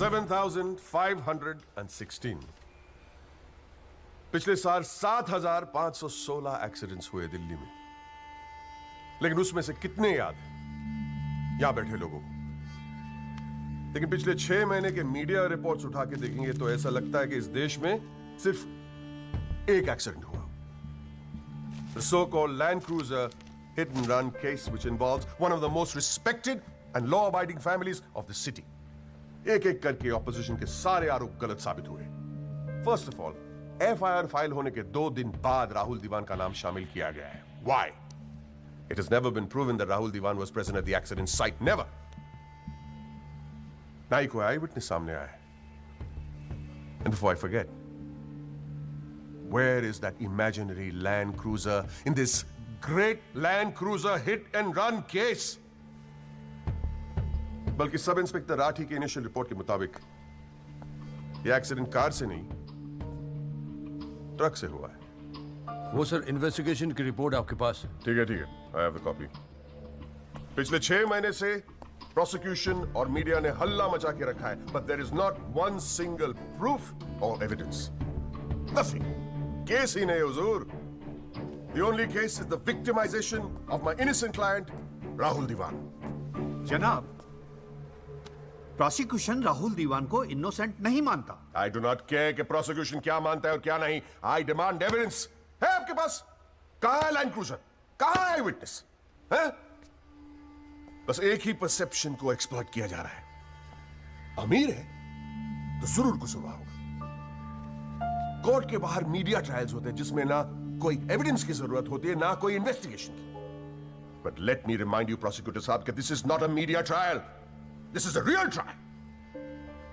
7,516। पिछले साल 7,516 एक्सीडेंट्स हुए दिल्ली में, लेकिन उसमें से कितने याद हैं यहां बैठे लोगों को? लेकिन पिछले 6 महीने के मीडिया रिपोर्ट्स उठा के देखेंगे तो ऐसा लगता है कि इस देश में सिर्फ एक एक्सीडेंट हुआ। The so-called Land Cruiser hit and run case, which involves one of the most respected and law-abiding families of the city. एक-एक करके ऑपोजिशन के सारे आरोप गलत साबित हुए। First of all, FIR file होने के 2 दिन बाद राहुल दीवान का नाम शामिल किया गया है। Why? It has never been proven that Rahul Diwan was present at the accident site. Never. ना ही कोई आई विटनेस सामने आया है। And before I forget, where is that imaginary Land Cruiser in this great Land Cruiser hit and run case? बल्कि sub inspector Rathi की initial report के मुताबिक यह एक्सीडेंट कार से नहीं, ट्रक से हुआ है। वो सर इन्वेस्टिगेशन की रिपोर्ट आपके पास है? ठीक है, आई हैव द कॉपी। पिछले 6 महीने से प्रोसिक्यूशन और मीडिया ने हल्ला मचा के रखा है, but there is not one single proof और एविडेंस। नथिंग। केस ही नहीं हुजूर। The only case is the victimization of my innocent client Rahul Diwan. जनाब, प्रोसिक्यूशन राहुल दीवान को इनोसेंट नहीं मानता। आई डू नॉट केयर कि प्रोसिक्यूशन क्या मानता है और क्या नहीं। I demand evidence. है आपके पास? कहां है लैंड क्रूजर? कहां है विटनेस? है? बस एक ही परसेप्शन को एक्सप्लॉइट किया जा रहा है। अमीर है तो जरूर कसूरवार होगा। कोर्ट के बाहर मीडिया ट्रायल्स होते हैं जिसमें ना कोई एविडेंस की जरूरत होती है, ना कोई इन्वेस्टिगेशन की। But let me remind you prosecutor साहब कि this is not a media trial, this is a real trial.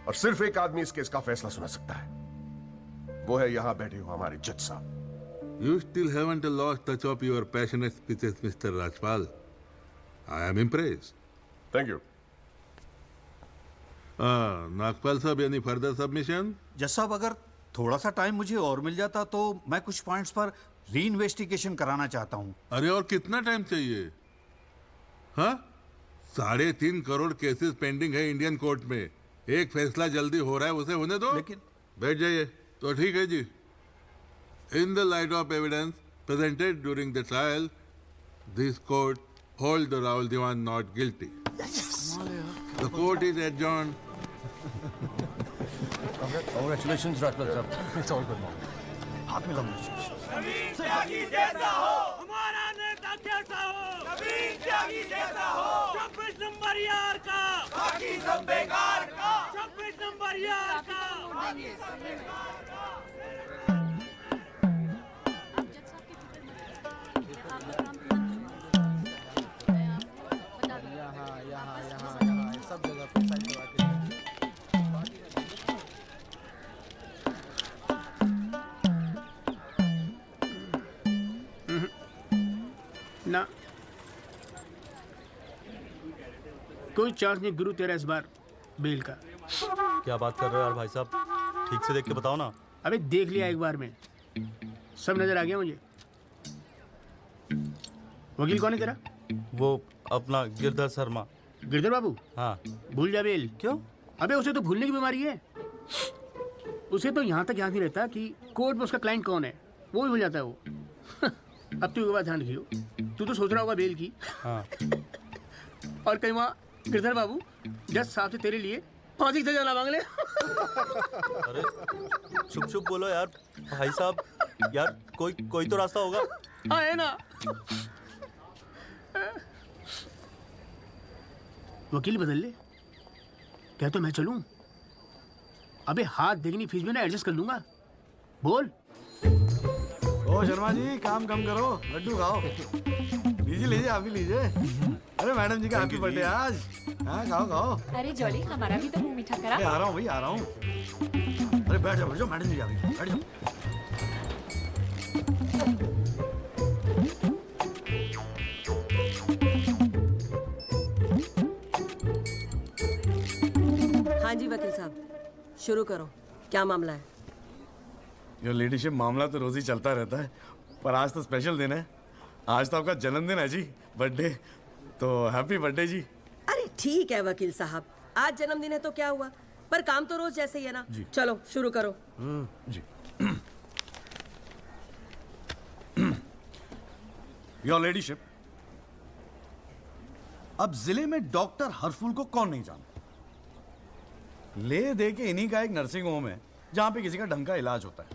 और सिर्फ एक आदमी इस केस का फैसला सुना सकता है, वो है यहां बैठे हो हमारे जज साहब। You still haven't lost touch of your passionate speeches, Mr. Rajpal. I am impressed. Thank you. Nagpal साहब, यानी फर्दर सबमिशन? जज साहब, अगर थोड़ा सा टाइम मुझे और मिल जाता तो मैं कुछ पॉइंट्स पर री इन्वेस्टिगेशन कराना चाहता हूँ। अरे और कितना टाइम चाहिए? हाँ, 3.5 करोड़ केसेस पेंडिंग है इंडियन कोर्ट में। एक फैसला जल्दी हो रहा है, उसे होने दो। लेकिन बैठ जाइए। तो ठीक है जी। In the light of evidence presented during the trial, this court hold the Rahul Diwan not guilty. Yes. The court is adjourned. Congratulations, Rajpal sir. It's all good now. हाथ मिलाओ। कबीर त्यागी जैसा हो, हमारा नेता कैसा हो, कबीर त्यागी जैसा हो, 26 नंबर यार का, बाकी सब बेकार का, 26 नंबर यार का, बाकी सब बेकार का। सब जगह पे साइन करवा के ना कोई चांस नहीं गुरु तेरा इस बार बेल का। क्या बात कर रहे हो यार भाई साहब, ठीक से देख के बताओ ना। अबे देख लिया एक बार में, सब नजर आ गया मुझे। वकील कौन है तेरा? वो अपना गिरधर शर्मा। गिरधर बाबू? हाँ। भूल जा बेल। क्यों? अबे उसे तो भूलने की बीमारी है। उसे तो यहाँ तक याद नहीं रहता कि कोर्ट में उसका क्लाइंट कौन है, वो भी भूल जाता है वो। अब तू एक बात ध्यान रखियो, तू तो सोच रहा होगा बेल की। हाँ। और कहीं वहाँ गिरधर बाबू जज साहब से तेरे लिए फांसी की सजा ना मांग ले। अरे चुप चुप बोलो यार भाई साहब, यार कोई तो रास्ता होगा। हाँ है ना। वकील बदल ले, क्या तो मैं चलूं? अबे हाथ देखनी फीस में ना एडजस्ट कर लूंगा। बोल। ओ शर्मा जी, काम कम करो, लड्डू खाओ। लीजिए लीजिए, आप भी लीजिए। अरे मैडम जी का हैप्पी बर्थडे आज। हाँ खाओ खाओ। अरे जॉली, हमारा भी तो मुंह मीठा करा। आ रहा हूँ भाई, आ रहा हूँ। अरे बैठ जाओ मैडम जी, आ गई, बैठ जाओ। हाँ जी वकील साहब, शुरू करो, क्या मामला है? योर लेडीशिप, मामला तो रोज ही चलता रहता है, पर आज तो स्पेशल दिन है। आज तो आपका जन्मदिन है जी, बर्थडे। तो हैप्पी बर्थडे जी। अरे ठीक है वकील साहब, आज जन्मदिन है तो क्या हुआ, पर काम तो रोज जैसे ही है ना। जी। चलो शुरू करो। जी योर लेडीशिप, अब जिले में डॉक्टर हरफुल को कौन नहीं जानता? ले दे के इन्हीं का एक नर्सिंग होम है जहां पे किसी का ढंग का इलाज होता है।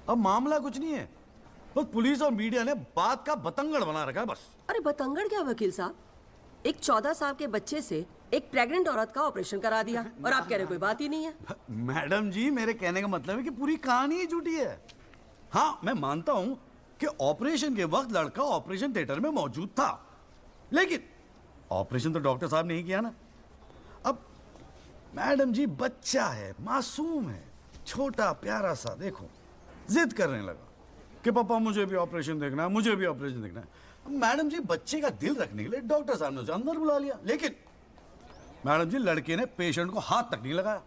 अब मामला कुछ नहीं है, बस पुलिस और मीडिया ने बात का बतंगड़ बना रखा है बस। अरे बतंगड़ क्या वकील साहब, एक 14 साल के बच्चे से एक प्रेग्नेंट औरत का ऑपरेशन करा दिया और आप कह रहे कोई बात ही नहीं है। मैडम जी, मेरे कहने का मतलब है कि पूरी कहानी ही झूठी है। हाँ, मैं मानता हूं कि ऑपरेशन के वक्त लड़का ऑपरेशन थिएटर में मौजूद था, लेकिन ऑपरेशन तो डॉक्टर साहब ने ही किया ना। अब मैडम जी, बच्चा है, मासूम है, छोटा प्यारा सा, देखो जिद करने लगा कि पापा मुझे भी ऑपरेशन देखना है, मुझे भी ऑपरेशन देखना है। अब मैडम जी, बच्चे का दिल रखने के लिए डॉक्टर साहब ने उसे अंदर बुला लिया, लेकिन मैडम जी, लड़के ने पेशेंट को हाथ तक नहीं लगाया।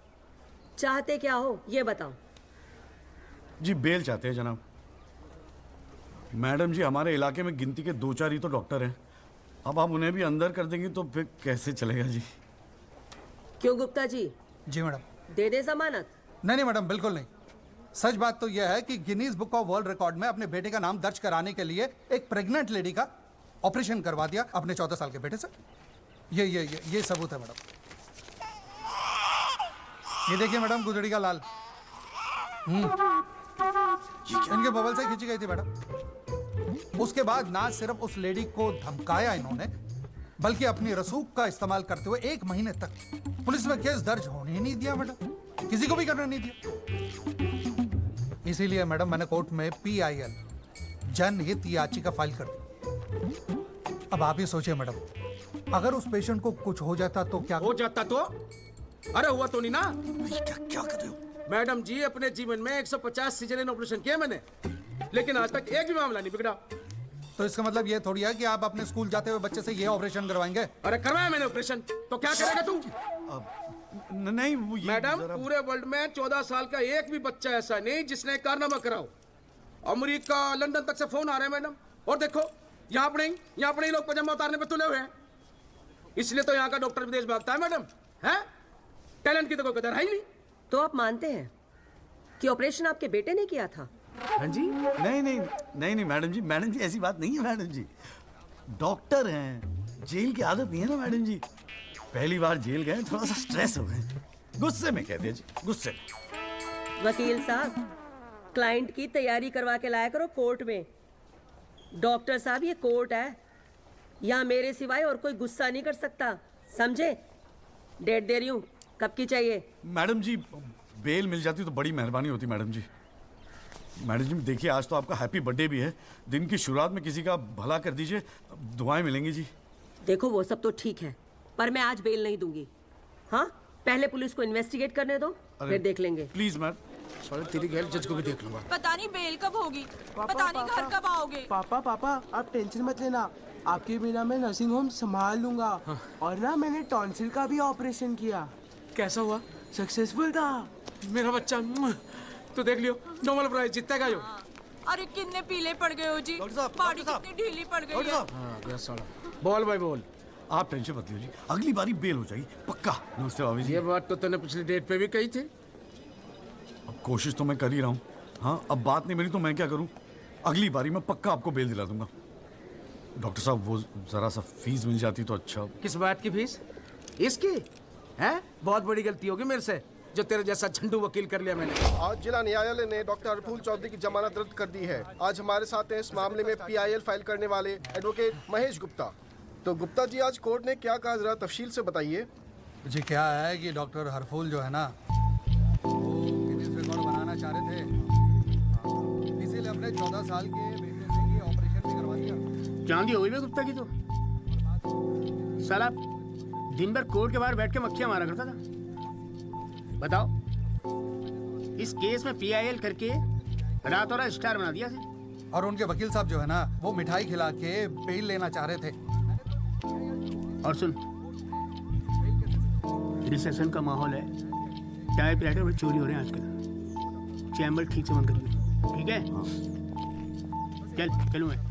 चाहते क्या हो ये बताओ। जी बेल चाहते हैं जनाब। मैडम जी, हमारे इलाके में गिनती के 2-4 ही तो डॉक्टर हैं। अब आप उन्हें भी अंदर कर देंगी तो फिर कैसे चलेगा जी? क्यों गुप्ता जी, जी मैडम। दे दे जमानत? नहीं मैडम, बिल्कुल नहीं। सच बात तो यह है कि Guinness book of world record में अपने बेटे का नाम दर्ज कराने के लिए एक प्रेग्नेंट लेडी का ऑपरेशन करवा दिया अपने 14 साल के बेटे से। ये सबूत है मैडम। ये देखिए मैडम, गुदड़ी का लाल इनके बबल से खींची गई थी मैडम। उसके बाद ना सिर्फ उस लेडी को धमकाया इन्होंने, बल्कि अपनी रसूख का इस्तेमाल करते हुए 1 महीने तक पुलिस में केस दर्ज होने ही नहीं दिया मैडम, किसी को भी करने नहीं दिया। इसीलिए मैडम मैंने कोर्ट में PIL जनहित याचिका फाइल कर दी। अब आप ही सोचिए मैडम, अगर उस पेशेंट को कुछ हो जाता तो क्या हो जाता तो? अरे हुआ तो नहीं ना। क्या कर रहे हो मैडम जी, अपने जीवन में 150 सिजेरियन ऑपरेशन किए मैंने, लेकिन आज तक एक भी मामला नहीं बिगड़ा। तो इसका मतलब ये थोड़ी है कि आप अपने स्कूल जाते हुए बच्चे से ये ऑपरेशन करवाएंगे? अरे करवाया मैंने ऑपरेशन, तो क्या करेगा तू? नहीं वो ये मैडम, पूरे वर्ल्ड में 14 साल का एक भी बच्चा ऐसा नहीं जिसने कारनामा कराओ। अमेरिका, लंदन तक से फोन आ रहे हैं मैडम, और देखो यहाँ पर ही लोग पजामा उतारने पे तुले हुए हैं। इसलिए तो यहाँ का डॉक्टर विदेश भागता है मैडम। है टैलेंट की तो कोई कदर है ही नहीं। तो आप मानते हैं कि ऑपरेशन आपके बेटे ने किया था? हाँ जी। नहीं मैडम जी ऐसी बात नहीं है मैडम जी। डॉक्टर हैं, जेल की आदत नहीं है ना मैडम जी। पहली बार जेल गए, थोड़ा सा स्ट्रेस हो गए, गुस्से में कह दिया जी, गुस्से में। वकील साहब, क्लाइंट की तैयारी करवा के लाया करो कोर्ट में। डॉक्टर साहब, ये कोर्ट है, यहाँ मेरे सिवाय और कोई गुस्सा नहीं कर सकता, समझे? डेट दे रही हूँ, कब की चाहिए? मैडम जी, बेल मिल जाती तो बड़ी मेहरबानी होती मैडम जी। मैडम जी देखिए, आज तो आपका हैप्पी बर्थडे भी है, दिन की शुरुआत में किसी का भला कर दीजिए, दुआएं मिलेंगी जी। देखो वो सब तो ठीक है, पर मैं आज बेल नहीं दूंगी। हाँ, पहले पुलिस को इन्वेस्टिगेट करने दो, फिर देख लेंगे। Please ma'am. साले तेरी गैर जज को भी देख लूंगा। पता नहीं बेल कब होगी, पता नहीं घर कब आओगे। पापा आप टेंशन मत लेना, आपके बिना मैं नर्सिंग होम संभाल लूंगा। और ना मैंने टॉन्सिल का भी ऑपरेशन किया। कैसा हुआ? सक्सेसफुल था। मेरा बच्चा तो देख लियो, नोबेल प्राइज जीतेगा यो। अरे कितने पीले पड़ गए हो जी, डॉक्टर साहब, बॉडी डॉक्टर साहब। कितनी ढीली पड़ गई डॉक्टर है। साहब, हाँ गया साला। बोल भाई बोल। आप टेंशन मत लीजिए, अगली बारी बेल हो जाएगी पक्का। नमस्ते भाभी जी। ये बात तो तूने पिछली डेट पे भी कही थी। अब कोशिश तो मैं कर ही रहा हूँ। हाँ, अब बात नहीं मिली तो मैं क्या करूँ? अगली बारी मैं पक्का आपको बेल दिला दूंगा। डॉक्टर साहब, वो जरा सा फीस मिल जाती तो अच्छा। किस बात की फीस? इसकी है? बहुत बड़ी गलती होगी मेरे से, जो तेरे जैसा झंडू वकील कर लिया मैंने। आज जिला न्यायालय ने डॉक्टर हरफूल चौधरी की जमानत रद्द कर दी है। आज हमारे साथ हैं इस मामले में PIL फाइल करने वाले एडवोकेट महेश गुप्ता। तो गुप्ता जी, आज कोर्ट ने क्या कहा, जरा तफसील से बताइए। जी क्या है कि डॉक्टर हरफुल जो है ना, वो गिनीज रिकॉर्ड बनाना चाह रहे थे, इसीलिए अपने 14 साल के बेटे से ये ऑपरेशन भी करवा दिया। चांदी हो गई बे गुप्ता की तो। साला दिन भर कोर्ट के बाहर बैठ के मक्खियां मारा करता था। बताओ, इस केस में PIL करके रातों रात स्टार बना दिया से। और उनके वकील साहब जो है ना, वो मिठाई खिला के बेल लेना चाह रहे थे। और सुन, रिसेशन का माहौल है, टाइपराइटर में चोरी हो रहे हैं आजकल। चैम्बर ठीक से बंद करिए, ठीक है? चलूँ मैं।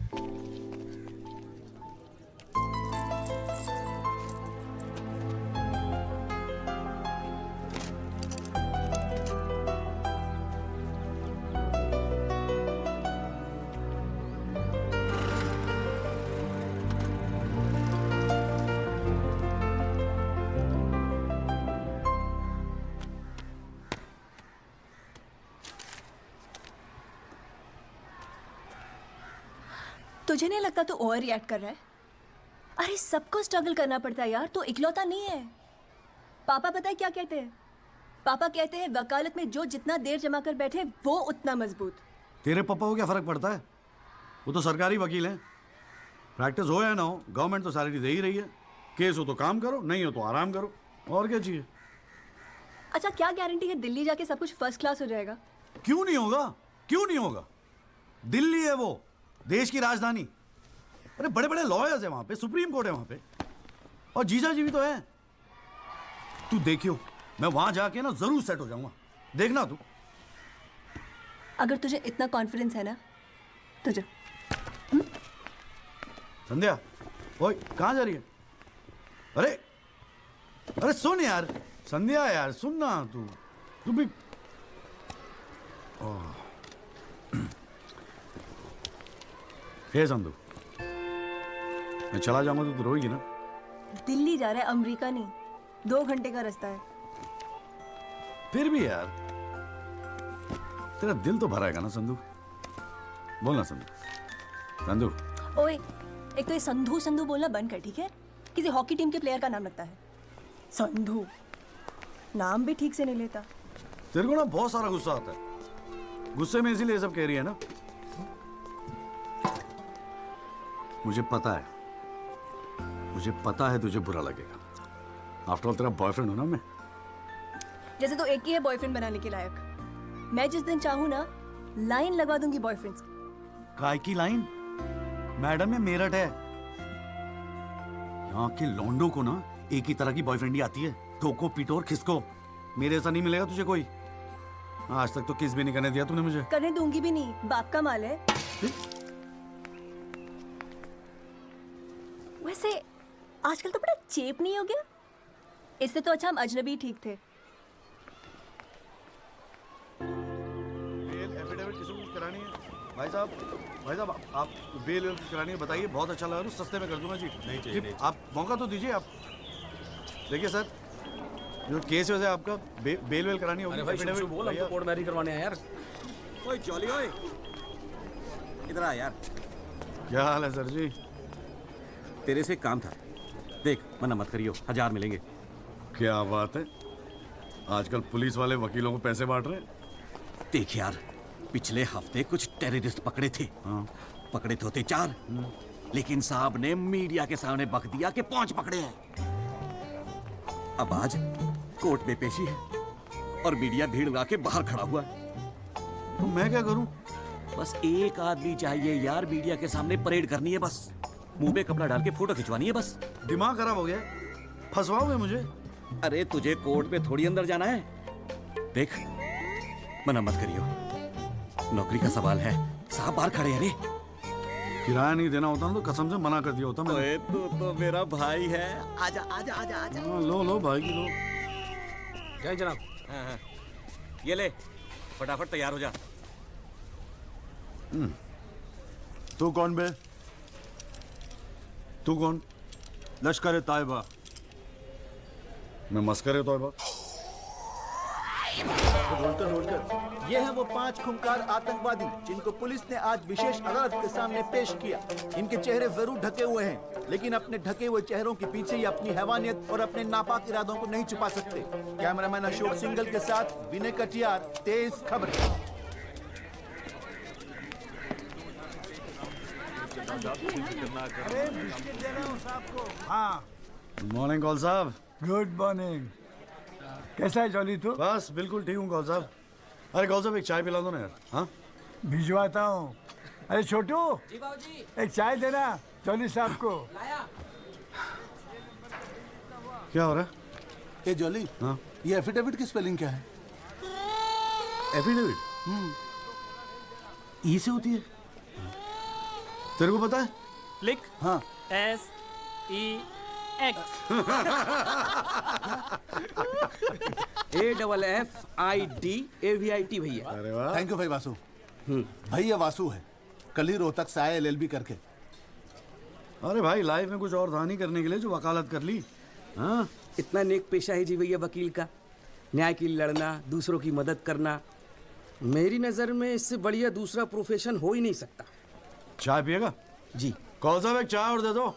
तुझे नहीं लगता तू ओवर रिएक्ट कर रहा है? अरे सबको स्ट्रगल करना पड़ता है यार, तो इकलौता नहीं है। पापा पता है क्या कहते हैं? पापा कहते हैं वकालत में जो जितना देर जमा कर बैठे वो उतना मजबूत। तेरे पापा को क्या फर्क पड़ता है? वो तो सरकारी वकील हैं। प्रैक्टिस हो या ना हो, गवर्नमेंट तो सैलरी दे ही रही है। केस हो तो काम करो, नहीं हो तो आराम करो, और क्या चाहिए? अच्छा, क्या गारंटी है दिल्ली जाके सब कुछ फर्स्ट क्लास हो जाएगा? क्यों नहीं होगा? क्यों नहीं होगा? दिल्ली है वो, देश की राजधानी। अरे बड़े बड़े लॉयर्स हैं वहां पे, सुप्रीम कोर्ट है वहां पे, और जीजा जी भी तो है। तू देखियो, मैं वहां जाके ना जरूर सेट हो जाऊंगा, देखना तू। अगर तुझे इतना कॉन्फिडेंस है ना तो जा। संध्या, ओए कहाँ जा रही है? अरे अरे सुन यार, संध्या यार सुन ना, तू भी। हे संधू, मैं चला जाऊंगा तो तू रोएगी ना? दिल्ली जा रहा है, अमेरिका नहीं। 2 घंटे का रास्ता है। फिर भी यार, तेरा दिल तो भराएगा ना संधू? बोलना संधू। संधू, ओए, एक तो ये संधू संधू बोलना बंद कर, ठीक है? किसी हॉकी टीम के प्लेयर का नाम लगता है संधू। नाम भी ठीक से नहीं लेता। तेरे को ना बहुत सारा गुस्सा आता है, गुस्से में इसीलिए सब कह रही है ना? मुझे पता है तुझे बुरा लगेगा। आफ्टर ऑल तेरा बॉयफ्रेंड हूं ना मैं। जैसे तो एक ही है बॉयफ्रेंड बनाने के लायक। मैं जिस दिन चाहूँ ना लाइन लगवा दूंगी बॉयफ्रेंड्स की। काय की लाइन? मैडम में मेरठ है। यहाँ के लौंडों को ना एक ही तरह की बॉयफ्रेंड ही आती है, ठोको पीटो और खिसको। मेरे ऐसा नहीं मिलेगा तुझे कोई। आज तक तो किस भी नहीं करने दिया तूने मुझे। करने दूंगी भी नहीं, बाप का माल है। वैसे आजकल तो बड़ा चेप नहीं हो गया? इससे तो अच्छा हम अजनबी ठीक थे। बेल एफिडेविट किसी को करानी है? भाई साहब आप बेल करानी है, बताइए। बहुत अच्छा लगा, सस्ते में कर दूंगा जी। नहीं चाहिए। आप मौका तो दीजिए। आप देखिए सर, जो केस है आपका, बेल वेल करानी होगी। अरे भाई शुभ बोल, हम तो कोर्ट मैरिज करवाने हैं यार। ओए जॉली, ओए इधर आ यार। क्या हाल है सर जी? तेरे से काम था, देख मना मत करियो, 1000 मिलेंगे। क्या बात है, आजकल पुलिस वाले वकीलों को पैसे बांट रहे हैं। देख यार, पिछले हफ्ते कुछ टेररिस्ट पकड़े थे। हाँ। पकड़े तो थे 4, लेकिन साहब ने मीडिया के सामने बक दिया कि 5 पकड़े हैं। अब आज कोर्ट में पेशी है और मीडिया भीड़ लगा के बाहर खड़ा हुआ है। तो मैं क्या करूं? बस एक आदमी चाहिए यार, मीडिया के सामने परेड करनी है बस। मुंह पे कपड़ा डाल के फोटो खिंचवानी है बस। दिमाग खराब हो गया, फंसवाओगे मुझे? अरे तुझे कोर्ट में थोड़ी अंदर जाना है। देख मना मत करियो, नौकरी का सवाल है। साहब बाहर खड़े हैं। अरे किराया नहीं देना होता ना तो कसम से मना कर दिया होता मैंने। ओए तू तो मेरा भाई है, आजा आजा आजा आजा। लो भाई की लो। क्या जनाब? हाँ। ये ले, फटाफट तैयार हो जा। तू कौन बे? तू कौन? लश्कर तायबा। मैं मस्कर तौबा। ये है वो 5 खूंखार आतंकवादी जिनको पुलिस ने आज विशेष अदालत के सामने पेश किया। इनके चेहरे जरूर ढके हुए हैं, लेकिन अपने ढके हुए चेहरों के पीछे ये अपनी हैवानियत और अपने नापाक इरादों को नहीं छुपा सकते। कैमरामैन अशोक सिंगल के साथ विनय कटियार, तेज खबर। हाँ, गुड मॉर्निंग कौल साहब। Good morning. कैसा है जॉली तू? बस बिल्कुल ठीक हूँ कौल साहब। अरे कौल साहब एक चाय पिला दो ना यार। हाँ भिजवाता हूँ। अरे छोटू, एक चाय देना जॉली साहब को। क्या हो रहा है? ए जॉली, हाँ ये एफिडेविट की स्पेलिंग क्या है? एफिडेविट ई से होती है, तेरे को पता है? लिख। हाँ SEX। AFFIDAVIT भैया। अरे वाह, थैंक यू भाई वासु। भाई ये वासु है, कल ही रोहतक से आया LLB करके। अरे भाई लाइफ में कुछ और था नहीं करने के लिए जो वकालत कर ली। हाँ इतना नेक पेशा है जी भैया वकील का, न्याय के लिए लड़ना, दूसरों की मदद करना। मेरी नज़र में इससे बढ़िया दूसरा प्रोफेशन हो ही नहीं सकता। चाय पिएगा? जी कौन साहब एक चाय और दे दो।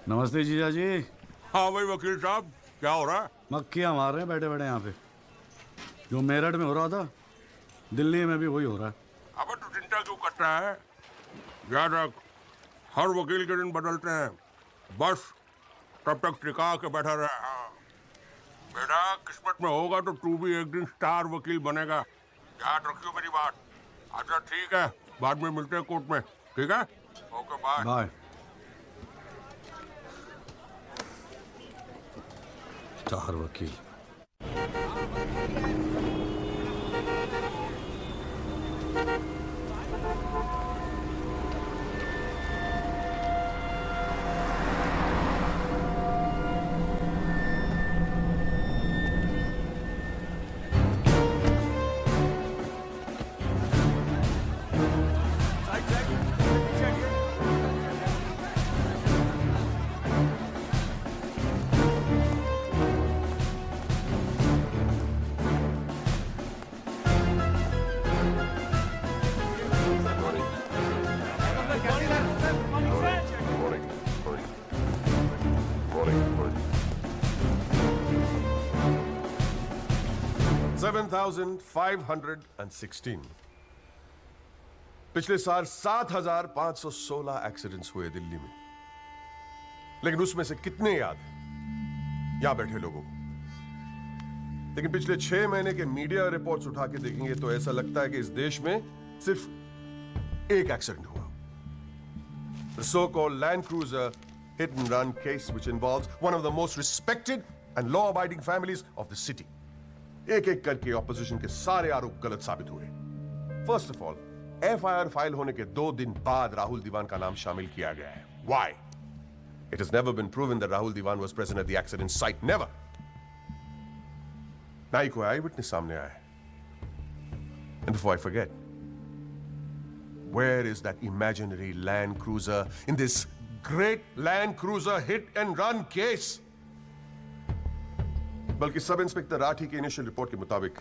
नमस्ते जीजा जी। हाँ भाई वकील साहब, क्या हो रहा है? मक्खियाँ मार रहे हैं बैठे बैठे यहाँ पे। जो मेरठ में हो रहा था दिल्ली में भी वही हो रहा है। अब तू चिंता क्यों करता है? याद रख, हर वकील के दिन बदलते हैं, बस तब तक टिका के बैठा रहे। हाँ। बेटा किस्मत में होगा तो तू भी एक दिन स्टार वकील बनेगा, याद रखियो मेरी बात। अच्छा ठीक है, बाद में मिलते हैं कोर्ट में, ठीक है? Okay bye. बाय। स्टार वकील। $7,516 पिछले साल 7,516 एक्सीडेंट्स हुए दिल्ली में, लेकिन उसमें से कितने याद यहां बैठे लोगों को? लेकिन पिछले 6 महीने के मीडिया रिपोर्ट्स उठा के देखेंगे तो ऐसा लगता है कि इस देश में सिर्फ एक एक्सीडेंट हुआ। The so-called Land Cruiser hit and run case which involves one of the most respected and law-abiding families of the city. एक एक करके ऑपोजिशन के सारे आरोप गलत साबित हुए। First of all, FIR file होने के 2 दिन बाद राहुल दीवान का नाम शामिल किया गया है। Why? It has never been proven that Rahul Diwan was present at the accident site. Never. ना ही कोई आई विटनेस सामने आया है। And before I forget, where is that imaginary Land Cruiser in this great Land Cruiser hit and run case? बल्कि sub inspector Rathi के initial report के मुताबिक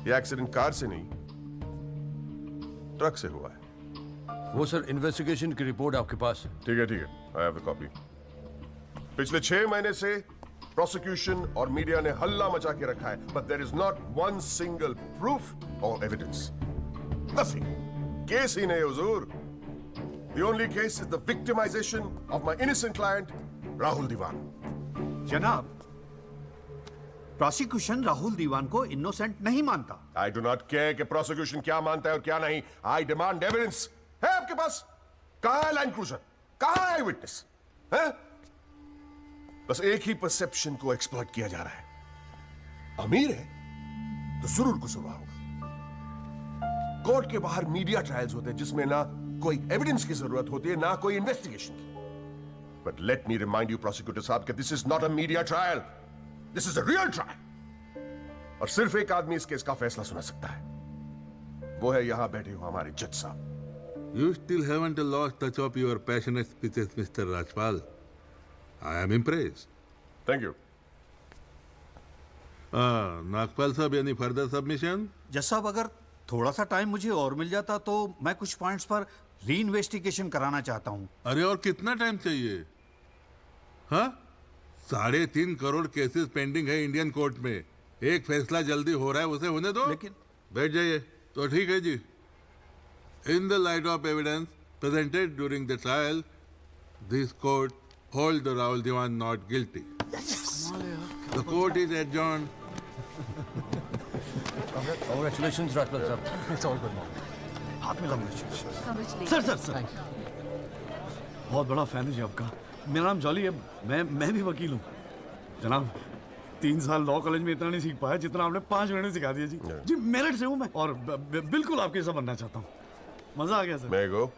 यह एक्सीडेंट कार से नहीं ट्रक से हुआ है। वो सर इन्वेस्टिगेशन की रिपोर्ट आपके पास है? ठीक है, आई हैव द कॉपी। पिछले 6 महीने से प्रोसिक्यूशन और मीडिया ने हल्ला मचा के रखा है, but there is not one single proof और एविडेंस। नथिंग। केस ही नहीं हुजूर। The only case is the victimization of my innocent client Rahul Diwan. जनाब, प्रोसिक्यूशन राहुल दीवान को इनोसेंट नहीं मानता। आई डू नॉट केयर कि प्रोसिक्यूशन क्या मानता है और क्या नहीं। I demand evidence. है आपके पास? कहां है लैंड क्रूजर? कहां है विटनेस? है? बस एक ही परसेप्शन को एक्सप्लॉइट किया जा रहा है। अमीर है तो जरूर कसूरवार होगा। कोर्ट के बाहर मीडिया ट्रायल्स होते हैं जिसमें ना कोई एविडेंस की जरूरत होती है ना कोई इन्वेस्टिगेशन की। But let me remind you prosecutor साहब कि this is not a media trial, this is a real trial. और सिर्फ एक आदमी इस केस का फैसला सुना सकता है, वो है यहां बैठे हो हमारे जज साहब। You still haven't lost touch of your passionate speeches, Mr. Rajpal. I am impressed. Thank you. Nagpal साहब, यानी फर्दर सबमिशन? जज साहब, अगर थोड़ा सा टाइम मुझे और मिल जाता तो मैं कुछ पॉइंट्स पर री इन्वेस्टिगेशन कराना चाहता हूँ। अरे और कितना टाइम चाहिए? हाँ, 3.5 करोड़ केसेस पेंडिंग है इंडियन कोर्ट में। एक फैसला जल्दी हो रहा है, उसे होने दो। लेकिन बैठ जाइए। तो ठीक है जी। In the light of evidence presented during the trial, this court holds the Rahul Diwan not guilty. The court is adjourned. Congratulations, Rajpal sir. It's all good now. हाथ मिला मुझे। सर सर सर, बहुत बड़ा fan है जी आपका। मेरा नाम jolly है, मैं भी वकील हूँ। जनाब, 3 साल लॉ कॉलेज में इतना नहीं सीख पाया जितना आपने 5 महीने सिखा दिया जी। जी मेरठ से हूँ मैं और बिल्कुल आपके जैसा बनना चाहता हूँ। मजा आ गया सर। मैं गो।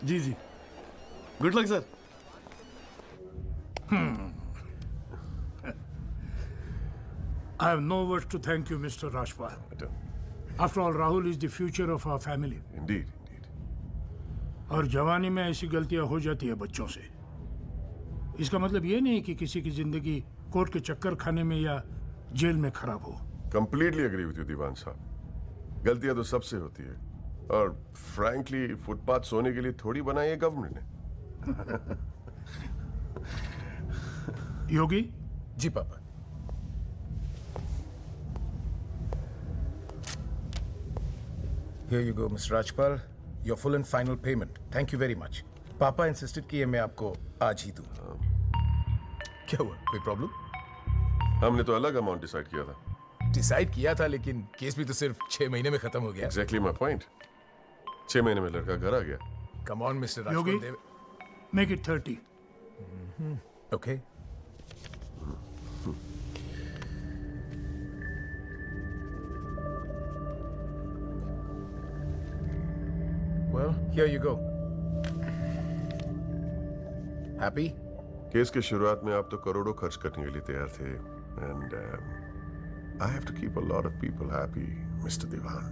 जी जी, good luck sir. I have no words to thank you, Mr. Rajpal. After all, Rahul is the future of our family. Indeed. और जवानी में ऐसी गलतियां हो जाती है बच्चों से। इसका मतलब ये नहीं कि किसी की जिंदगी कोर्ट के चक्कर खाने में या जेल में खराब हो। Completely agree with you, दीवान साहब। गलतियां तो सबसे होती है, और फ्रैंकली फुटपाथ सोने के लिए थोड़ी बनाई है गवर्नमेंट ने। योगी जी पापा। Here you go, Mr. Rajpal. Your full and final payment. Thank you very much. पापा इंसिस्टेड कि ये मैं आपको आज ही दूं। क्या हुआ? कोई प्रॉब्लम? हमने तो अलग अमाउंट डिसाइड किया था। डिसाइड किया था, लेकिन केस भी तो सिर्फ 6 महीने में खत्म हो गया। Exactly my point. 6 महीने में लड़का घर आ गया। Come on, Mr. Yogi, Rajpal. make it 30. Okay. Well, here you go. Happy? Case के शुरुआत में आप तो करोड़ों खर्च करने के लिए तैयार थे। And I have to keep a lot of people happy, Mr. Diwan.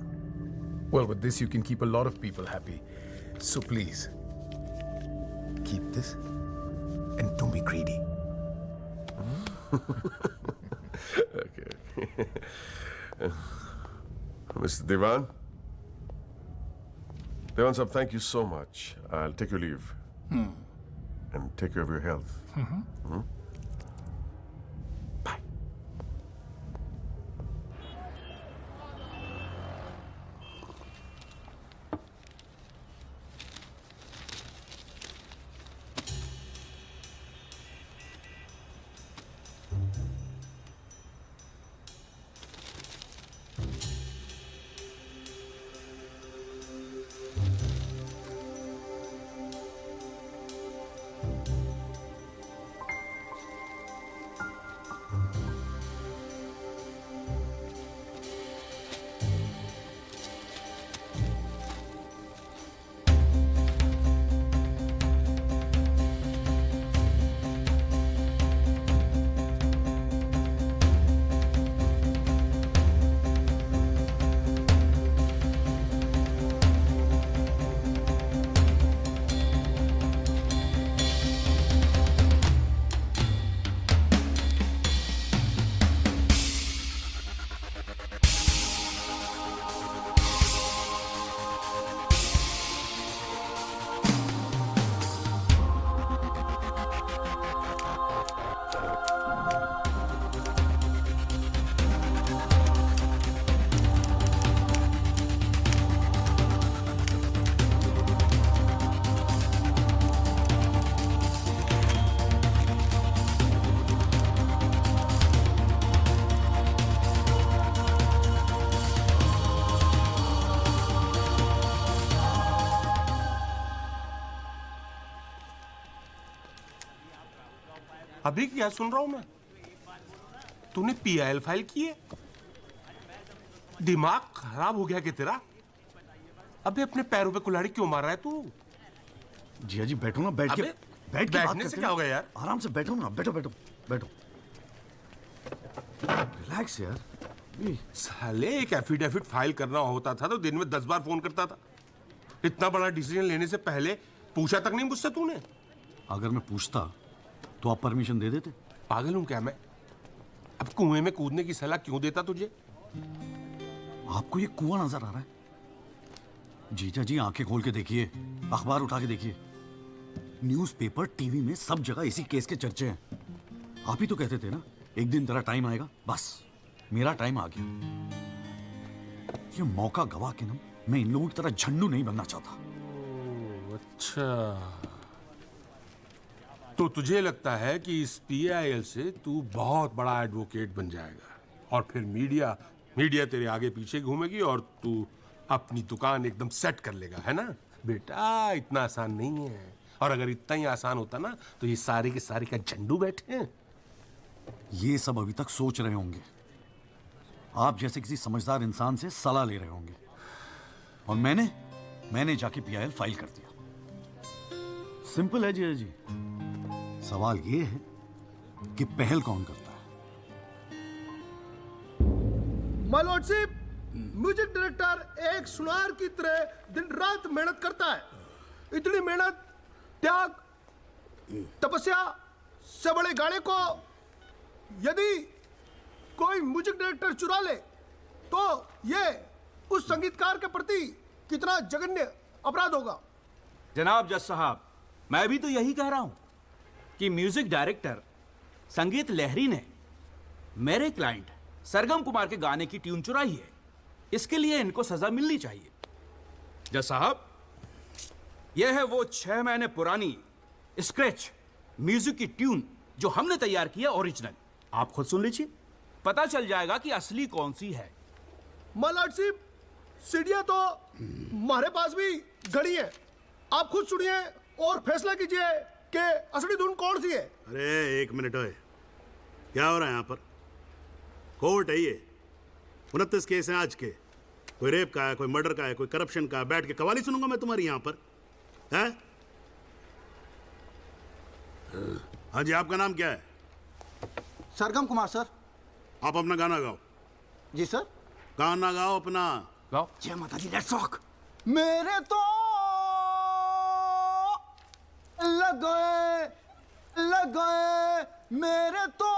Well, with this you can keep a lot of people happy. So please, keep this and don't be greedy. Okay. Mr. Diwan? Diwan sahab, thank you so much. I'll take your leave. And take care of your health. Bye. अभी क्या सुन रहा हूं मैं? तूने PIL file की है? दिमाग खराब हो गया कि तेरा? अबे अपने पैरों पे कुल्हाड़ी क्यों मार रहा है तू? जिया जी बैठो ना, बैठ के अबे, बैठ के बात बैठने से करते क्या हैं। होगा यार? आराम से बैठो ना, बैठो बैठो बैठो। रिलैक्स यार। साले एक एफिडेविट फाइल करना होता था तो दिन में 10 बार फोन करता था। इतना बड़ा डिसीजन लेने से पहले पूछा तक नहीं मुझसे तूने? अगर मैं पूछता तो आप परमिशन दे देते? पागल हूं क्या मैं? अब कुएं में कूदने की सलाह क्यों देता तुझे? आपको ये कुआं नजर आ रहा है? जीजा जी आंखें खोल के देखिए, अखबार उठा के देखिए, न्यूज़पेपर, टीवी में सब जगह इसी केस के चर्चे हैं। आप ही तो कहते थे ना, एक दिन तेरा टाइम आएगा। बस मेरा टाइम आ गया। ये मौका गवा के ना मैं इन लोगों की तरह झंडू नहीं बनना चाहता। अच्छा, तो तुझे लगता है कि इस पीआईएल से तू बहुत बड़ा एडवोकेट बन जाएगा और फिर मीडिया तेरे आगे पीछे घूमेगी और तू अपनी दुकान एकदम सेट कर लेगा, है ना? बेटा इतना आसान नहीं है, और अगर इतना ही आसान होता ना तो ये सारे के सारे का झंडू बैठे हैं। ये सब अभी तक सोच रहे होंगे, आप जैसे किसी समझदार इंसान से सलाह ले रहे होंगे, और मैंने जाके पीआईएल फाइल कर दिया। सिंपल है जी। सवाल ये है कि पहल कौन करता है? माय लॉर्डशिप, म्यूजिक डायरेक्टर एक सुनार की तरह दिन रात मेहनत करता है। इतनी मेहनत, त्याग, तपस्या से बड़े गाने को यदि कोई म्यूजिक डायरेक्टर चुरा ले तो ये उस संगीतकार के प्रति कितना जघन्य अपराध होगा। जनाब जज साहब, मैं भी तो यही कह रहा हूं कि म्यूजिक डायरेक्टर संगीत लहरी ने मेरे क्लाइंट सरगम कुमार के गाने की ट्यून चुराई है। इसके लिए इनको सजा मिलनी चाहिए। जज साहब, यह है वो 6 महीने पुरानी स्क्रैच म्यूजिक की ट्यून जो हमने तैयार की है ओरिजिनल। आप खुद सुन लीजिए, पता चल जाएगा कि असली कौन सी है। माय लॉर्डशिप, सीढ़ियां तो हमारे पास भी घड़ी है, आप खुद सुनिए और फैसला कीजिए कि असली धुन कौन सी है। अरे एक मिनट ओए, क्या हो रहा है यहाँ पर? कोर्ट है ये, 29 केस हैं आज के। कोई रेप का है, कोई मर्डर का है, कोई करप्शन का है। बैठ के कवाली सुनूंगा मैं तुम्हारी यहाँ पर, है? हाँ जी, आपका नाम क्या है? सरगम कुमार सर। आप अपना गाना गाओ। जी सर। गाना गाओ अपना। गाओ। जय माता दी, लेट्स रॉक। मेरे तो लग गए मेरे तो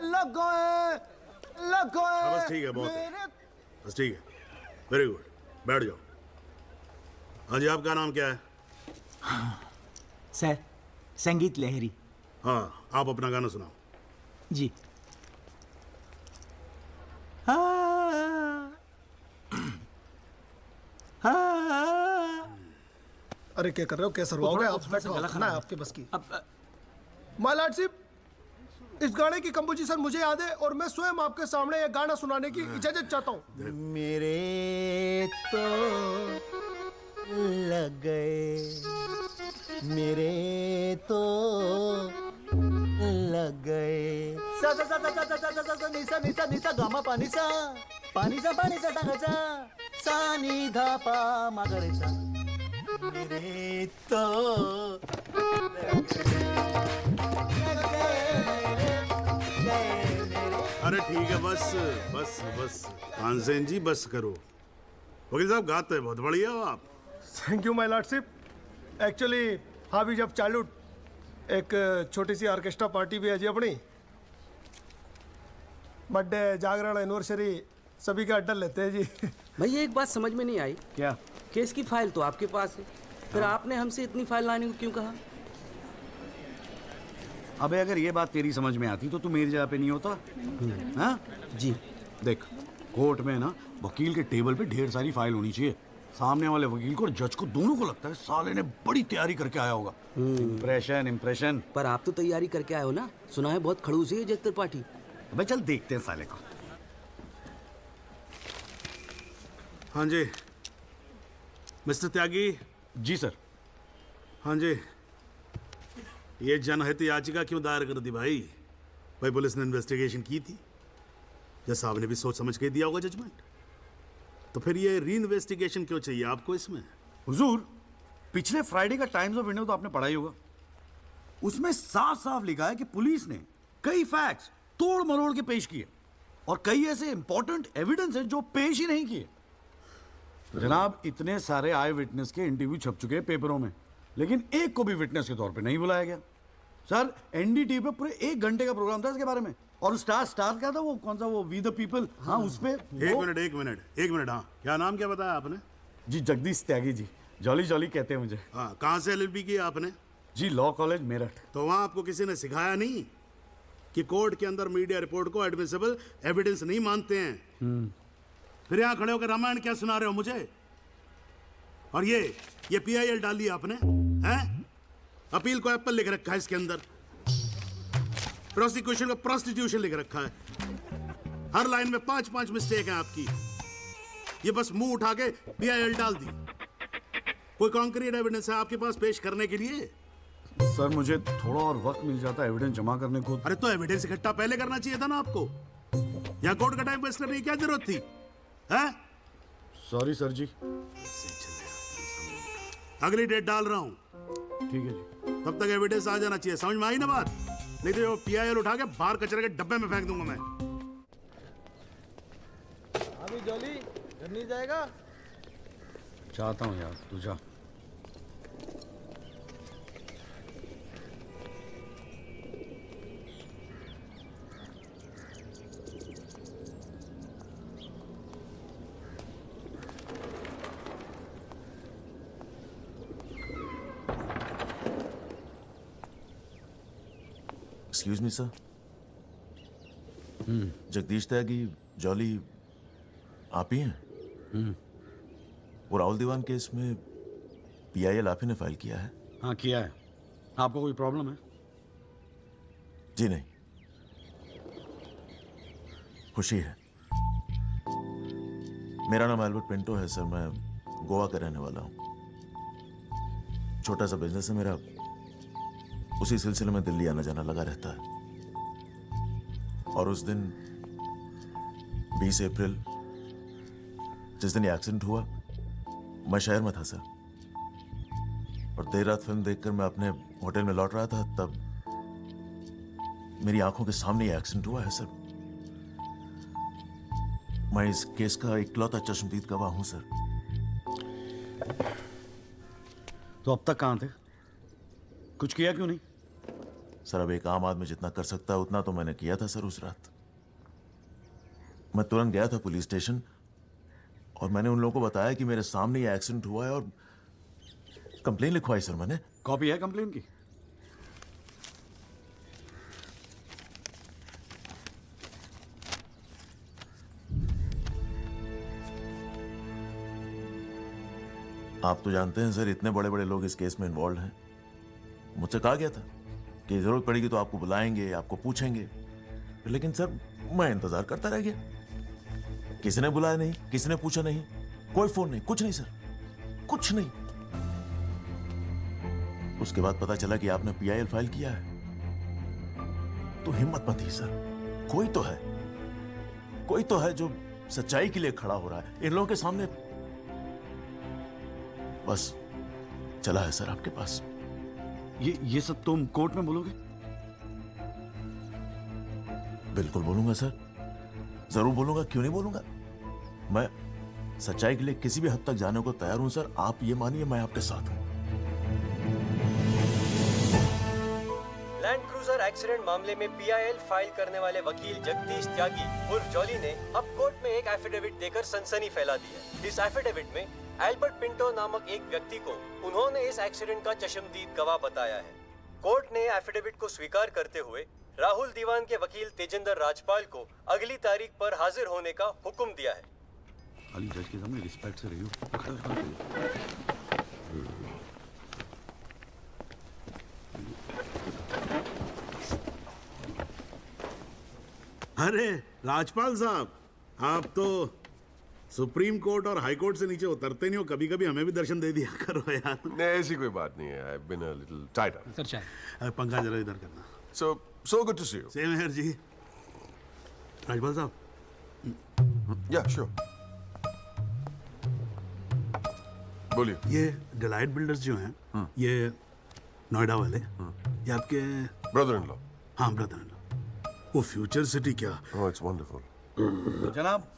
लग गए बस ठीक है, बहुत है। बस ठीक है, वेरी गुड, बैठ जाओ। हाँ जी, आपका नाम क्या है? सर, संगीत लहरी। हाँ, आप अपना गाना सुनाओ। जी। अरे क्या कर रहे हो, कैसे रहोगे आप? खाना है आपके बस की। माय लॉर्डशिप, इस गाने की कंपोजिशन मुझे याद है और मैं स्वयं आपके सामने ये गाना सुनाने की इजाजत चाहता हूँ। मेरे तो लग गए, मेरे तो लग गए। सा सा सा सा सा सा सा सा निसा निसा निसा गामा पानी सा टाकाचा सा नि धा पा मागरेचा। मेरे तो अरे ठीक है, बस बस बस तानसेन जी, बस करो। वकील साहब, गाते हैं बहुत बढ़िया हो आप। Thank you my lordship. Actually हाँ भी जब चाइल्डहुड एक छोटी सी ऑर्केस्ट्रा पार्टी भी है जी अपनी। बर्थडे, जागरण, एनिवर्सरी सभी का अड्डा लेते हैं जी। भैया एक बात समझ में नहीं आई। क्या? केस की फाइल तो आपके पास है, फिर आपने हमसे इतनी फाइल लाने को क्यों कहा? अबे अगर ये बात तेरी समझ में आती तो तू मेरी जगह पे नहीं होता। हाँ जी। देख, कोर्ट में ना वकील के टेबल पे ढेर सारी फाइल होनी चाहिए। सामने वाले वकील को और जज को दोनों को लगता है साले ने बड़ी तैयारी करके आया होगा। इम्प्रेशन। पर आप तो तैयारी करके आए हो ना, सुना है बहुत खड़ूस है जज त्रिपाठी। अबे चल देखते हैं साले को। हाँ जी मिस्टर त्यागी। जी सर। हाँ जी, ये जनहित याचिका क्यों दायर कर दी भाई? भाई पुलिस ने इन्वेस्टिगेशन की थी, जज साहब ने भी सोच समझ के दिया होगा जजमेंट, तो फिर ये री इन्वेस्टिगेशन क्यों चाहिए आपको इसमें? हुजूर, पिछले फ्राइडे का टाइम्स ऑफ इंडिया तो आपने पढ़ा ही होगा। उसमें साफ साफ लिखा है कि पुलिस ने कई फैक्ट्स तोड़ मरोड़ के पेश किए और कई ऐसे इंपॉर्टेंट एविडेंस हैं जो पेश ही नहीं किए। जनाब, इतने सारे आई विटनेस के इंटरव्यू छप चुके हैं पेपरों में, लेकिन एक को भी विटनेस के तौर पे नहीं बुलाया गया। सर, एनडीटीवी पे पूरे 1 घंटे का प्रोग्राम था इसके बारे में, और स्टार क्या था वो, कौन सा वो, वी द पीपल। हाँ, उस पे एक मिनट। हाँ, क्या नाम क्या बताया आपने? जी जगदीश त्यागी जी। जॉली जॉली कहते हैं मुझे। हाँ, कहाँ से LLB की आपने? जी लॉ कॉलेज मेरठ। तो वहाँ आपको किसी ने सिखाया नहीं कि कोर्ट के अंदर मीडिया रिपोर्ट को एडमिसिबल एविडेंस नहीं मानते हैं? फिर यहाँ खड़े होकर रामायण क्या सुना रहे हो मुझे? और ये PIL डाल दिया आपने, हैं? अपील को एप्पल लिख रखा है इसके अंदर, प्रोसिक्यूशन को प्रोस्टिट्यूशन लिख रखा है। हर लाइन में 5-5 मिस्टेक है आपकी। ये बस मुंह उठा के PIL डाल दी। कोई कॉन्क्रीट एविडेंस है आपके पास पेश करने के लिए? सर, मुझे थोड़ा और वक्त मिल जाता एविडेंस जमा करने को। अरे तो एविडेंस इकट्ठा पहले करना चाहिए था ना आपको। यहाँ कोर्ट का टाइम वेस्ट करने की क्या जरूरत थी, हैं? सॉरी सर जी। अगली डेट डाल रहा हूँ। ठीक है जी। तब तक एविडेंस आ जाना चाहिए, समझ में आई ना बात? नहीं तो PIL उठा के बाहर कचरे के डब्बे में फेंक दूंगा मैं। अभी जॉली घर नहीं जाएगा? चाहता हूँ यार, तू जा। एक्सक्यूज मी सर, जगदीश त्यागी जॉली आप ही हैं? वो राहुल दीवान केस में पीआईएल आप ही ने फाइल किया है? हाँ किया है। आपको कोई प्रॉब्लम है? जी नहीं, खुशी है। मेरा नाम एल्बर्ट पिंटो है सर, मैं गोवा का रहने वाला हूँ। छोटा सा बिजनेस है मेरा, उसी सिलसिले में दिल्ली आना जाना लगा रहता है। और उस दिन 20 अप्रैल जिस दिन ये एक्सीडेंट हुआ, मैं शहर में था सर, और देर रात फिल्म देखकर मैं अपने होटल में लौट रहा था, तब मेरी आंखों के सामने ये एक्सीडेंट हुआ है सर। मैं इस केस का इकलौता चश्मदीद गवाह हूं सर। तो अब तक कहां थे? कुछ किया क्यों नहीं? सर अब एक आम आदमी जितना कर सकता है उतना तो मैंने किया था सर। उस रात मैं तुरंत गया था पुलिस स्टेशन और मैंने उन लोगों को बताया कि मेरे सामने ये एक्सीडेंट हुआ है और कंप्लेन लिखवाई सर मैंने। कॉपी है कंप्लेन की? आप तो जानते हैं सर, इतने बड़े बड़े लोग इस केस में इन्वॉल्व हैं। मुझसे कहा गया था कि जरूरत पड़ेगी तो आपको बुलाएंगे, आपको पूछेंगे, लेकिन सर मैं इंतजार करता रह गया। किसी ने बुलाया नहीं, किसी ने पूछा नहीं, कोई फोन नहीं, कुछ नहीं सर, कुछ नहीं। उसके बाद पता चला कि आपने पीआईएल फाइल किया है, तो हिम्मत मत ही सर। कोई तो है जो सच्चाई के लिए खड़ा हो रहा है इन लोगों के सामने। बस चला है सर आपके पास। ये सब तुम कोर्ट में बोलोगे? बिल्कुल बोलूंगा सर, जरूर बोलूंगा, क्यों नहीं बोलूंगा। मैं सच्चाई के लिए किसी भी हद तक जाने को तैयार हूं सर। आप ये मानिए मैं आपके साथ हूं। लैंड क्रूजर एक्सीडेंट मामले में पीआईएल फाइल करने वाले वकील जगदीश त्यागी उर्फ जॉली ने अब कोर्ट में एक एफिडेविट देकर सनसनी फैला दी है। इस एफिडेविट में एल्बर्ट पिंटो नामक एक व्यक्ति को उन्होंने इस एक्सीडेंट का चश्मदीद गवाह बताया है। कोर्ट ने एफिडेविट को स्वीकार करते हुए राहुल दीवान के वकील तेजिंदर राजपाल को अगली तारीख पर हाजिर होने का हुक्म दिया है। अली जज के सामने रिस्पेक्ट से रहियो। अरे राजपाल साहब, आप तो सुप्रीम कोर्ट और हाई कोर्ट से नीचे उतरते नहीं हो, कभी कभी हमें भी दर्शन दे दिया करो यार। नहीं ऐसी कोई बात नहीं है। I've been a little tied up. Sir चाय पंखा जरा इधर करना। So good to see you. Same here जी। राजपाल साहब। Yeah, sure. बोलिए। ये डिलाइट बिल्डर्स जो हैं, ये नोएडा वाले, ये आपके ब्रदर इन लॉ? हाँ ब्रदर इन लॉ। वो फ्यूचर सिटी क्या? Oh, it's wonderful. जनाब,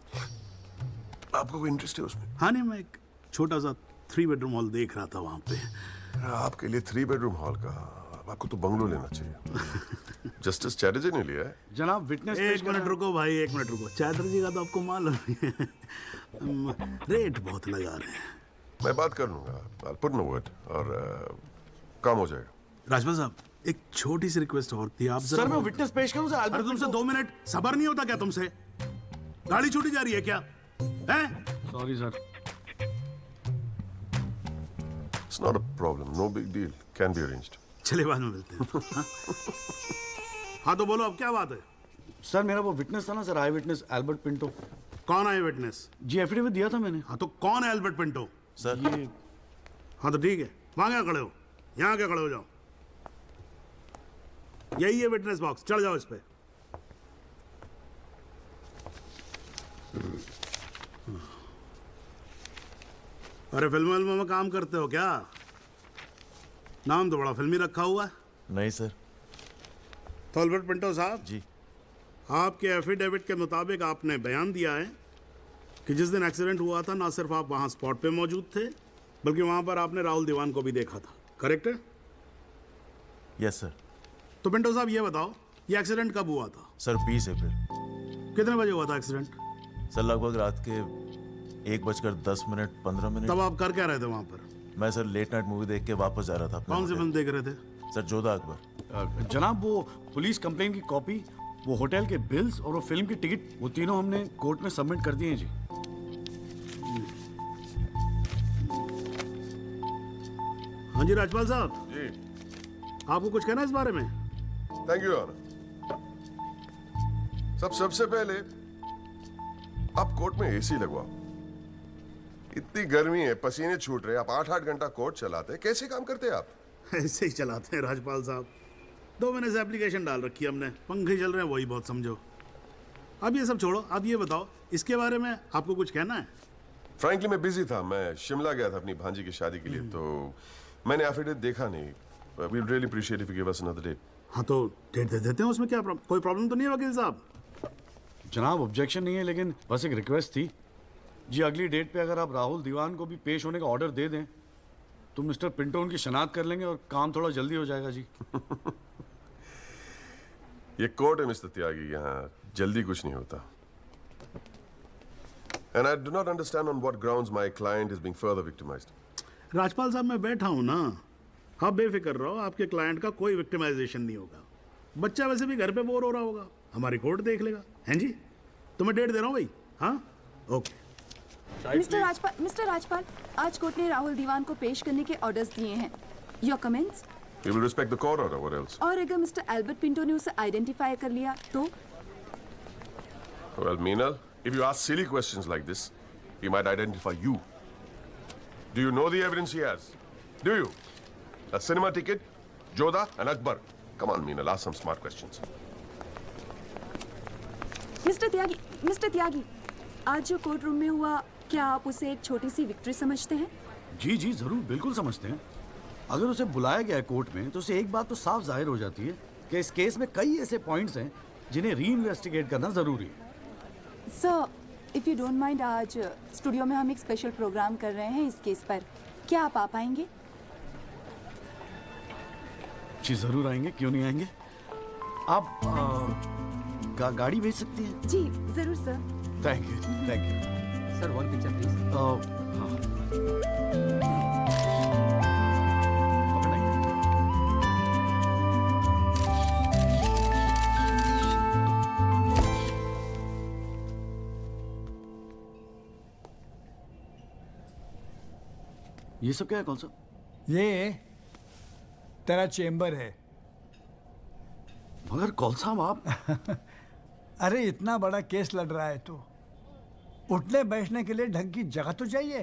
आपको कोई इंटरेस्ट है उसमें? हाँ नहीं, मैं एक छोटा सा 3 बेडरूम हॉल देख रहा था वहाँ पे। आपके लिए 3 बेडरूम हॉल का, आपको तो बंगलो लेना चाहिए। जस्टिस चैटर्जी ने लिया है। जनाब विटनेस। एक मिनट रुको भाई, एक मिनट रुको। चैटर्जी का तो आपको मालूम है रेट बहुत लगा रहे हैं। मैं बात कर लूंगा, I'll put in a word और काम हो जाएगा। राजपाल साहब, एक छोटी सी रिक्वेस्ट और थी। आप सर मैं विटनेस पेश करूं सर? अरे तुमसे 2 मिनट सबर नहीं होता क्या तुमसे? गाड़ी छूटी जा रही है क्या? हैं? Sorry sir. It's not a problem, no big deal, can be arranged. चलिए बाद में मिलते हैं। हाँ तो बोलो अब क्या बात है? सर मेरा वो विटनेस था ना सर, आई विटनेस एल्बर्ट पिंटो। कौन आई विटनेस? जी एफिडेविट दिया था मैंने। हाँ तो कौन है एल्बर्ट पिंटो? सर ये। हाँ तो ठीक है, वहां क्या खड़े हो? यहाँ क्या खड़े हो जाओ। यही है विटनेस बॉक्स, चढ़ जाओ इस पे। अरे फिल्म में काम करते हो क्या? नाम तो बड़ा फिल्मी रखा हुआ है। नहीं सर। तो एल्बर्ट पिंटो साहब जी, आपके एफिडेविट के मुताबिक आपने बयान दिया है कि जिस दिन एक्सीडेंट हुआ था ना सिर्फ आप वहां स्पॉट पे मौजूद थे, बल्कि वहां पर आपने राहुल दीवान को भी देखा था, करेक्ट है? Yes sir. तो पिंटो साहब ये बताओ, ये एक्सीडेंट कब हुआ था? सर 20 अप्रैल। कितने बजे हुआ था एक्सीडेंट? सर लगभग रात के 1:10 तब आप कर क्या रहे थे वहां पर? मैं सर लेट नाइट मूवी देख के वापस जा रहा था। कौन सी फिल्म देख रहे थे? सर जोधा अकबर। जनाब वो पुलिस कंप्लेन की कॉपी, वो होटल के बिल्स और वो फिल्म की टिकट, वो तीनों हमने कोर्ट में सबमिट कर दिए हैं जी। हाँ जी राजपाल साहब जी, आपको कुछ कहना है इस बारे में? Thank you honour. सबसे पहले आप कोर्ट में एसी लगवाओ। इतनी गर्मी है, पसीने छूट रहे, आप 8-8 घंटा कोर्ट चलाते हैं, कैसे काम करते हैं आप? ऐसे ही चलाते हैं राजपाल साहब। 2 महीने से एप्लीकेशन डाल रखी है हमने, पंखे चल रहे हैं, वही बहुत समझो। अब ये सब छोड़ो, आप ये बताओ इसके बारे में आपको कुछ कहना है? फ्रैंकली मैं बिजी था, मैं शिमला गया था अपनी भांजी की शादी के लिए, तो मैंने एफिडेविट देखा नहीं। We really appreciate if you give us another date. हाँ तो डेट दे देते हैं, उसमें क्या कोई प्रॉब्लम तो नहीं है वकील साहब? जनाब ऑब्जेक्शन नहीं है, लेकिन बस एक रिक्वेस्ट थी जी, अगली डेट पे अगर आप राहुल दीवान को भी पेश होने का ऑर्डर दे दें तो मिस्टर पिंटो उनकी शनाख्त कर लेंगे और काम थोड़ा जल्दी हो जाएगा जी। ये कोर्ट है मिस्टर त्यागी, यहाँ जल्दी कुछ नहीं होता। And I do not understand on what grounds my client is being further victimized. Rajpal साहब मैं बैठा हूँ ना, आप बेफिक्र रहो, आपके क्लाइंट का कोई विक्टिमाइजेशन नहीं होगा। बच्चा वैसे भी घर पे बोर हो रहा होगा, हमारी कोर्ट देख लेगा। हैं जी, तो मैं डेट दे रहा हूँ भाई। हाँ ओके। मिस्टर राजपाल, आज कोर्ट ने राहुल दीवान को पेश करने के ऑर्डर्स दिए हैं। Your comments? We will respect the court order. What else? और अगर मिस्टर एल्बर्ट पिंटो ने उसे आइडेंटिफाई कर लिया तो? Well, Meenal, if you ask silly questions like this, he might identify you. Do you know the evidence he has? Do you? A cinema ticket, Jodha and Akbar. Come on, Meenal, ask some smart questions. Mister Tyagi, आज जो court room में हुआ, क्या आप उसे एक छोटी सी victory समझते हैं? जी जी जरूर, बिल्कुल समझते हैं। अगर उसे बुलाया गया है कोर्ट में तो उसे एक बात तो साफ जाहिर हो जाती है कि इस केस में कई ऐसे पॉइंट्स हैं जिन्हें री इन्वेस्टिगेट करना जरूरी है। Sir, if you don't mind, आज स्टूडियो में हम एक स्पेशल प्रोग्राम कर रहे हैं इस केस पर, क्या आप आ पाएंगे? जी जरूर आएंगे, क्यों नहीं आएंगे। आप गाड़ी भेज सकती हैं? जी जरूर sir. Thank you sir, one picture please. ये सब क्या है कौन सा? ये तेरा चेम्बर है। मगर कौन साहब आप? अरे इतना बड़ा केस लड़ रहा है तो उठने बैठने के लिए ढंग की जगह तो चाहिए।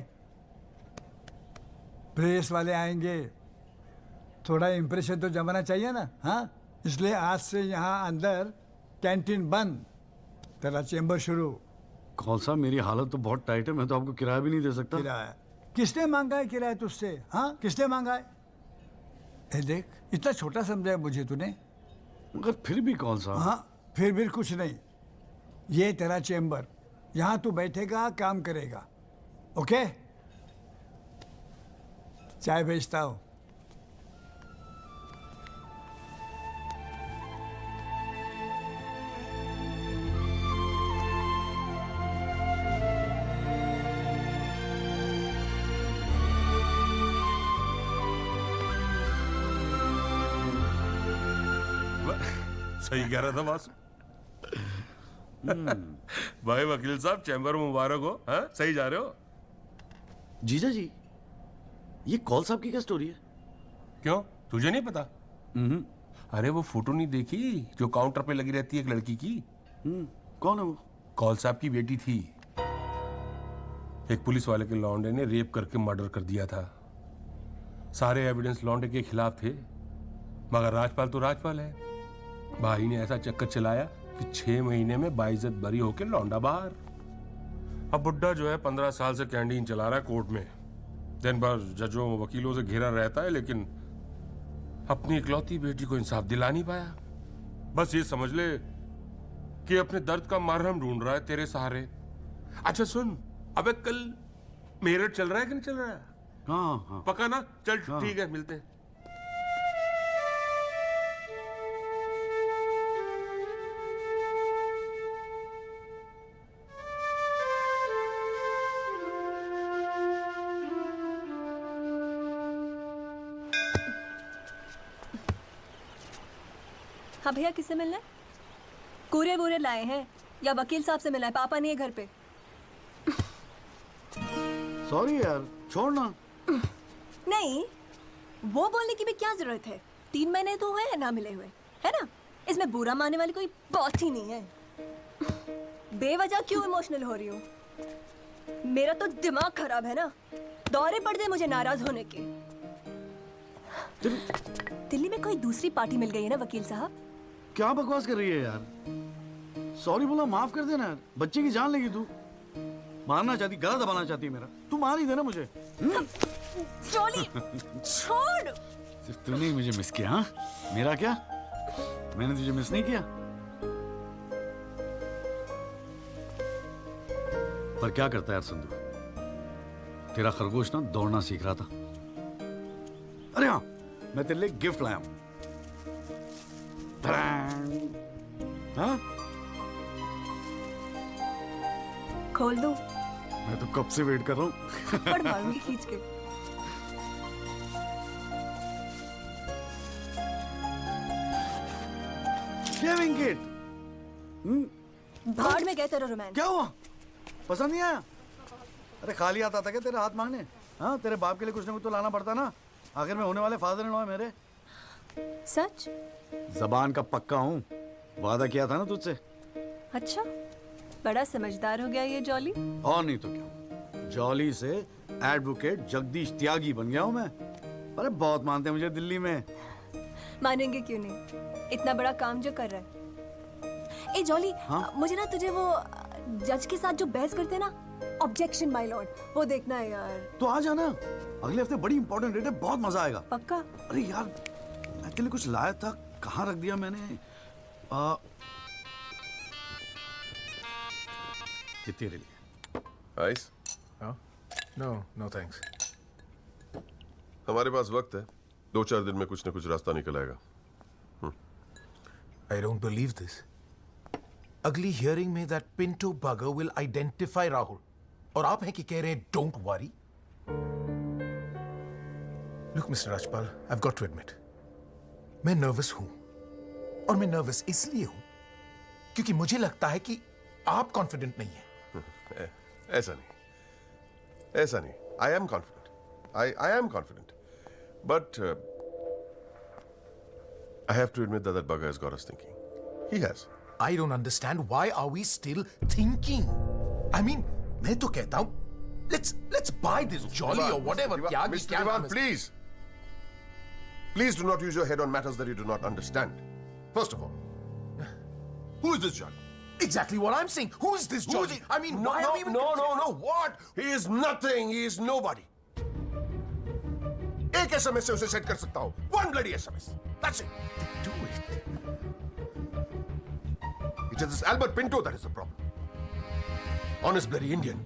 प्रेस वाले आएंगे, थोड़ा इंप्रेशन तो जमाना चाहिए ना। हाँ, इसलिए आज से यहाँ अंदर कैंटीन बंद, तेरा चेम्बर शुरू। कौन साहब, मेरी हालत तो बहुत टाइट है, मैं तो आपको किराया भी नहीं दे सकता। किराया किसने मांगा है? किराया तुझसे? हाँ, किसने मांगा है? ए देख, इतना छोटा समझा है मुझे तूने। मगर फिर भी कौन सा? हाँ, फिर भी कुछ नहीं। ये तेरा चेम्बर, यहाँ तू बैठेगा, काम करेगा। ओके, चाय भेजता हूँ। सही कह रहा था बॉस। भाई वकील साहब, चैम्बर मुबारक हो। हाँ, सही जा रहे हो। जीजा जी, ये कौल साहब की क्या स्टोरी है? क्यों, तुझे नहीं पता? अरे वो फोटो नहीं देखी जो काउंटर पे लगी रहती है एक लड़की की? कौन है वो? कौल साहब की बेटी थी। एक पुलिस वाले के लौंडे ने रेप करके मर्डर कर दिया था। सारे एविडेंस लौंडे के खिलाफ थे, मगर राजपाल तो राजपाल है। भाई ने ऐसा चक्कर चलाया कि 6 महीने में बाइज्जत बरी होके लौंडा बाहर। अब बुड्ढा जो है 15 साल से कैंटीन चला रहा है कोर्ट में, दिन भर जजों वकीलों से घिरा रहता है, लेकिन अपनी इकलौती बेटी को इंसाफ दिला नहीं पाया। बस ये समझ ले कि अपने दर्द का मरहम ढूंढ रहा है तेरे सहारे। अच्छा सुन, अबे कल मेरठ चल रहा है कि नहीं चल रहा है? हाँ। पक्का ना? चल ठीक है, मिलते हैं। हाँ भैया, किससे मिलना है? कूरियर वूरियर लाए हैं या वकील साहब से मिलना है? पापा नहीं है घर पे। सॉरी यार, छोड़ ना। नहीं, वो बोलने की भी क्या जरूरत है? 3 महीने तो हुए हैं ना मिले हुए, है ना? इसमें बुरा मानने वाली कोई बात ही नहीं है। बेवजह क्यों इमोशनल हो रही हो? मेरा तो दिमाग खराब है ना, दौरे पड़ गए मुझे नाराज होने के। दिल्ली में कोई दूसरी पार्टी मिल गई है ना वकील साहब? क्या बकवास कर रही है यार? सॉरी बोला, माफ कर देना यार। बच्चे की जान लेगी तू। मारना चाहती, गला दबाना चाहती है मेरा। तू मार ही देना मुझे। जॉली, छोड़। सिर्फ तूने ही मुझे मिस किया, हाँ? मेरा क्या? मैंने तुझे मिस नहीं किया। पर क्या करता है यार संधू, तेरा खरगोश ना दौड़ना सीख रहा था। अरे हाँ, मैं तेरे लिए गिफ्ट लाया हूं। हाँ? खोल दो। मैं तो कब से वेट कर रहा हूँ। पड़ मारूंगी खींच के। Shaving kit. भाड़ में गए तेरा रोमांस। क्या हुआ? पसंद नहीं आया? अरे खाली आता था क्या तेरे हाथ मांगने? हाँ, तेरे बाप के लिए कुछ ना कुछ तो लाना पड़ता ना। आखिर में होने वाले फादर इन लॉ है मेरे। सच? जबान का पक्का हूँ, वादा किया था ना तुझसे। अच्छा, बड़ा समझदार हो गया ये जॉली। और नहीं तो क्या, जॉली से एडवोकेट जगदीश त्यागी बन गया हूँ मैं। अरे बहुत मानते हैं मुझे दिल्ली में। मानेंगे क्यों नहीं, इतना बड़ा काम जो कर रहा है। ए जॉली, हाँ? मुझे ना तुझे वो जज के साथ जो बहस करते हैं ना, ऑब्जेक्शन माय लॉर्ड, वो देखना है यार। तो आ जाना, अगले हफ्ते बड़ी इंपॉर्टेंट डेट है, बहुत मजा आएगा। पक्का? अरे यार, मैं तेरे लिए कुछ लाया था, कहाँ रख दिया मैंने? ये तेरे लिए। आइस? No no thanks. हमारे पास वक्त है, 2-4 दिन में कुछ न कुछ रास्ता निकल आएगा। I don't believe this. अगली हियरिंग में that Pinto bugger will identify Rahul, और आप हैं कि कह रहे हैं don't worry. Look mister Rajpal, I have got to admit, मैं नर्वस हूं, और मैं नर्वस इसलिए हूं क्योंकि मुझे लगता है कि आप कॉन्फिडेंट नहीं हैं। ऐसा नहीं। I am confident. I am confident, but I have to admit that bugger has got us thinking. He has. I don't understand why are we still thinking? I mean, मैं तो कहता हूँ, let's buy this jolly or whatever. Mr. Diwan, please. Please do not use your head on matters that you do not understand. First of all, who is this Jolly? Exactly what I'm saying. Who is this Jolly? I mean, why are we even No. What? He is nothing. He is nobody. एक SMS से उसे set कर सकता हूँ. One bloody SMS. That's it. Do it. It is this Albert Pinto that is the problem. Honest bloody Indian.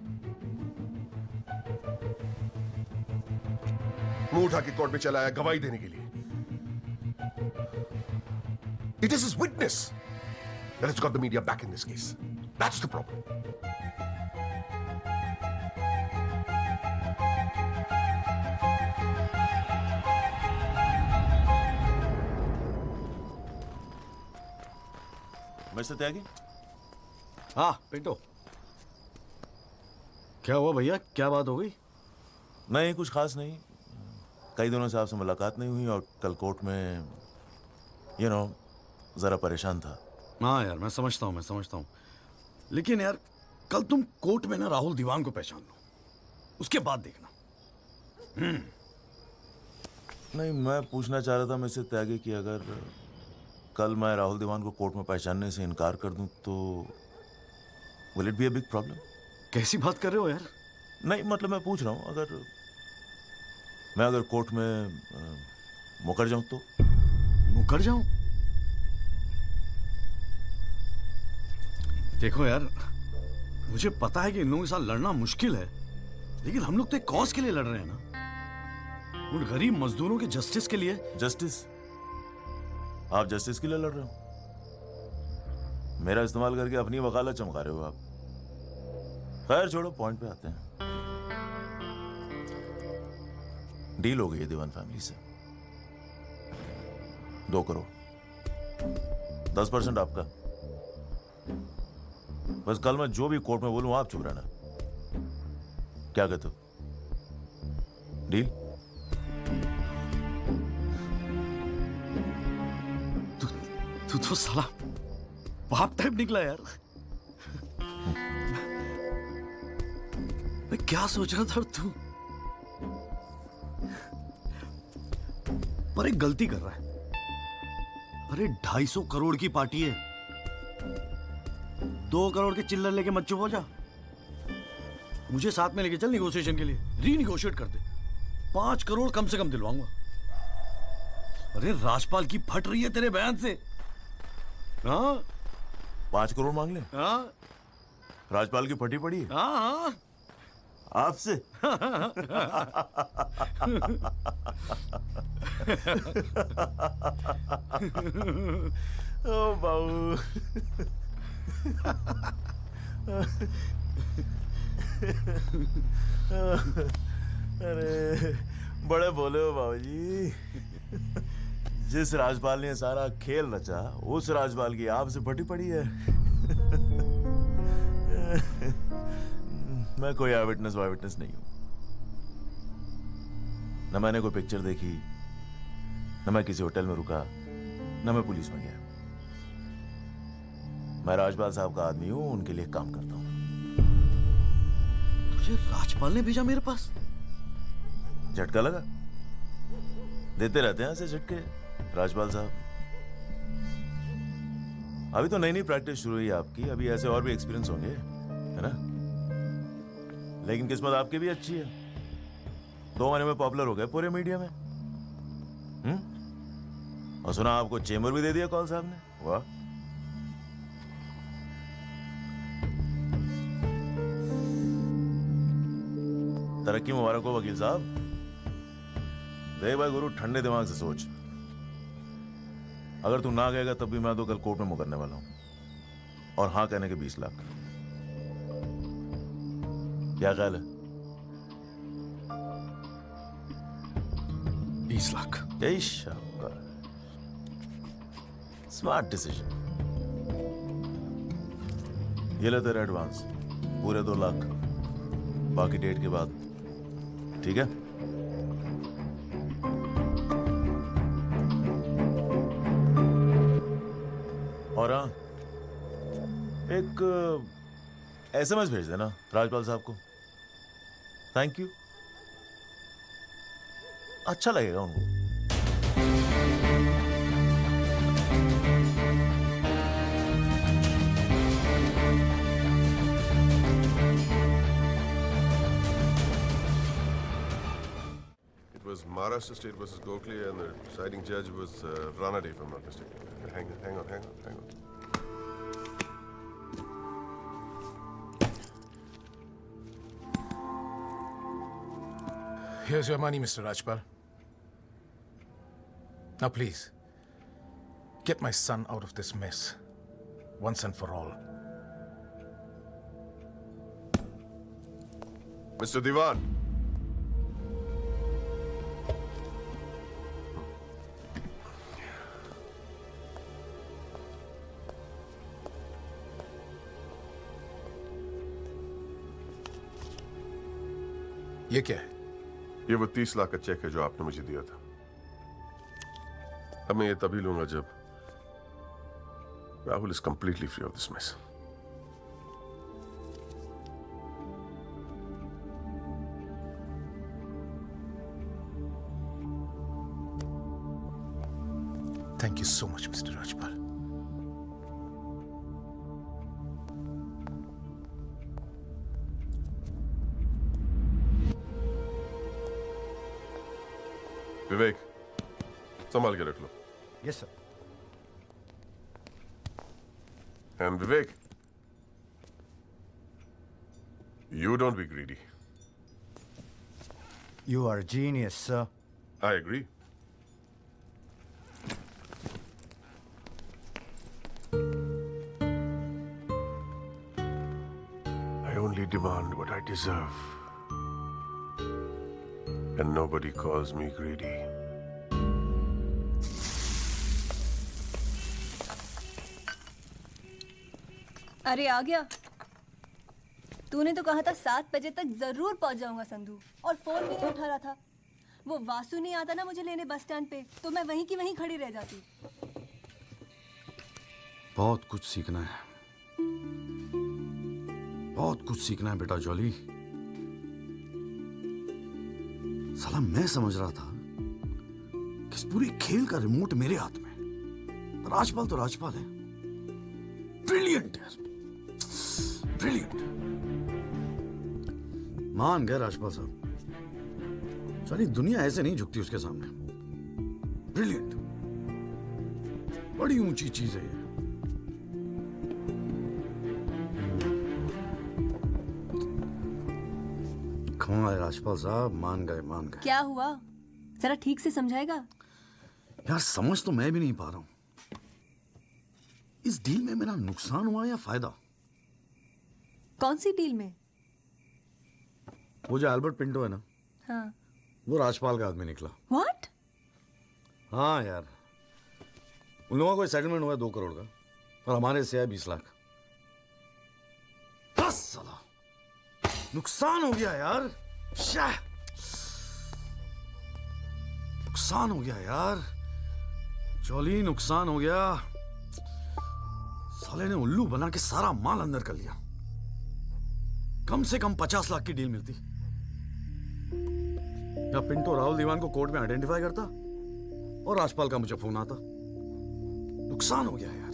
मुंह उठा के court में चला आया गवाही देने के लिए. It is his witness that has got the media back in this case. That's the problem. Mister Tyagi? हाँ पिंटो, क्या हुआ भैया, क्या बात हो गई? नहीं, कुछ खास नहीं. कई दिनों से आपसे मुलाकात नहीं हुई और कल कोर्ट में जरा परेशान था. हाँ यार, मैं समझता हूँ. लेकिन यार, कल तुम कोर्ट में ना राहुल दीवान को पहचान लो, उसके बाद देखना. नहीं, मैं पूछना चाह रहा था मिस्टर त्यागी कि अगर कल मैं राहुल दीवान को कोर्ट में पहचानने से इनकार कर दूं तो will it be a big problem? कैसी बात कर रहे हो यार? नहीं, मतलब मैं पूछ रहा हूं, अगर कोर्ट में मुकर जाऊं तो? मुकर जाऊं? देखो यार, मुझे पता है कि इन लोगों के साथ लड़ना मुश्किल है, लेकिन हम लोग तो एक कॉज के लिए लड़ रहे हैं ना, उन गरीब मजदूरों के जस्टिस के लिए. जस्टिस? आप जस्टिस के लिए लड़ रहे हो? मेरा इस्तेमाल करके अपनी वकालत चमका रहे हो आप. खैर छोड़ो, पॉइंट पे आते हैं. डील हो गई है दीवान फैमिली से. 2 करोड़. 10% आपका। बस कल मैं जो भी कोर्ट में बोलूं आप चुप रहना। क्या कहते हो? डील? तू तो साला बाप टाइप निकला यार। मैं क्या सोच रहा था तू पर एक गलती कर रहा है। अरे 250 करोड़ की पार्टी है, 2 करोड़ के चिल्लर लेके मत चुप हो जा। मुझे साथ में लेके चल निगोशिएशन के लिए, रीनिगोशिएट कर दे। 5 करोड़ कम से कम दिलवाऊंगा। अरे राजपाल की फट रही है तेरे बयान से। हाँ 5 करोड़ मांग ले? हाँ राजपाल की फटी पड़ी है? हाँ हाँ आपसे? ओ बाबू। अरे बड़े बोले हो बाबूजी। जिस राजपाल ने सारा खेल रचा उस राजपाल की आपसे फटी पड़ी है। मैं कोई आई विटनेस नहीं हूं। न मैंने कोई पिक्चर देखी, न मैं किसी होटल में रुका, न मैं पुलिस में गया। मैं राजपाल साहब का आदमी हूं, उनके लिए काम करता हूं। तुझे राजपाल ने भेजा मेरे पास? झटका लगा? देते रहते हैं ऐसे झटके राजपाल साहब। अभी तो नई नई प्रैक्टिस शुरू हुई है आपकी, अभी ऐसे और भी एक्सपीरियंस होंगे, है ना? लेकिन किस्मत आपकी भी अच्छी है, 2 महीने में पॉपुलर हो गए पूरे मीडिया में। और सुना आपको चेंबर भी दे दिया कौल साहब ने। वाह। तरक्की मुबारक हो वकील साहब। देख भाई गुरु, ठंडे दिमाग से सोच। अगर तू ना गएगा तब भी मैं तो कल कोर्ट में मुकरने वाला हूं, और हाँ कहने के 20 लाख। क्या ख्याल है? 20 लाख। यही शाबाश, स्मार्ट डिसीजन। ये ले तेरा एडवांस, पूरे 2 लाख, बाकी डेट के बाद। ठीक है? और हाँ, एक SMS भेज देना राजपाल साहब को। थैंक यू, अच्छा लगेगा उनको। It was Maharashtra State versus Gokhale, and the deciding judge was Ranade, if I'm not mistaken. Hang on. Here's your money, Mr. Rajpal. Now, please, get my son out of this mess, once and for all. Mr. Diwan. ये क्या है? ये वो 30 लाख का check है जो आपने मुझे दिया था। अब मैं ये तभी लूंगा जब Rahul is completely free of this mess. Thank you so much, Mr. Rajpal. Vivek, संभाल के रख लो। Yes sir. And Vivek, you don't be greedy. You are a genius, sir. I agree. I only demand what I deserve. And nobody calls me greedy. अरे आ गया। तूने तो कहा था 7 बजे तक जरूर पहुंच जाऊंगा संधू, और फोन भी नहीं उठा रहा था। वो वासु नहीं आता ना मुझे लेने बस स्टैंड पे, तो मैं वहीं की वहीं खड़ी रह जाती। बहुत कुछ सीखना है, बहुत कुछ सीखना है बेटा जॉली। साला मैं समझ रहा था कि इस पूरे खेल का रिमोट मेरे हाथ में, राजपाल तो राजपाल है। ब्रिलियंट यार, ब्रिलियंट। मान गए राजपाल साहब, सारी दुनिया ऐसे नहीं झुकती उसके सामने। ब्रिलियंट, बड़ी ऊंची चीज है ये। कमाल राजपाल साहब, मान गए मान गए। क्या हुआ, जरा ठीक से समझाएगा? यार समझ तो मैं भी नहीं पा रहा हूं, इस डील में मेरा नुकसान हुआ या फायदा? कौन सी डील में? वो जो अल्बर्ट पिंटो है ना, हाँ। वो राजपाल का आदमी निकला। What? हाँ यार, उन लोगों को सेटलमेंट हुआ 2 करोड़ का, और हमारे से है 20 लाख। बस साला नुकसान हो गया यार, नुकसान हो गया यार, जॉली नुकसान हो गया। साले ने उल्लू बना के सारा माल अंदर कर लिया। कम से कम 50 लाख की डील मिलती, या पिंटो राहुल दीवान को कोर्ट में आइडेंटिफाई करता और राजपाल का मुझे फोन आता। नुकसान हो गया यार।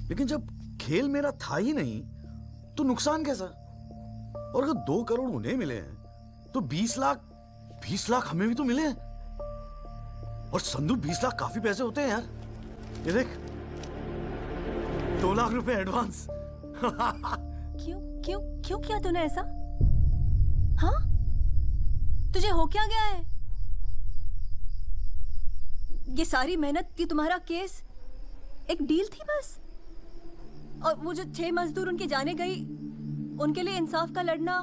लेकिन जब खेल मेरा था ही नहीं तो नुकसान कैसा? और अगर 2 करोड़ उन्हें मिले हैं तो 20 लाख हमें भी तो मिले हैं। और संदू 20 लाख काफी पैसे होते हैं यार। ये देख, 2 लाख रुपए एडवांस। क्यों क्यों क्यों किया तूने ऐसा? हाँ, तुझे हो क्या गया है? ये सारी मेहनत की, तुम्हारा केस एक डील थी बस? और वो जो 6 मजदूर उनके जाने गई, उनके लिए इंसाफ का लड़ना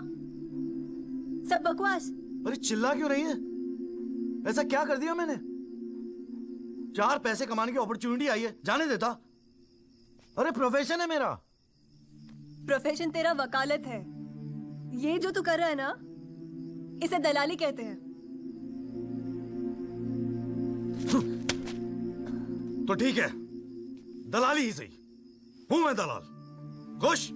सब बकवास। अरे चिल्ला क्यों रही है? ऐसा क्या कर दिया मैंने? 4 पैसे कमाने की अपॉर्चुनिटी आई है, जाने देता? अरे प्रोफेशन है मेरा। प्रोफेशन तेरा वकालत है। ये जो तू कर रहा है ना, इसे दलाली कहते हैं। तो ठीक है, दलाली ही सही, हूं मैं दलाल। खुश?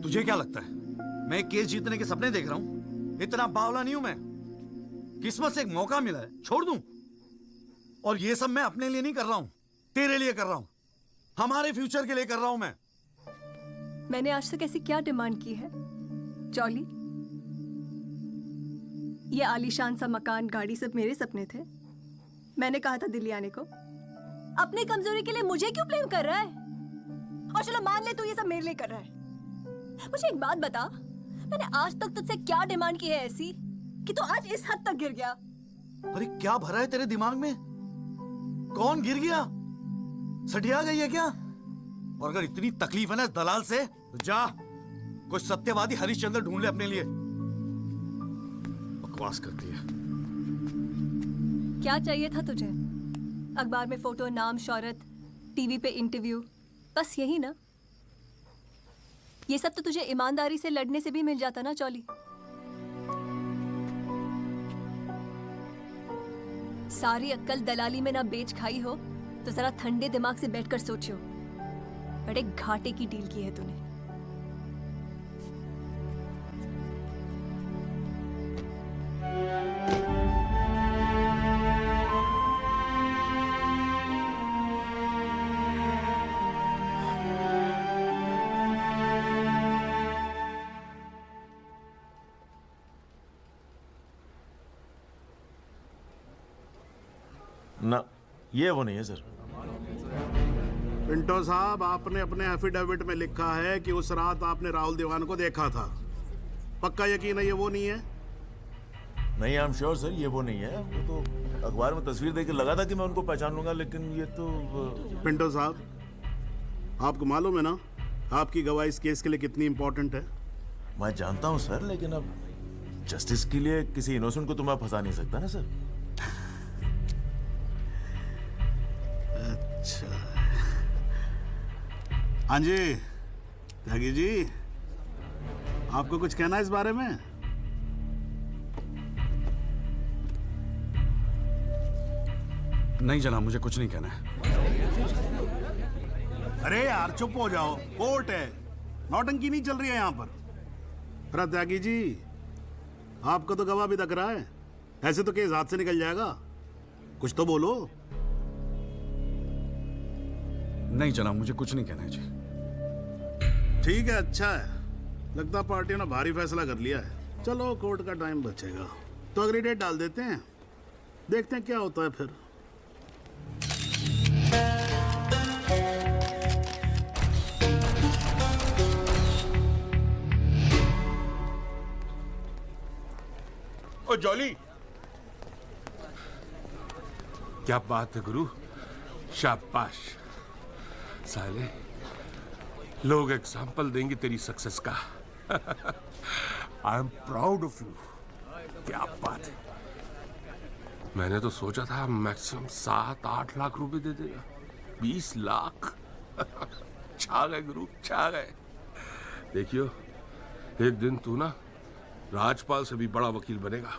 तुझे क्या लगता है मैं केस जीतने के सपने देख रहा हूं? इतना बावला नहीं हूं मैं। किस्मत से एक मौका मिला है, छोड़ दूं? और ये सब मैं अपने लिए नहीं कर रहा हूं, तेरे लिए कर रहा हूं, हमारे फ्यूचर के लिए कर रहा हूं मैं। मैंने आज तक ऐसी क्या डिमांड की है जॉली? ये आलीशान सा मकान, गाड़ी सब मेरे सपने थे। मैंने कहा था दिल्ली आने को। अपनी कमजोरी के लिए मुझे क्यों ब्लेम कर रहा है? और चलो मान ले तू ये सब मेरे लिए कर रहा है। मुझे एक बात बता, मैंने आज तक तुझसे क्या डिमांड की है ऐसी कि तू आज इस हद तक गिर गया? अरे क्या भरा है तेरे दिमाग में? कौन गिर गया? सटिया गई है क्या? और अगर इतनी तकलीफ है ना इस दलाल से, तो जा कोई सत्यवादी हरिश्चंद्र ढूंढ ले अपने लिए। बकवास करती है। क्या चाहिए था तुझे? अखबार में फोटो, नाम, शोहरत, टीवी पे इंटरव्यू, बस यही ना? ये सब तो तुझे ईमानदारी से लड़ने से भी मिल जाता ना जॉली। सारी अक्कल दलाली में ना बेच खाई हो तो जरा ठंडे दिमाग से बैठकर सोचो, बड़े घाटे की डील की है तूने। ना, ये वो नहीं है सर। पिंटो साहब, आपने अपने एफिडेविट में लिखा है कि उस रात आपने राहुल दीवान को देखा था। पक्का यकीन है ये वो नहीं है? नहीं, आई एम श्योर सर, ये वो नहीं है। वो तो अखबार में तस्वीर देख के लगा था कि मैं उनको पहचान लूंगा, लेकिन ये तो पिंटो साहब, आपको मालूम है ना आपकी गवाही इस केस के लिए कितनी इंपॉर्टेंट है? मैं जानता हूं सर, लेकिन अब जस्टिस के लिए किसी इनोसेंट को तो मैं फंसा नहीं सकता ना सर। अच्छा। हाँ जी त्यागी जी, आपको कुछ कहना है इस बारे में? नहीं जनाब, मुझे कुछ नहीं कहना है। अरे यार चुप हो जाओ, कोर्ट है, नौटंकी नहीं चल रही है यहाँ पर। अरे त्यागी जी, आपका तो गवाह भी तक रहा है, ऐसे तो केस हाथ से निकल जाएगा, कुछ तो बोलो। नहीं जनाब, मुझे कुछ नहीं कहना है जी। ठीक है, अच्छा है, लगता पार्टियों ने भारी फैसला कर लिया है। चलो कोर्ट का टाइम बचेगा तो अगली डेट डाल देते हैं, देखते हैं क्या होता है फिर। ओ जॉली, क्या बात है गुरु, शाबाश। साले लोग एग्जाम्पल देंगे तेरी सक्सेस का। I am proud of you. क्या बात है। मैंने तो सोचा था मैक्सिमम 7-8 लाख रुपए दे देगा, 20 लाख। छा गए गुरु, छा गए। देखियो, एक दिन तू ना राजपाल से भी बड़ा वकील बनेगा।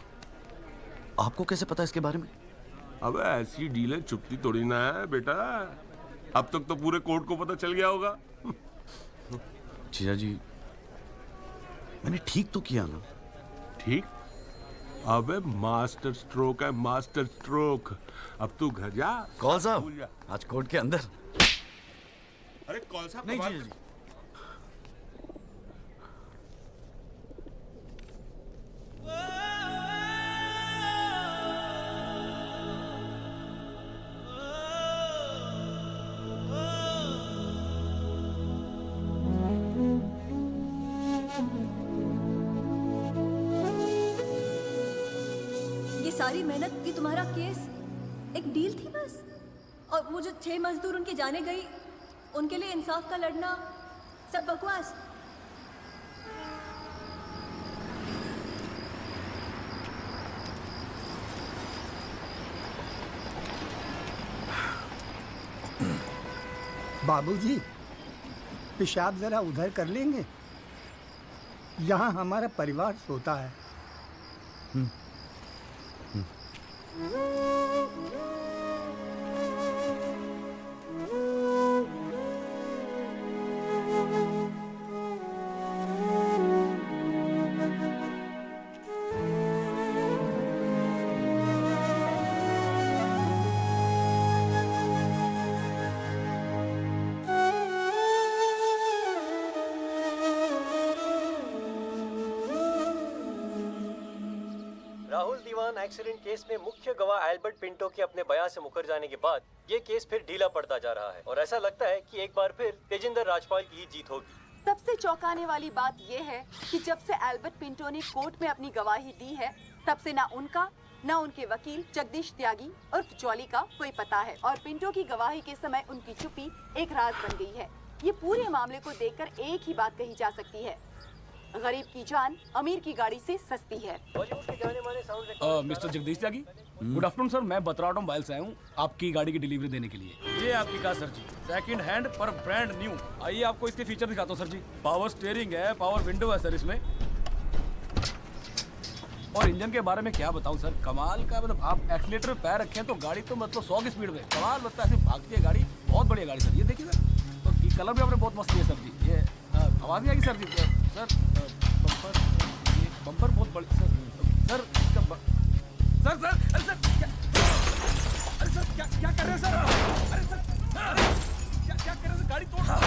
आपको कैसे पता इसके बारे में? अब ऐसी डीलें चुपती थोड़ी ना है बेटा, अब तक तो पूरे कोर्ट को पता चल गया होगा। जीजा जी, मैंने ठीक तो किया ना? ठीक? अबे मास्टर स्ट्रोक है, मास्टर स्ट्रोक। अब तू घर जा। कौल साहब, आज कोर्ट के अंदर। अरे कौन साहब? नहीं जीजा जी। सारी मेहनत की तुम्हारा केस एक डील थी बस, और वो जो 6 मजदूर उनके जाने गई, उनके लिए इंसाफ का लड़ना सब बकवास। बाबूजी, पेशाब जरा उधर कर लेंगे, यहाँ हमारा परिवार सोता है। राहुल दीवान एक्सीडेंट केस में मुख्य गवाह एल्बर्ट पिंटो के अपने बयान से मुकर जाने के बाद ये केस फिर ढीला पड़ता जा रहा है और ऐसा लगता है कि एक बार फिर तेजिंदर राजपाल की ही जीत होगी। सबसे चौंकाने वाली बात ये है कि जब से एल्बर्ट पिंटो ने कोर्ट में अपनी गवाही दी है, तब से ना उनका ना उनके वकील जगदीश त्यागी उर्फ जॉली का कोई पता है, और पिंटो की गवाही के समय उनकी चुप्पी एक राज बन गई है। ये पूरे मामले को देखकर एक ही बात कही जा सकती है, गरीब की जान अमीर की गाड़ी से सस्ती है। मिस्टर जगदीश त्यागी, गुड आफ्टरनून सर। मैं बतराटो मोबाइल से आया हूँ आपकी गाड़ी की डिलीवरी देने के लिए। ये आपकी कार सर जी, सेकंड हैंड पर ब्रांड न्यू। आइए आपको इसके फीचर दिखाता हूँ सर जी। पावर स्टीयरिंग है, पावर विंडो है सर इसमें, और इंजन के बारे में क्या बताऊँ सर, कमाल का। मतलब आप एक्सीलेटर पे पैर रखें तो गाड़ी तो मतलब 100 की स्पीड में कमाल लगता है, ऐसे भागती है गाड़ी। बहुत बढ़िया गाड़ी सर, ये देखिए सर, तो कलर भी आपने बहुत मस्त है सर जी। ये आवाज़ नहीं आएगी सर जी? सर बम्पर बहुत बड़ी सर, सर सर सर अरे सर क्या, अरे सर क्या कर रहे हैं सर? अरे सर क्या कर रहे हैं? गाड़ी तोड़ रहा है।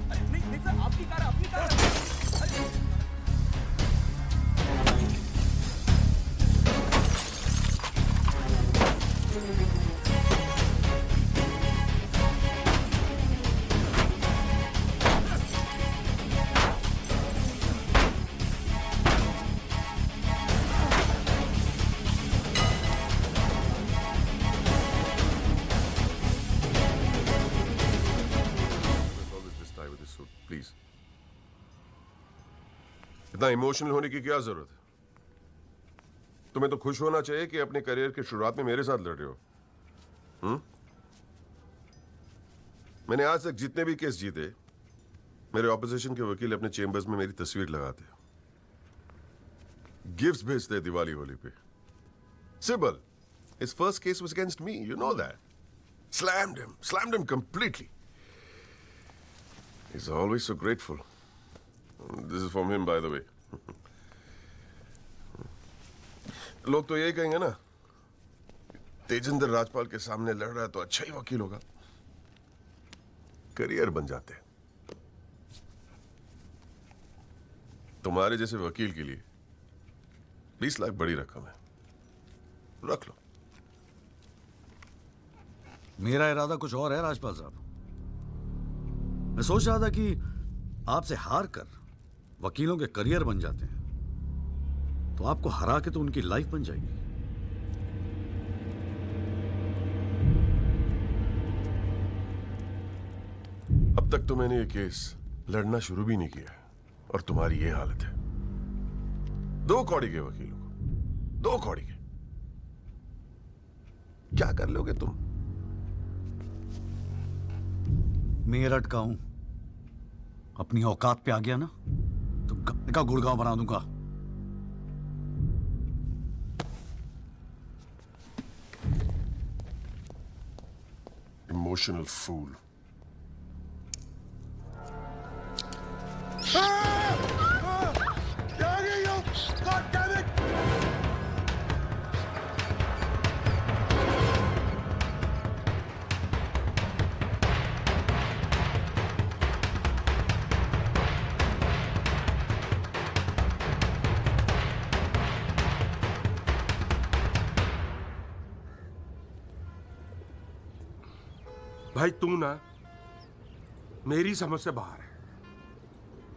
अरे नहीं सर, आपकी कार है, आपकी कार है। प्लीज, इतना इमोशनल होने की क्या जरूरत है? तुम्हें तो खुश होना चाहिए कि अपने करियर की शुरुआत में मेरे साथ लड़ रहे हो। मैंने आज तक जितने भी केस जीते, मेरे ऑपोजिशन के वकील अपने चेंबर्स में मेरी तस्वीर लगाते, गिफ्ट्स भेजते दिवाली होली पे। Sibal, his first case was against me, you know that. Slammed him completely. He's always so grateful. This is from him, by the way. लोग तो यही कहेंगे ना, तेजिंदर राजपाल के सामने लड़ रहा है तो अच्छा ही वकील होगा। करियर बन जाते हैं। तुम्हारे जैसे वकील के लिए 20 लाख बड़ी रकम है, रख लो। मेरा इरादा कुछ और है राजपाल साहब। मैं सोच रहा था कि आपसे हार कर वकीलों के करियर बन जाते हैं तो आपको हरा के तो उनकी लाइफ बन जाएगी। अब तक तो मैंने ये केस लड़ना शुरू भी नहीं किया और तुम्हारी ये हालत है। 2 कौड़ी के वकीलों को, 2 कौड़ी के, क्या कर लोगे तुम? मेरठ का हूं, अपनी औकात पे आ गया ना तो गन्ने का गुड़गांव बना दूंगा। Emotional fool. भाई तू ना मेरी समझ से बाहर है।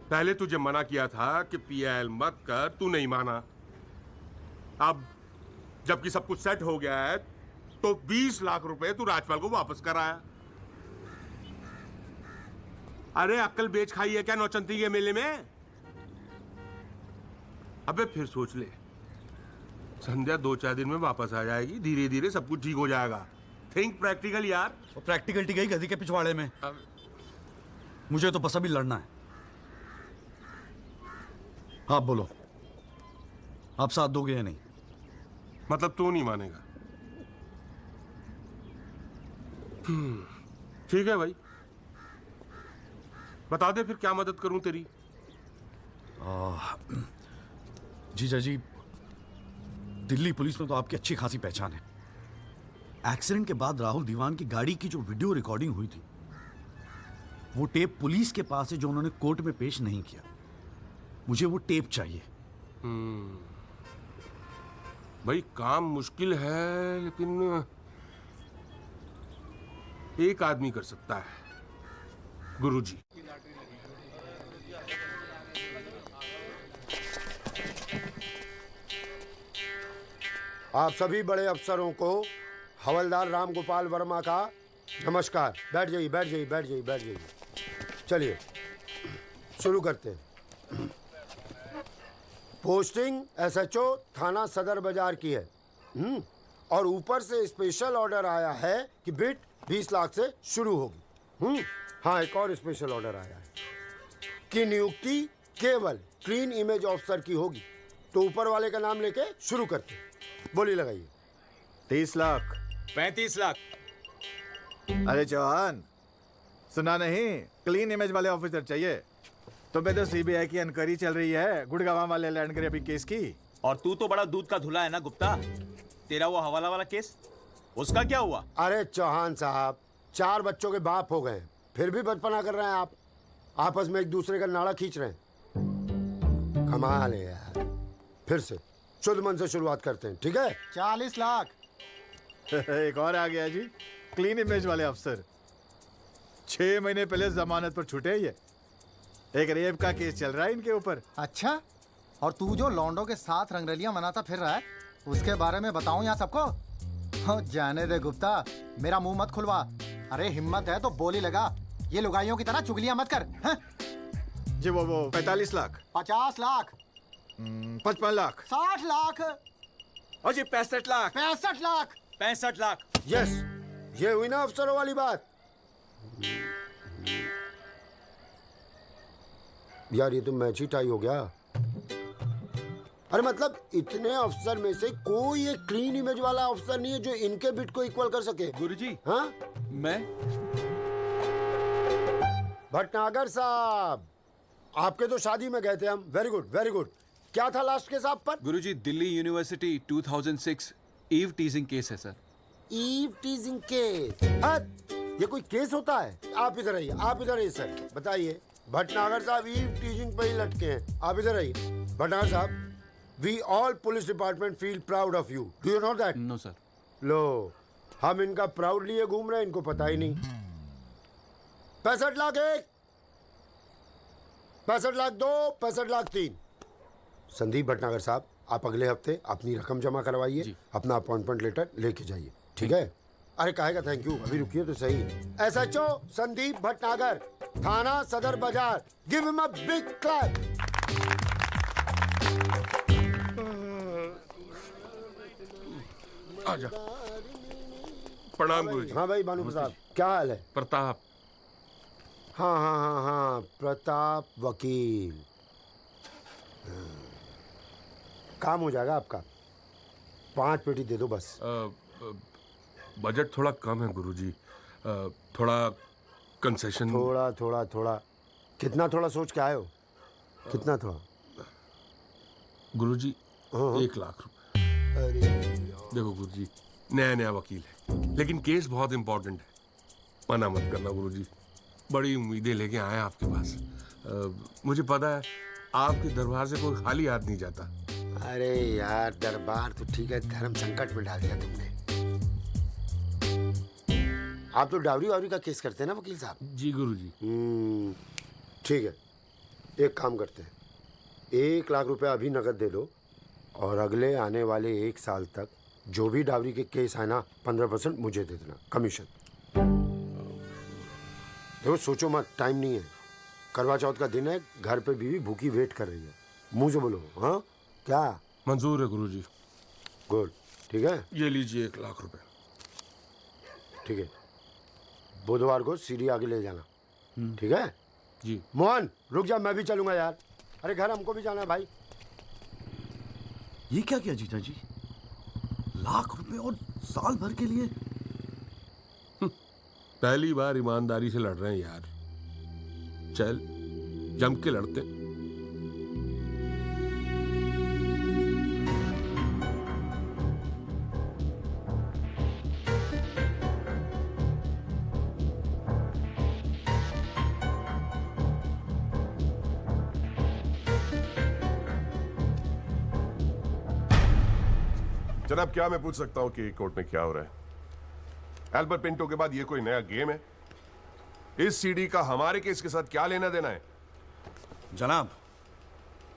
पहले तुझे मना किया था कि पीएल मत कर, तू नहीं माना। अब जबकि सब कुछ सेट हो गया है तो 20 लाख रुपए तू राजपाल को वापस कराया। अरे अक्ल बेच खाई है क्या नौचंती के मेले में? अबे फिर सोच ले, संध्या 2-4 दिन में वापस आ जाएगी, धीरे धीरे सब कुछ ठीक हो जाएगा। थिंक प्रैक्टिकल यार। और प्रैक्टिकलिटी गई गधी के पिछवाड़े में। मुझे तो बस अभी लड़ना है। आप बोलो, आप साथ दोगे या नहीं? मतलब तू नहीं मानेगा? ठीक है भाई, बता दे फिर क्या मदद करूं तेरी। जीजा जी, दिल्ली पुलिस में तो आपकी अच्छी खासी पहचान है। एक्सीडेंट के बाद राहुल दीवान की गाड़ी की जो वीडियो रिकॉर्डिंग हुई थी, वो टेप पुलिस के पास है जो उन्होंने कोर्ट में पेश नहीं किया। मुझे वो टेप चाहिए। भाई काम मुश्किल है लेकिन एक आदमी कर सकता है, गुरुजी। आप सभी बड़े अफसरों को हवलदार राम गोपाल वर्मा का नमस्कार। बैठ जाइए, बैठ जाइए, बैठ जाइए, बैठ जाइए। चलिए शुरू करते हैं। पोस्टिंग एसएचओ थाना सदर बाजार की है। और ऊपर से स्पेशल ऑर्डर आया है कि बिट 20 लाख से शुरू होगी। हाँ, एक और स्पेशल ऑर्डर आया है कि नियुक्ति केवल क्लीन इमेज ऑफिसर की होगी। तो ऊपर वाले का नाम लेके शुरू करते हैं। बोली लगाइए। 30 लाख। 35 लाख। अरे चौहान, सुना नहीं? क्लीन इमेज वाले ऑफिसर चाहिए। तुम्हें तो सीबीआई की इंक्वायरी चल रही है गुड़गांव वाले लैंड ग्रैबिंग केस की। और तू तो बड़ा दूध का धुला है ना गुप्ता। तेरा वो हवाला वाला केस, उसका क्या हुआ? अरे चौहान साहब, 4 बच्चों के बाप हो गए, फिर भी बचपना कर रहे हैं आप। आपस में एक दूसरे का नाड़ा खींच रहे हैं। कमाल है यार। फिर से शुद्ध मन से शुरुआत करते हैं, ठीक है? 40 लाख। एक और आ गया जी, क्लीन इमेज वाले अफसर। 6 महीने पहले जमानत पर छूटे। ये एक रेप का केस चल रहा है इनके ऊपर। अच्छा, और तू जो लौंडों के साथ रंगरलियां मनाता फिर रहा है, उसके बारे में बताऊं यहाँ सबको? हो जाने दे गुप्ता, मेरा मुंह मत खुलवा। अरे हिम्मत है तो बोली लगा, ये लुगाइयों की तरह चुगलियां मत कर। हैं? जी वो 45 लाख। 50 लाख। 55 लाख। 60 लाख। और जी 65 लाख। 65 लाख। 65 लाख। यस, ये हुई ना अफसरों वाली बात। यार ये तो मैच ही टाई हो गया। अरे मतलब इतने अफसर में से कोई एक क्लीन इमेज वाला अफसर नहीं है जो इनके बिट को इक्वल कर सके। गुरुजी, हाँ मैं भटनागर साहब, आपके तो शादी में गए थे हम। Very good very good. क्या था लास्ट केस आप पर? Guruji, Delhi university 2006 eve teasing case है सर। Eve teasing case? ये कोई केस होता है? आप इधर आइए, आप इधर आइए सर, बताइए। भटनागर साहब ईव टीजिंग पे ही लटके हैं। आप इधर आइए। भटनागर साहब, we all police department feel proud of you. Do you know that? No sir. लो, हम इनका प्राउड लिए घूम रहे हैं, इनको पता ही नहीं। 65 लाख एक, 65 लाख दो, 65 लाख तीन। संदीप भटनागर साहब, आप अगले हफ्ते अपनी रकम जमा करवाइए, अपना अपॉइंटमेंट लेटर लेके जाइए, ठीक है? अरे काहेगा थैंक यू, अभी रुकिए तो सही। SHO संदीप भटनागर, थाना सदर बाजार, give him a big clap. आजा। प्रणाम गुरुजी। हाँ भाई भानु प्रताप, क्या हाल है? प्रताप। हाँ हाँ हाँ हाँ, प्रताप वकील। काम हो जाएगा आपका। 5 पेटी दे दो बस। बजट थोड़ा कम है गुरुजी, थोड़ा कंसेशन। थोड़ा थोड़ा थोड़ा कितना थोड़ा सोच के आए हो? कितना थोड़ा? गुरुजी 1 लाख रुपए। अरे देखो गुरुजी, नया नया वकील है, लेकिन केस बहुत इंपॉर्टेंट है। मना मत करना गुरुजी, बड़ी उम्मीदें लेके आए हैं आपके पास। मुझे पता है आपके दरबार से कोई खाली हाथ नहीं जाता। अरे यार, दरबार तो ठीक है, धर्म संकट में डाल दिया तुमने। आप तो डावरी वावरी का केस करते हैं ना वकील साहब? जी गुरुजी। ठीक है, एक काम करते हैं, 1 लाख रुपए अभी नकद दे दो और अगले आने वाले 1 साल तक जो भी डावरी के केस है ना, 15% मुझे दे देना कमीशन। देखो सोचो मत, टाइम नहीं है, करवा चौथ का दिन है, घर पे बीवी भूखी वेट कर रही है। मुंह से बोलो। हाँ क्या? मंजूर है गुरुजी। गुड, ठीक है। ये लीजिए 1 लाख रुपए। ठीक है, बुधवार को सीढ़ी आगे ले जाना, ठीक है? जी। मोहन रुक जा, मैं भी चलूंगा यार। अरे घर हमको भी जाना है भाई। ये क्या किया जीजा जी? 1 लाख रुपए और साल भर के लिए? पहली बार ईमानदारी से लड़ रहे हैं यार, चल जम के लड़ते। जनाब, क्या मैं पूछ सकता हूं कि कोर्ट में क्या हो रहा है? एल्बर्ट पिंटो के बाद ये कोई नया गेम है? इस सीडी का हमारे केस के साथ क्या लेना देना है? जनाब,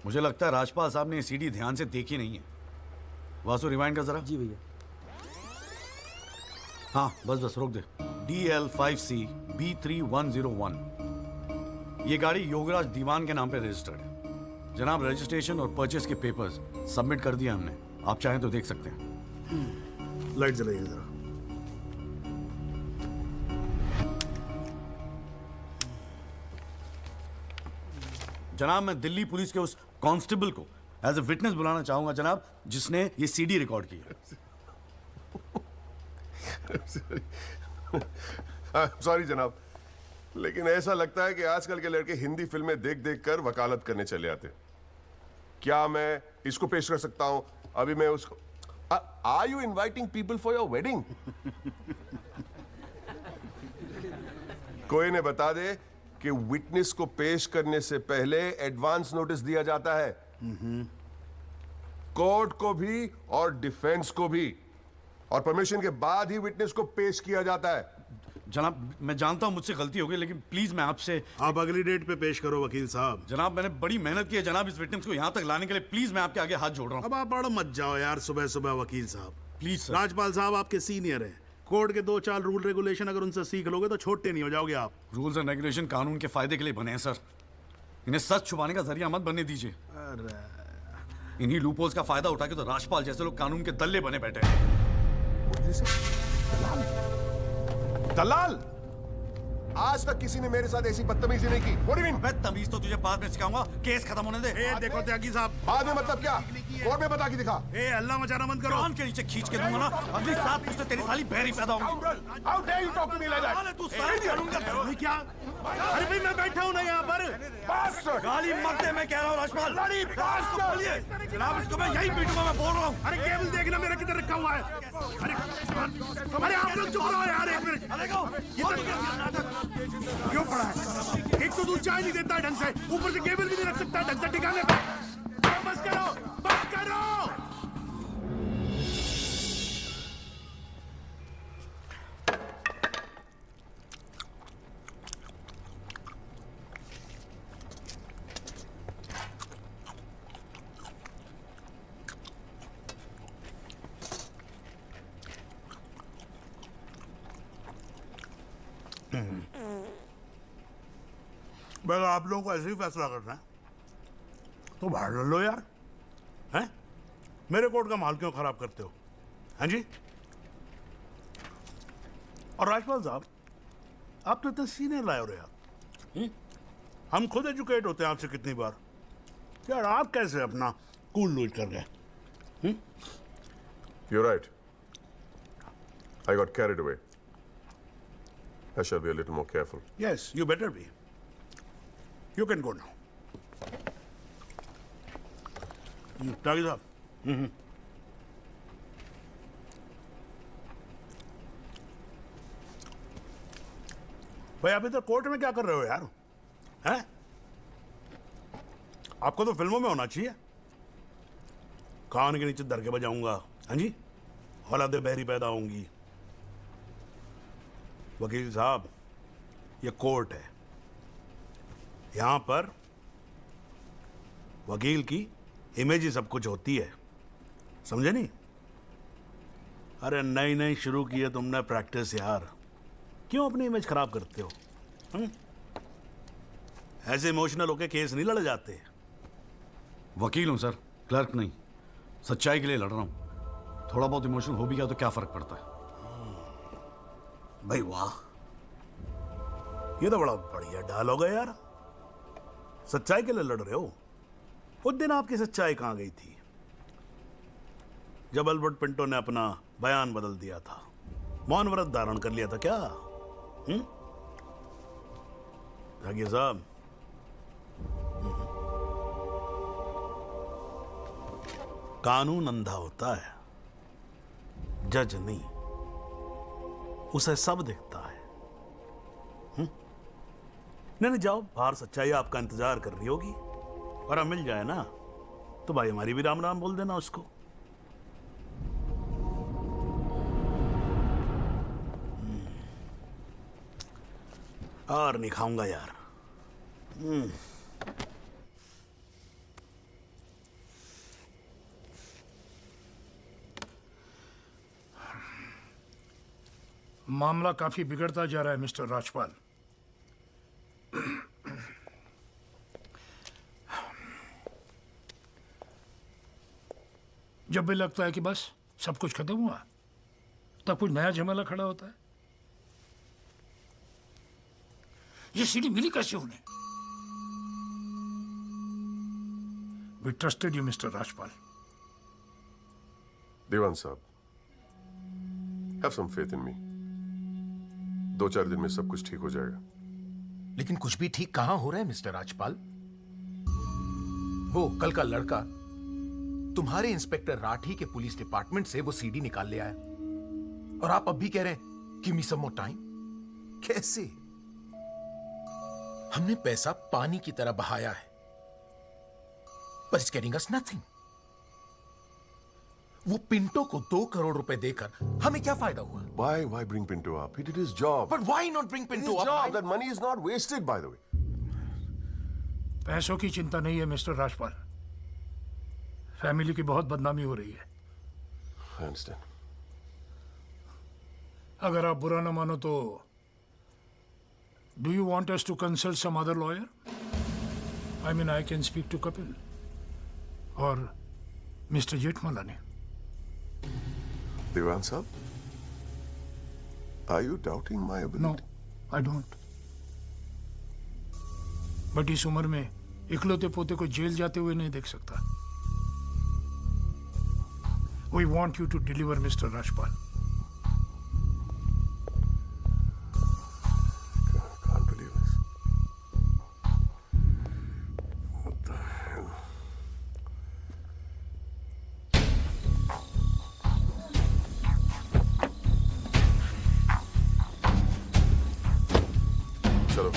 मुझे लगता है राजपाल साहब ने ये सीडी ध्यान से देखी नहीं है। वासु रिवाइंड कर जरा। जी भैया। हाँ बस बस रोक दे। DL5C B3101, ये गाड़ी योगराज दीवान के नाम पे रजिस्टर्ड है। जनाब, रजिस्ट्रेशन और परचेस के पेपर्स सबमिट कर दिए हमने, आप चाहें तो देख सकते हैं। लाइट जलाइए जरा। जनाब, मैं दिल्ली पुलिस के उस कांस्टेबल को एज ए विटनेस बुलाना चाहूंगा जनाब, जिसने ये सीडी रिकॉर्ड की है। सॉरी जनाब, लेकिन ऐसा लगता है कि आजकल के लड़के हिंदी फिल्में देख देख कर वकालत करने चले आते। क्या मैं इसको पेश कर सकता हूं? अभी मैं उसको। Are you inviting people for your wedding? कोई ने बता दे कि विटनेस को पेश करने से पहले एडवांस नोटिस दिया जाता है, कोर्ट को भी और डिफेंस को भी, और परमिशन के बाद ही विटनेस को पेश किया जाता है। जनाब, मैं जानता हूं मुझसे गलती हो गई, लेकिन प्लीज मैं आपसे। आप अगली डेट पे पेश करो वकील साहब। जनाब, मैंने बड़ी मेहनत की है जनाब इस विटनेस को यहां तक लाने के लिए, प्लीज मैं आपके आगे हाथ जोड़ रहा हूं। अब आप बड़ा मत जाओ यार सुबह सुबह वकील साहब। Please sir. राजपाल साहब आपके सीनियर हैं, कोर्ट के 2-4 रूल रेगुलेशन अगर उनसे सीख लोगे तो छोटे नहीं हो जाओगे आप। रूल्स एंड रेगुलेशन कानून के फायदे के लिए बने हैं सर, इन्हें सच छुपाने का जरिया मत बनने दीजिए। अरे इन्हीं लूपहोल्स का फायदा उठा के तो राजपाल जैसे लोग कानून के दल्ले बने बैठे हैं। दलाल, आज तक किसी ने मेरे साथ ऐसी बदतमीजी नहीं की। What do you mean? मैं तमीज तो तुझे बाद में सिखाऊंगा, केस खत्म होने दे। देखो त्यागी साहब, बाद में मतलब क्या? कोर्ट में बता के दिखा। हल्ला मचाना बंद करो। कान के नीचे खींच के दूंगा ना, अगली सात मुझसे तेरी साली बहरी पैदा होगी। How dare you talk to me like that? साले तू साले कानून का भाई क्या? अरे भाई मैं बैठा हूँ ना यहाँ पर। Bastard! गाली मत दे, मैं कह रहा हूँ राजपाल। Bloody bastard! बोलिए, जनाब इसको मैं यही पीटूंगा, मैं बोल रहा हूँ। अरे केबल देखना मेरा किधर रखा हुआ है। अरे आप लोग चुप रहो यार एक मिनट। क्यों पड़ा है? एक तो तू चाय नहीं देता ढंग से, ऊपर से केबल भी नहीं रख सकता ढंग से ठिकाने पे। बस करो, बस करो। अगर आप लोगों को ऐसे ही फैसला करना है तो बाहर लड़ लो यार, हैं? मेरे कोर्ट का माल क्यों खराब करते हो? हाँ जी। और राजपाल साहब, आप तो इतने सीनियर लाए हो रहे यार। हम खुद एजुकेट होते हैं आपसे कितनी बार यार, आप कैसे अपना कूल लूज कर गए? You're right. I got carried away. I shall be a little more careful. Yes, you better be. You can go now. त्यागी साहब, भाई आप इधर कोर्ट में क्या कर रहे हो यार? हैं? आपको तो फिल्मों में होना चाहिए। कान के नीचे दरके बजाऊंगा, हाँ जी, औलादे बहरी पैदा होंगी। वकील साहब, ये कोर्ट है, यहां पर वकील की इमेज ही सब कुछ होती है, समझे नहीं? अरे नई नई शुरू की है तुमने प्रैक्टिस यार, क्यों अपनी इमेज खराब करते हो? ऐसे इमोशनल होके केस नहीं लड़े जाते। वकील हूं सर, क्लर्क नहीं। सच्चाई के लिए लड़ रहा हूं। थोड़ा बहुत इमोशनल हो भी गया तो क्या फर्क पड़ता है? भाई वाह, ये तो बड़ा बढ़िया डायलॉग है यार। सच्चाई के लिए लड़ रहे हो? उस दिन आपकी सच्चाई कहां गई थी जब अल्बर्ट पिंटो ने अपना बयान बदल दिया था, मौन व्रत धारण कर लिया था क्या? त्यागी साहब, कानून अंधा होता है, जज नहीं, उसे सब दिखता है। नहीं जाओ बाहर, सच्चाई आपका इंतजार कर रही होगी, और अब मिल जाए ना तो भाई हमारी भी राम राम बोल देना उसको। और नहीं खाऊंगा यार। मामला काफी बिगड़ता जा रहा है मिस्टर राजपाल। जब भी लगता है कि बस सब कुछ खत्म हुआ, तब कुछ नया झमेला खड़ा होता है। ये सीढ़ी मिली कैसे उन्हें? We trusted you, Mr. Rajpal. दीवान साहब, have some faith in me. 2-4 दिन में सब कुछ ठीक हो जाएगा। लेकिन कुछ भी ठीक कहां हो रहा है मिस्टर राजपाल? वो कल का लड़का तुम्हारे इंस्पेक्टर राठी के पुलिस डिपार्टमेंट से वो सीडी निकाल ले आया, और आप अब भी कह रहे हैं गिव मी सम मोर टाइम। कैसे? हमने पैसा पानी की तरह बहाया है, पर इट्स गेटिंग अस नथिंग। वो पिंटो को 2 करोड़ रुपए देकर हमें क्या फायदा हुआ? Why bring Pinto up? He did his job. But why not bring Pinto up? Job. That money is not wasted, by the way. पैसों की चिंता नहीं है मिस्टर राजपाल, फैमिली की बहुत बदनामी हो रही है। I understand. अगर आप बुरा न मानो तो do you want us to consult some other lawyer? I mean, I can speak to Kapil. और मिस्टर जेठमला ने। दीवान साहब, are you doubting my ability? No, I don't. But इस उम्र में इकलौते पोते को जेल जाते हुए नहीं देख सकता। We want you to deliver mister Rajpal. Can't believe this. What the hell? चलो।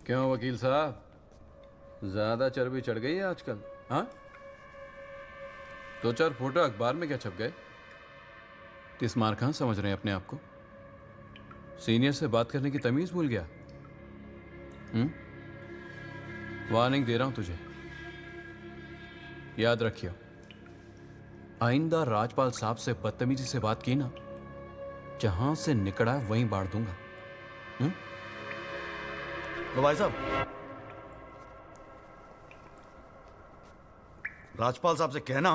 क्यों वकील साहब, ज्यादा चर्बी चढ़ गई है आजकल? हाँ, दो चार फोटो अखबार में क्या छप गए? किस मार कहाँ समझ रहे हैं अपने आप को? सीनियर से बात करने की तमीज भूल गया? वार्निंग दे रहा हूं तुझे, याद रखियो, आइंदा राजपाल साहब से बदतमीजी से बात की ना, जहां से निकला वहीं बांट दूंगा। तो भाई साहब, राजपाल साहब से कहना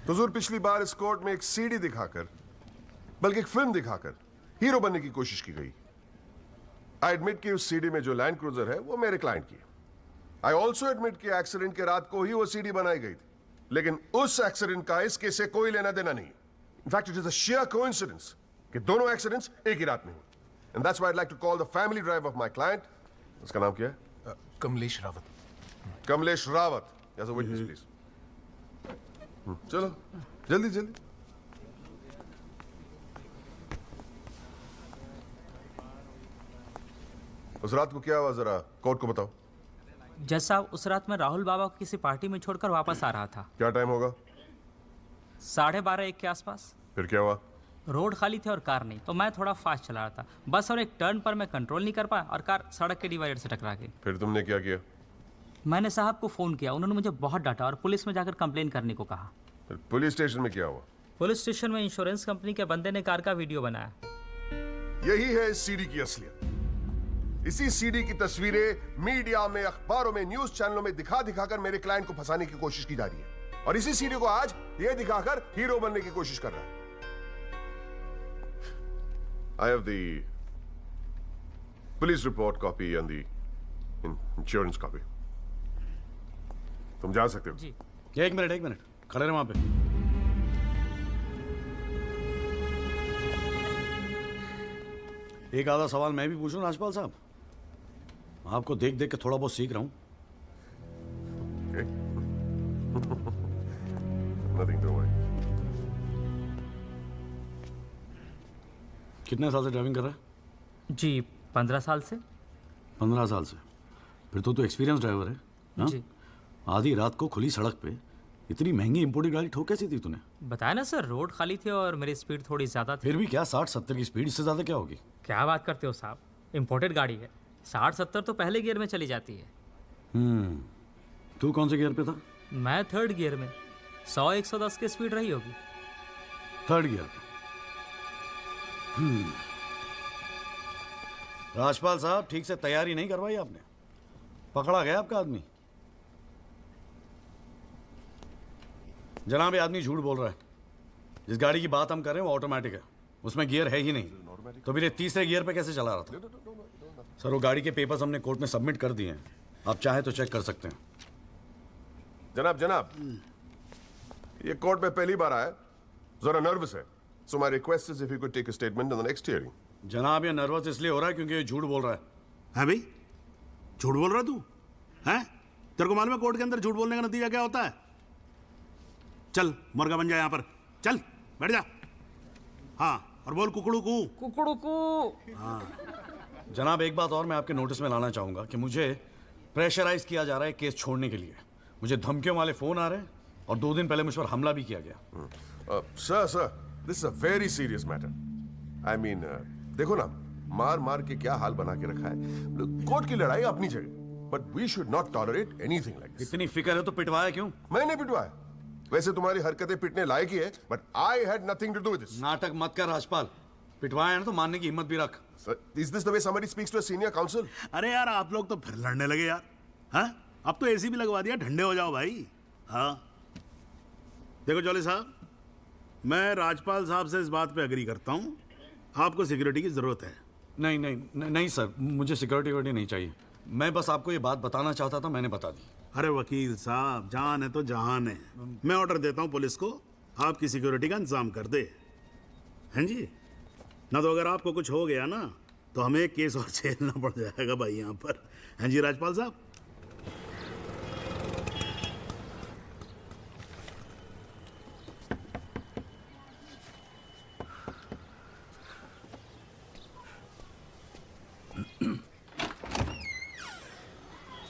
हुजूर, पिछली बार इस कोर्ट में एक सीडी दिखाकर, बल्कि एक फिल्म दिखाकर हीरो बनने की कोशिश की गई। आई एडमिट कि उस सीडी में जो लैंड क्रूजर है वो मेरे क्लाइंट की है। आई ऑल्सो एडमिट कि एक्सीडेंट के रात को ही वो सीडी बनाई गई थी, लेकिन उस एक्सीडेंट का इस केस से कोई लेना देना नहीं। In fact it is a sheer coincidence कि दोनों एक्सीडेंट्स एक ही रात में हुए। And that's why I like to call the family driver of my client, उसका नाम क्या है? Kamlesh Rawat. Kamlesh Rawat, as a witness please. चलो जल्दी जल्दी। उस रात को क्या हुआ, जरा कोर्ट को बताओ। जज साहब, उस रात मैं राहुल बाबा को किसी पार्टी में छोड़कर वापस आ रहा था। क्या टाइम होगा? 12:30 के आसपास। फिर क्या हुआ? रोड खाली थे और कार नहीं, तो मैं थोड़ा फास्ट चला रहा था। बस और एक टर्न पर मैं कंट्रोल नहीं कर पाया और कार सड़क के डिवाइडर से टकरा गई। फिर तुमने क्या किया? मैंने साहब को फ़ोन किया, उन्होंने मुझे बहुत डांटा और पुलिस में जाकर कंप्लेन करने को कहा। फिर पुलिस स्टेशन में क्या हुआ? पुलिस स्टेशन में इंश्योरेंस कंपनी के बंदे ने कार का वीडियो बनाया। यही है इस सीडी की असलियत। इसी सीडी की तस्वीरें मीडिया में, अखबारों में, न्यूज चैनलों में दिखा दिखाकर मेरे क्लाइंट को फंसाने की कोशिश की जा रही है, और इसी सीडी को आज ये दिखाकर हीरो बनने की कोशिश कर रहा है। I have the police report copy and the insurance copy. तुम जा सकते हो। जी। एक मिनट खड़े रहे वहां पे। एक आधा सवाल मैं भी पूछूं राजपाल साहब? आपको देख देख के थोड़ा बहुत सीख रहा हूं। Nothing to worry. कितने साल से ड्राइविंग कर रहा है? जी 15 साल से। 15 साल से? फिर तो एक्सपीरियंस ड्राइवर है। हाँ? जी। आधी रात को खुली सड़क पे इतनी महंगी इंपोर्टेड गाड़ी ठोक कैसी थी तूने? बताया ना सर, रोड खाली थी और मेरी स्पीड थोड़ी ज्यादा थी। फिर भी क्या 60-70 की स्पीड, इससे ज्यादा क्या होगी? क्या बात करते हो साहब, इंपोर्टेड गाड़ी है। 60-70 तो पहले गियर में चली जाती है। तू कौन से गियर पे था? मैं थर्ड गियर में। 100-110 की स्पीड रही होगी। थर्ड गियर पे। राजपाल साहब, ठीक से तैयारी नहीं करवाई आपने। पकड़ा गया आपका आदमी। जनाब, ये आदमी झूठ बोल रहा है। जिस गाड़ी की बात हम कर रहे हैं वो ऑटोमेटिक है, उसमें गियर है ही नहीं, तो फिर ये तीसरे गियर पे कैसे चला रहा था? सर, वो गाड़ी के पेपर्स हमने कोर्ट में सबमिट कर दिए हैं, आप चाहे तो चेक कर सकते हैं। जनाब, ये कोर्ट में पहली बार आया, जरा नर्वस है, so my request is if you could take a statement in the next hearing. जनाब, ये नर्वस इसलिए हो रहा है क्योंकि ये झूठ बोल रहा है। है भाई, झूठ बोल रहा तू? हैं? तेरे को मालूम है कोर्ट के अंदर झूठ बोलने का नतीजा क्या होता है? चल मुर्गा बन जा यहाँ पर, चल बैठ जा। हाँ, और बोल कुकड़ू कू। कुकड़ू कू। हाँ। जनाब, एक बात और मैं आपके नोटिस में लाना चाहूंगा कि मुझे प्रेशराइज किया जा रहा है केस छोड़ने के लिए। मुझे धमकियों वाले फोन आ रहे हैं और 2 दिन पहले मुझ पर हमला भी किया गया। Sir, this is a very serious matter. I mean, देखो ना, मार मार के क्या हाल बना के रखा है। कोर्ट की लड़ाई अपनी जगह, but we should not tolerate anything like this. इतनी फिक्र है तो पिटवाया क्यों? मैंने पिटवाया? वैसे तुम्हारी हरकतें पिटने लायक ही है, but I had nothing to do with this. नाटक मत कर राजपाल, पिटवाया ना तो मानने की हिम्मत भी रख। Is this the way somebody speaks to a senior counsel? अरे यार, आप लोग तो फिर लड़ने लगे यार। हाँ, अब तो एसी भी लगवा दिया, ठंडे हो जाओ भाई। हाँ, देखो जॉली साहब, मैं राजपाल साहब से इस बात पे अग्री करता हूँ, आपको सिक्योरिटी की जरूरत है। नहीं सर, मुझे सिक्योरिटी नहीं चाहिए। मैं बस आपको ये बात बताना चाहता था, मैंने बता दी। अरे वकील साहब, जान है तो जहान है। मैं ऑर्डर देता हूँ पुलिस को, आपकी सिक्योरिटी का इंतजाम कर दे। हैं जी? ना तो अगर आपको कुछ हो गया ना तो हमें एक केस और झेलना पड़ जाएगा भाई यहाँ पर। हैं जी राजपाल साहब?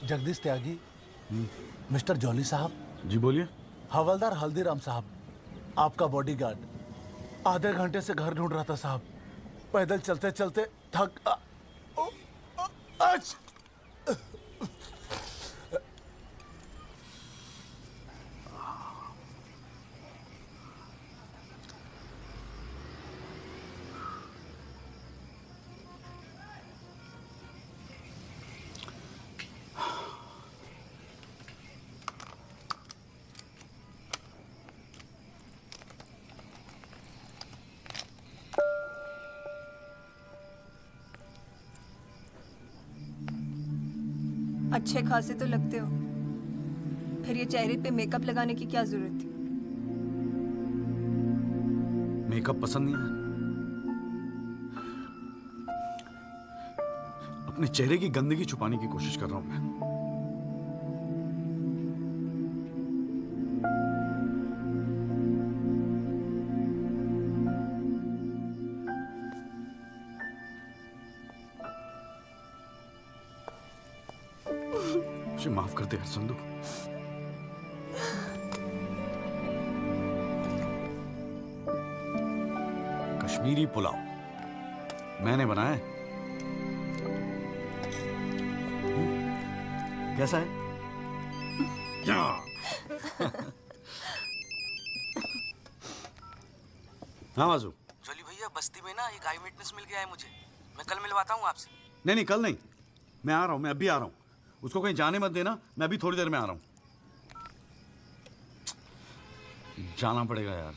जगदीश त्यागी, मिस्टर जॉली साहब। जी बोलिए। हवलदार हल्दीराम साहब, आपका बॉडीगार्ड आधे घंटे से घर ढूंढ रहा था साहब। पैदल चलते चलते थक अच्छे खासे तो लगते हो, फिर ये चेहरे पे मेकअप लगाने की क्या जरूरत थी? मेकअप पसंद नहीं है? अपने चेहरे की गंदगी छुपाने की कोशिश कर रहा हूं मैं। मुझे माफ कर दे यार संधू। कश्मीरी पुलाव मैंने बनाया है। कैसा है? हाँ बाजू। जॉली भैया, बस्ती में ना एक आई विटनेस मिल गया है मुझे, मैं कल मिलवाता हूँ आपसे। नहीं, कल नहीं, मैं आ रहा हूँ, मैं अभी आ रहा हूँ। उसको कहीं जाने मत देना, मैं अभी थोड़ी देर में आ रहा हूँ। जाना पड़ेगा यार,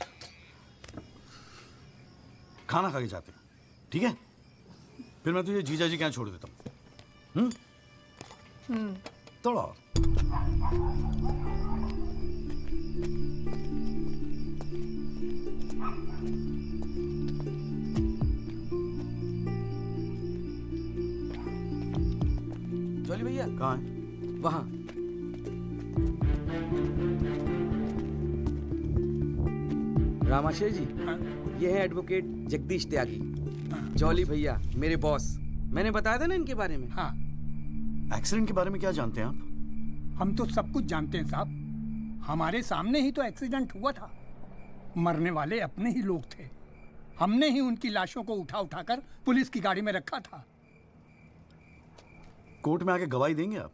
खाना खा के जाते हैं, ठीक है? फिर मैं तुझे जीजा जी के यहाँ छोड़ देता हूँ। थोड़ा और। जॉली भैया कहाँ है? वहां। रामाशय जी, ये है एडवोकेट जगदीश त्यागी। जॉली भैया मेरे बॉस, मैंने बताया था ना इनके बारे में। हाँ। एक्सीडेंट के बारे में क्या जानते हैं आप? हम तो सब कुछ जानते हैं साहब, हमारे सामने ही तो एक्सीडेंट हुआ था। मरने वाले अपने ही लोग थे, हमने ही उनकी लाशों को उठा उठाकर पुलिस की गाड़ी में रखा था। कोर्ट में आके गवाही देंगे आप?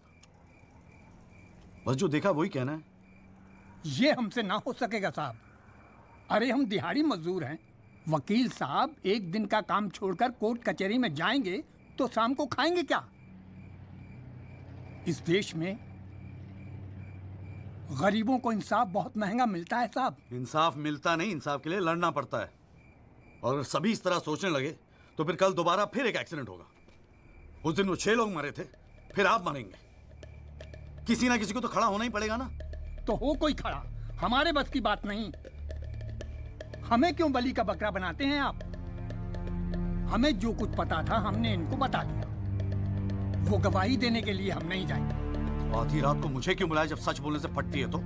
बस जो देखा वही कहना है। ये हमसे ना हो सकेगा साहब। अरे हम दिहाड़ी मजदूर हैं। वकील साहब एक दिन का काम छोड़कर कोर्ट कचहरी में जाएंगे तो शाम को खाएंगे क्या? इस देश में गरीबों को इंसाफ बहुत महंगा मिलता है साहब। इंसाफ मिलता नहीं, इंसाफ के लिए लड़ना पड़ता है। और अगर सभी इस तरह सोचने लगे तो फिर कल दोबारा फिर एक एक्सीडेंट होगा। उस दिन वो 6 लोग मरे थे, फिर आप मरेंगे। किसी ना किसी को तो खड़ा होना ही पड़ेगा ना। तो हो कोई खड़ा, हमारे बस की बात नहीं। हमें क्यों बलि का बकरा बनाते हैं आप? हमें जो कुछ पता था हमने इनको बता दिया। वो गवाही देने के लिए हम नहीं जाएंगे। आधी रात को मुझे क्यों बुलाया जब सच बोलने से फटती है तो?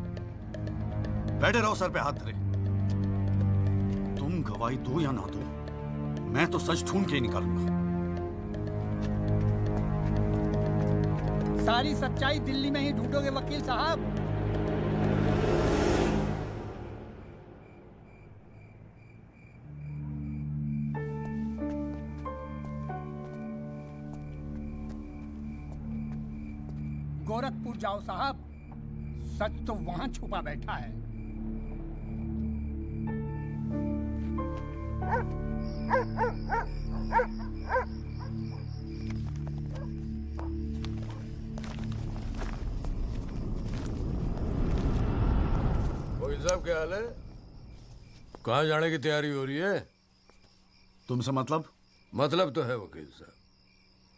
बैठे रहो सर पे हाथ धरे। तुम गवाही दो या ना दो, मैं तो सच ढूंढ के ही निकालूंगा। सारी सच्चाई दिल्ली में ही ढूंढोगे वकील साहब। गोरखपुर जाओ साहब, सच तो वहां छुपा बैठा है। वकील साहब क्या हाल है? कहाँ जाने की तैयारी हो रही है? तुमसे मतलब? मतलब तो है वकील साहब,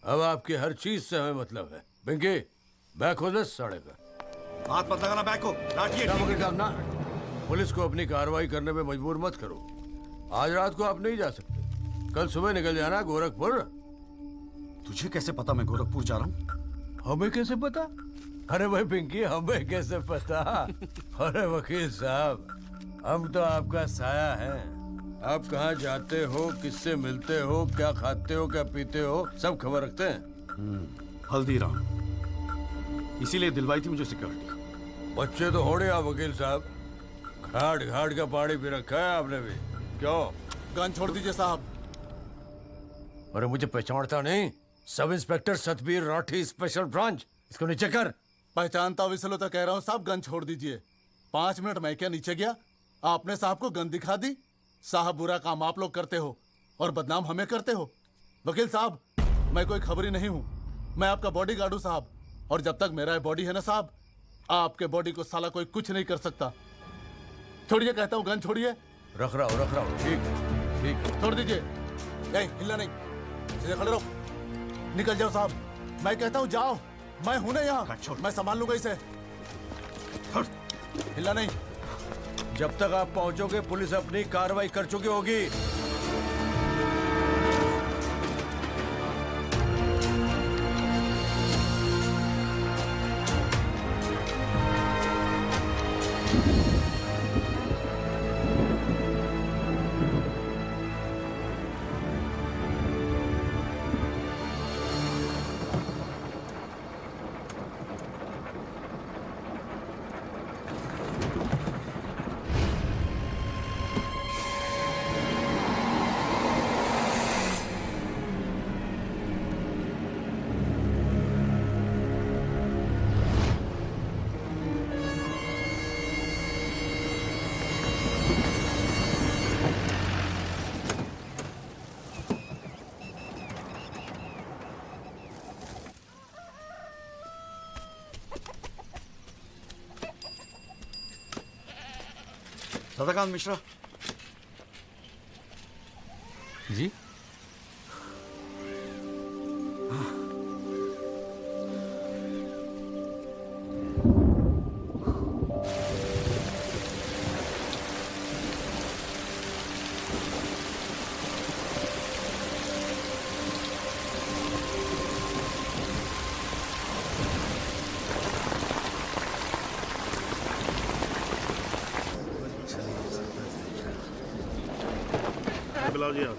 अब आपकी हर चीज से हमें मतलब है। पिंकी बैक हो 10 साढ़े का। हाथ मत लगाना बैक को। वकील साहब ना, पुलिस को अपनी कार्रवाई करने में मजबूर मत करो। आज रात को आप नहीं जा सकते, कल सुबह निकल जाना गोरखपुर। तुझे कैसे पता मैं गोरखपुर जा रहा हूँ? हमें कैसे पता? अरे भाई पिंकी, हमें कैसे पता? अरे वकील साहब, हम तो आपका साया है। आप कहाँ जाते हो, किससे मिलते हो, क्या खाते हो, क्या पीते हो, सब खबर रखते हैं। हल्दीराम, इसीलिए दिलवाई थी मुझे सिक्योरिटी। बच्चे तो होड़े आप वकील साहब, घाट घाट का पानी पी रखा है आपने भी। क्यों? गन छोड़ दीजिए साहब। अरे मुझे पहचानता नहीं? Sub inspector Satbir Rathi, special branch. इसको नीचे कर। पहचानता हूँ इसलिए तो कह रहा हूँ साहब, गन छोड़ दीजिए। 5 मिनट मैं क्या नीचे गया, आपने साहब को गन दिखा दी। साहब बुरा काम आप लोग करते हो और बदनाम हमें करते हो। वकील साहब, मैं कोई खबरी नहीं हूँ, मैं आपका बॉडीगार्ड हूँ साहब। और जब तक मेरा बॉडी है ना साहब, आपके बॉडी को साला कोई कुछ नहीं कर सकता। छोड़िए कहता हूँ, गन छोड़िए। रख रहा हूँ। ठीक ठीक। छोड़ दीजिए। नहीं हिलना नहीं, सीधे खड़े रहो। निकल जाओ साहब, मैं कहता हूँ जाओ। मैं हूं ना यहाँ, मैं संभाल लूंगा इसे। हिलना नहीं। जब तक आप पहुंचोगे पुलिस अपनी कार्रवाई कर चुकी होगी। सदाकांत मिश्रा जी। बुलाओ जी आप।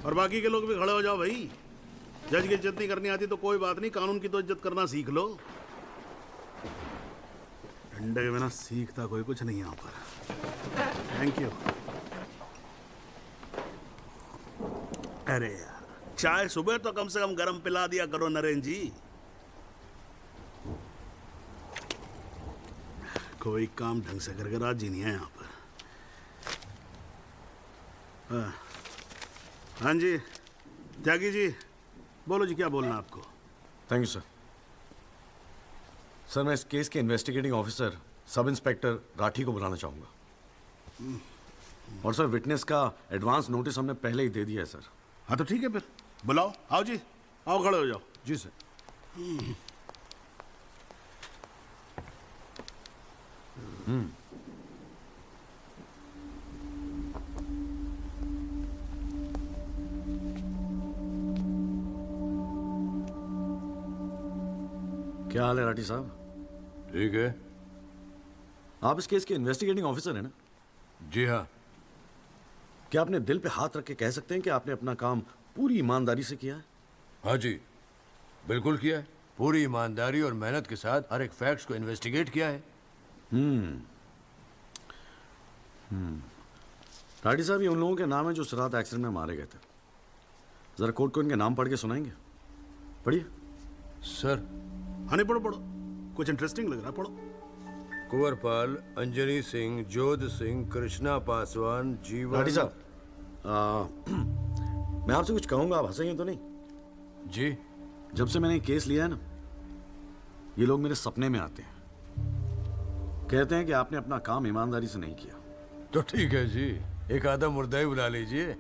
और बाकी के लोग भी खड़े हो जाओ भाई। जज की इज्जत नहीं करनी आती तो कोई बात नहीं, कानून की तो इज्जत करना सीख लो। डंडे के बिना सीखता कोई कुछ नहीं यहाँ पर। Thank you. अरे यार, चाय सुबह तो कम से कम गर्म पिला दिया करो नरेन जी। कोई काम ढंग से करके राजी नहीं है यहाँ पर। हाँ जी त्यागी जी, बोलो जी क्या बोलना आपको। Thank you sir. सर मैं इस केस के investigating officer sub inspector Rathi को बुलाना चाहूंगा। और सर विटनेस का एडवांस नोटिस हमने पहले ही दे दिया है सर। हाँ तो ठीक है फिर बुलाओ। आओ जी, आओ खड़े हो जाओ। जी सर। क्या हाल है राठी साहब? ठीक है। आप इस केस के इन्वेस्टिगेटिंग ऑफिसर हैं ना? जी हाँ। क्या आपने दिल पे हाथ रख के कह सकते हैं कि आपने अपना काम पूरी ईमानदारी से किया है? हाँ जी, बिल्कुल किया है। पूरी ईमानदारी और मेहनत के साथ हर एक फैक्ट्स को इन्वेस्टिगेट किया है। राठी साहब, ये उन लोगों के नाम है जो इस रात एक्सीडेंट में मारे गए थे। जरा कोर्ट को इनके नाम पढ़ के सुनाएंगे? पढ़िए। सर। हाँ नहीं, पढ़ो पढ़ो, कुछ इंटरेस्टिंग लग रहा है, पढ़ो। कुंवरपाल, अंजनी सिंह, जोध सिंह, कृष्णा पासवान, जीवन। राठी साहब, मैं आपसे कुछ कहूंगा, आप हंसेंगे तो नहीं? जी। जब से मैंने ये केस लिया है ना, ये लोग मेरे सपने में आते हैं, कहते हैं कि आपने अपना काम ईमानदारी से नहीं किया। तो ठीक है जी, एक आधा मुर्दा ही बुला लीजिए,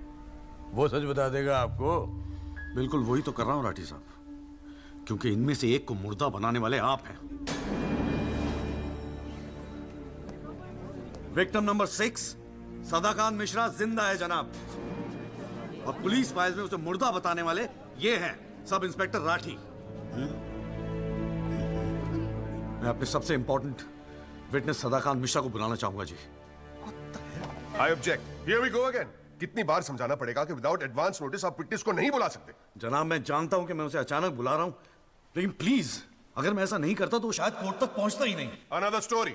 वो सच बता देगा आपको। बिल्कुल वही तो कर रहा हूं राठी साहब, क्योंकि इनमें से एक को मुर्दा बनाने वाले आप हैं। विक्टिम नंबर 6 सदाकांत मिश्रा जिंदा है जनाब, और पुलिस फाइल्स में उसे मुर्दा बताने वाले ये हैं सब इंस्पेक्टर राठी। मैं अपने सबसे इंपॉर्टेंट विटनेस सदाकांत मिश्रा को बुलाना चाहूंगा जी। I object. Here we go again. कितनी बार समझाना पड़ेगा कि विदाउट एडवांस नोटिस आप विटनेस को नहीं बुला सकते? जनाब मैं जानता हूं कि मैं उसे अचानक बुला रहा हूं, लेकिन प्लीज अगर मैं ऐसा नहीं करता तो शायद कोर्ट तक पहुंचता ही नहीं। Another story.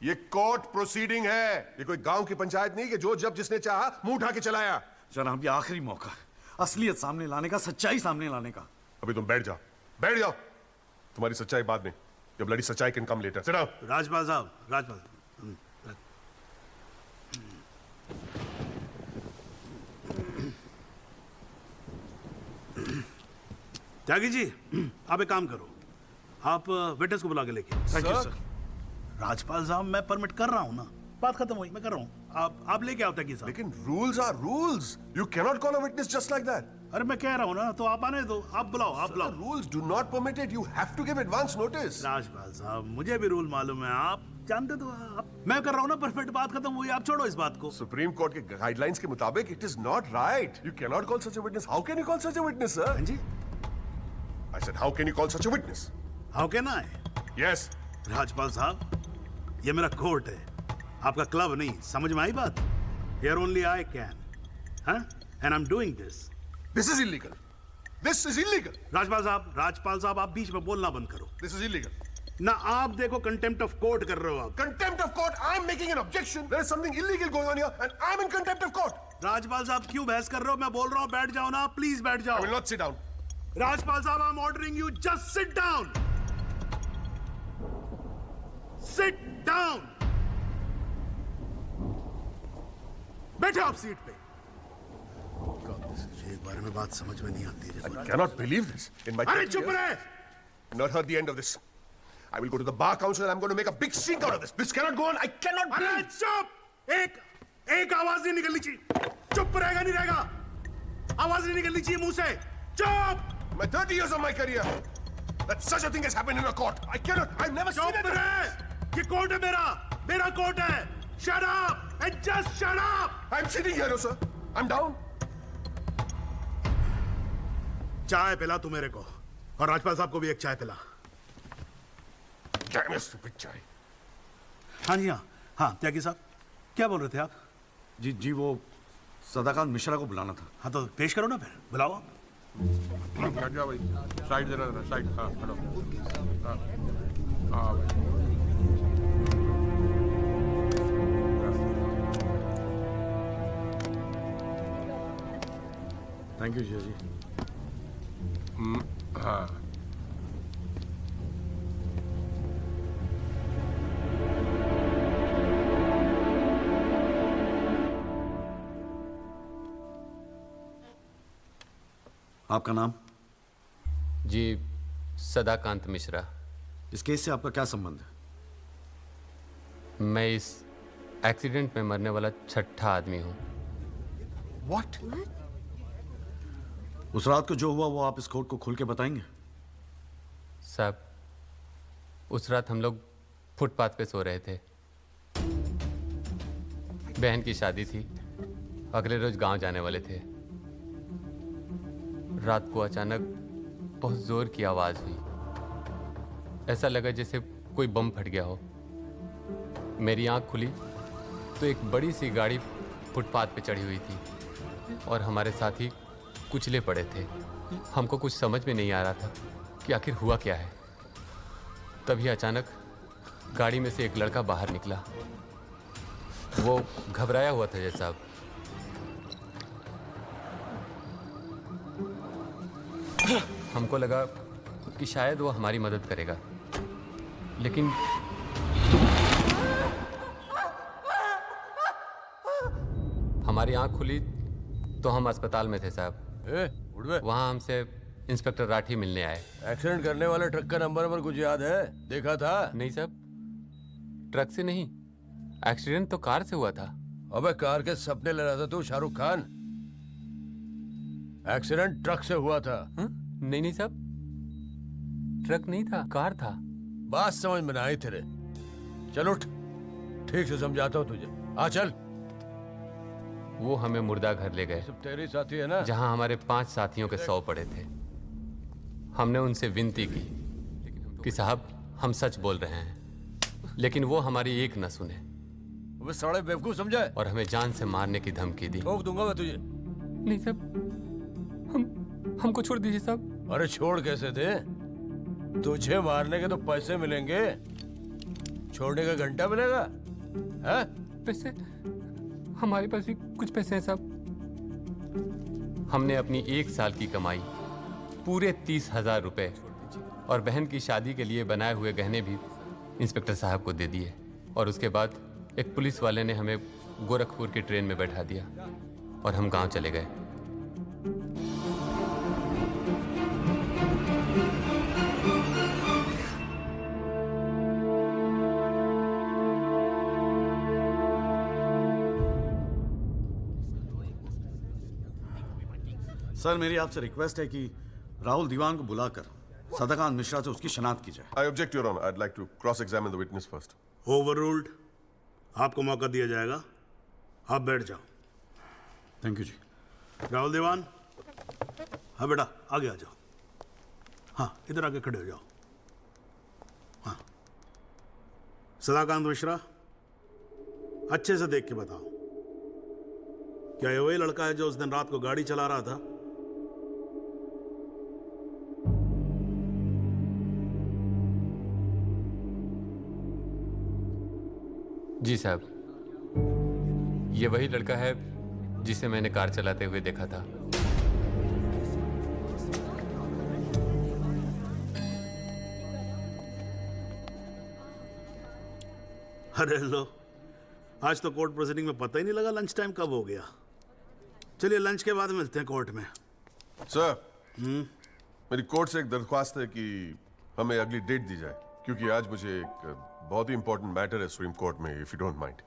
ये कोर्ट प्रोसीडिंग है, ये कोई गांव की पंचायत नहीं कि जो जब जिसने चाहा मुंह उठा के चलाया। जनाब ये आखिरी मौका है असलियत सामने लाने का, सच्चाई सामने लाने का। अभी तुम बैठ जाओ, बैठ जाओ। तुम्हारी सच्चाई बाद में, जब लड़ी सच्चाई can come later. Sit down. Rajpal साहब, राजपाल त्यागी जी, आप एक काम करो, आप विटनेस को बुला के लेके। Thank you sir. राजपाल साहब मैं परमिट कर रहा हूं ना, बात खत्म हुई, मैं कर रहा हूं। आप लेके आओ त्यागी साहब। लेकिन rules are rules, you can not call a witness just like that. अरे मैं कह रहा हूं ना, तो आप आने दो, आप बुलाओ, आप बुलाओ। Rules do not permit it, you have to give advance notice. Rajpal साहब मुझे भी रूल मालूम है, आप जानते तो आप। मैं कर रहा हूं ना परफेक्ट, बात खत्म हुई, आप छोड़ो इस बात को। सुप्रीम कोर्ट के गाइडलाइंस के मुताबिक it is not right. You can not call such a witness. How can you call such a witness sir? जी I said, how can you call such a witness? How can I? Yes. Rajpal साहब, ये मेरा court है, आपका club नहीं, समझ में आई बात? Here only I can, huh? And I'm doing this. This is illegal. This is illegal. Rajpal साहब आप बीच में बोलना बंद करो। This is illegal. ना आप देखो कंटेम्प्ट ऑफ कोर्ट कर रहे हो आप। Contempt of court. I'm making an objection. There is something illegal going on here, and I'm in contempt of court. Rajpal साहब क्यों बहस कर रहे हो? मैं बोल रहा हूँ, बैठ जाओ ना, प्लीज बैठ जाओ। I will not sit down. Rajpal साहब, I'm ordering you, just sit down. Sit down. बैठो आप सीट पे। एक बार में बात समझ में नहीं आती है। I cannot believe this. In my अरे चुप रहे! Not heard the end of this. I will go to the bar council and I'm going to make a big stink out of this. This cannot go on. I cannot अरे breathe. चुप! एक आवाज नहीं निकलनी चाहिए। चुप रहेगा नहीं रहेगा? आवाज नहीं निकलनी चाहिए मुंह से। चुप! My 30 years of my career, that such a thing has happened in a court. I cannot. I've never seen it. ये कोर्ट है मेरा कोर्ट है। Shut up and just shut up. I'm sitting here, sir. I'm down. चाय पिला तू मेरे को, और राजपाल साहब को भी एक चाय पिला। Damn it, stupid चाय। हाँ जी हाँ त्यागी साहब, क्या बोल रहे थे आप? जी वो सदाकांत मिश्रा को बुलाना था। हाँ तो पेश करो ना फिर, बुलाओ। हट जाओ भाई, साइड देना, साइड। हाँ हटो। हाँ भाई। थैंक यू जी। हाँ आपका नाम? जी सदाकांत मिश्रा। इस केस से आपका क्या संबंध है? मैं इस एक्सीडेंट में मरने वाला छठा आदमी हूँ। What? उस रात को जो हुआ वो आप इस कोर्ट को खुल के बताएंगे? साहब, उस रात हम लोग फुटपाथ पे सो रहे थे। बहन की शादी थी, अगले रोज गांव जाने वाले थे। रात को अचानक बहुत जोर की आवाज हुई। ऐसा लगा जैसे कोई बम फट गया हो। मेरी आंख खुली तो एक बड़ी सी गाड़ी फुटपाथ पे चढ़ी हुई थी और हमारे साथी कुचले पड़े थे। हमको कुछ समझ में नहीं आ रहा था कि आखिर हुआ क्या है। तभी अचानक गाड़ी में से एक लड़का बाहर निकला। वो घबराया हुआ था जैसा। हमको लगा कि शायद वो हमारी मदद करेगा, लेकिन हमारी आंख खुली तो हम अस्पताल में थे साहब। वहाँ हमसे इंस्पेक्टर राठी मिलने आए। एक्सीडेंट करने वाले ट्रक का नंबर कुछ याद है? देखा था? नहीं साहब, ट्रक से नहीं, एक्सीडेंट तो कार से हुआ था। अबे कार के सपने ले रहा था तू, शाहरुख खान। एक्सीडेंट ट्रक से हुआ था। नहीं साहब, ट्रक नहीं था, कार था। बात समझ में आई तेरे। चल उठ, ठीक से समझाता हूँ तुझे। आ चल। वो हमें मुर्दा घर ले गए। सब तेरे साथी है ना? जहाँ हमारे 5 साथियों के 100 पड़े थे। हमने उनसे विनती की कि साहब हम सच बोल रहे हैं, लेकिन वो हमारी एक न सुने। वो साले बेवकूफ समझा और हमें जान से मारने की धमकी दी। ठोक दूंगा मैं तुझे। नहीं साहब, हमको छोड़ दीजिए साहब। अरे छोड़ कैसे थे? तुझे मारने के तो पैसे मिलेंगे, छोड़ने का घंटा मिलेगा? है? पैसे? हमारे पास भी कुछ पैसे हैं साहब। हमने अपनी 1 साल की कमाई पूरे 30,000 रुपए और बहन की शादी के लिए बनाए हुए गहने भी इंस्पेक्टर साहब को दे दिए। और उसके बाद एक पुलिस वाले ने हमें गोरखपुर की ट्रेन में बैठा दिया और हम गांव चले गए। सर, मेरी आपसे रिक्वेस्ट है कि राहुल दीवान को बुलाकर सदाकांत मिश्रा से उसकी शनाख्त की जाए। I object, Your Honor. I'd like to cross-examine the witness first. Overruled. आपको मौका दिया जाएगा, आप बैठ जाओ। थैंक यू जी। राहुल दीवान, हाँ बेटा आगे आ जाओ। हाँ इधर आके खड़े हो जाओ। हाँ सदाकांत मिश्रा, अच्छे से देख के बताओ, क्या ये वही लड़का है जो उस दिन रात को गाड़ी चला रहा था? जी साहब, ये वही लड़का है जिसे मैंने कार चलाते हुए देखा था। अरे लो, आज तो कोर्ट प्रोसीडिंग में पता ही नहीं लगा लंच टाइम कब हो गया। चलिए लंच के बाद मिलते हैं कोर्ट में। सर, मेरी कोर्ट से एक दरख्वास्त है कि हमें अगली डेट दी जाए, क्योंकि आज मुझे एक बहुत ही इंपॉर्टेंट मैटर है सुप्रीम कोर्ट में, इफ यू डोंट माइंड।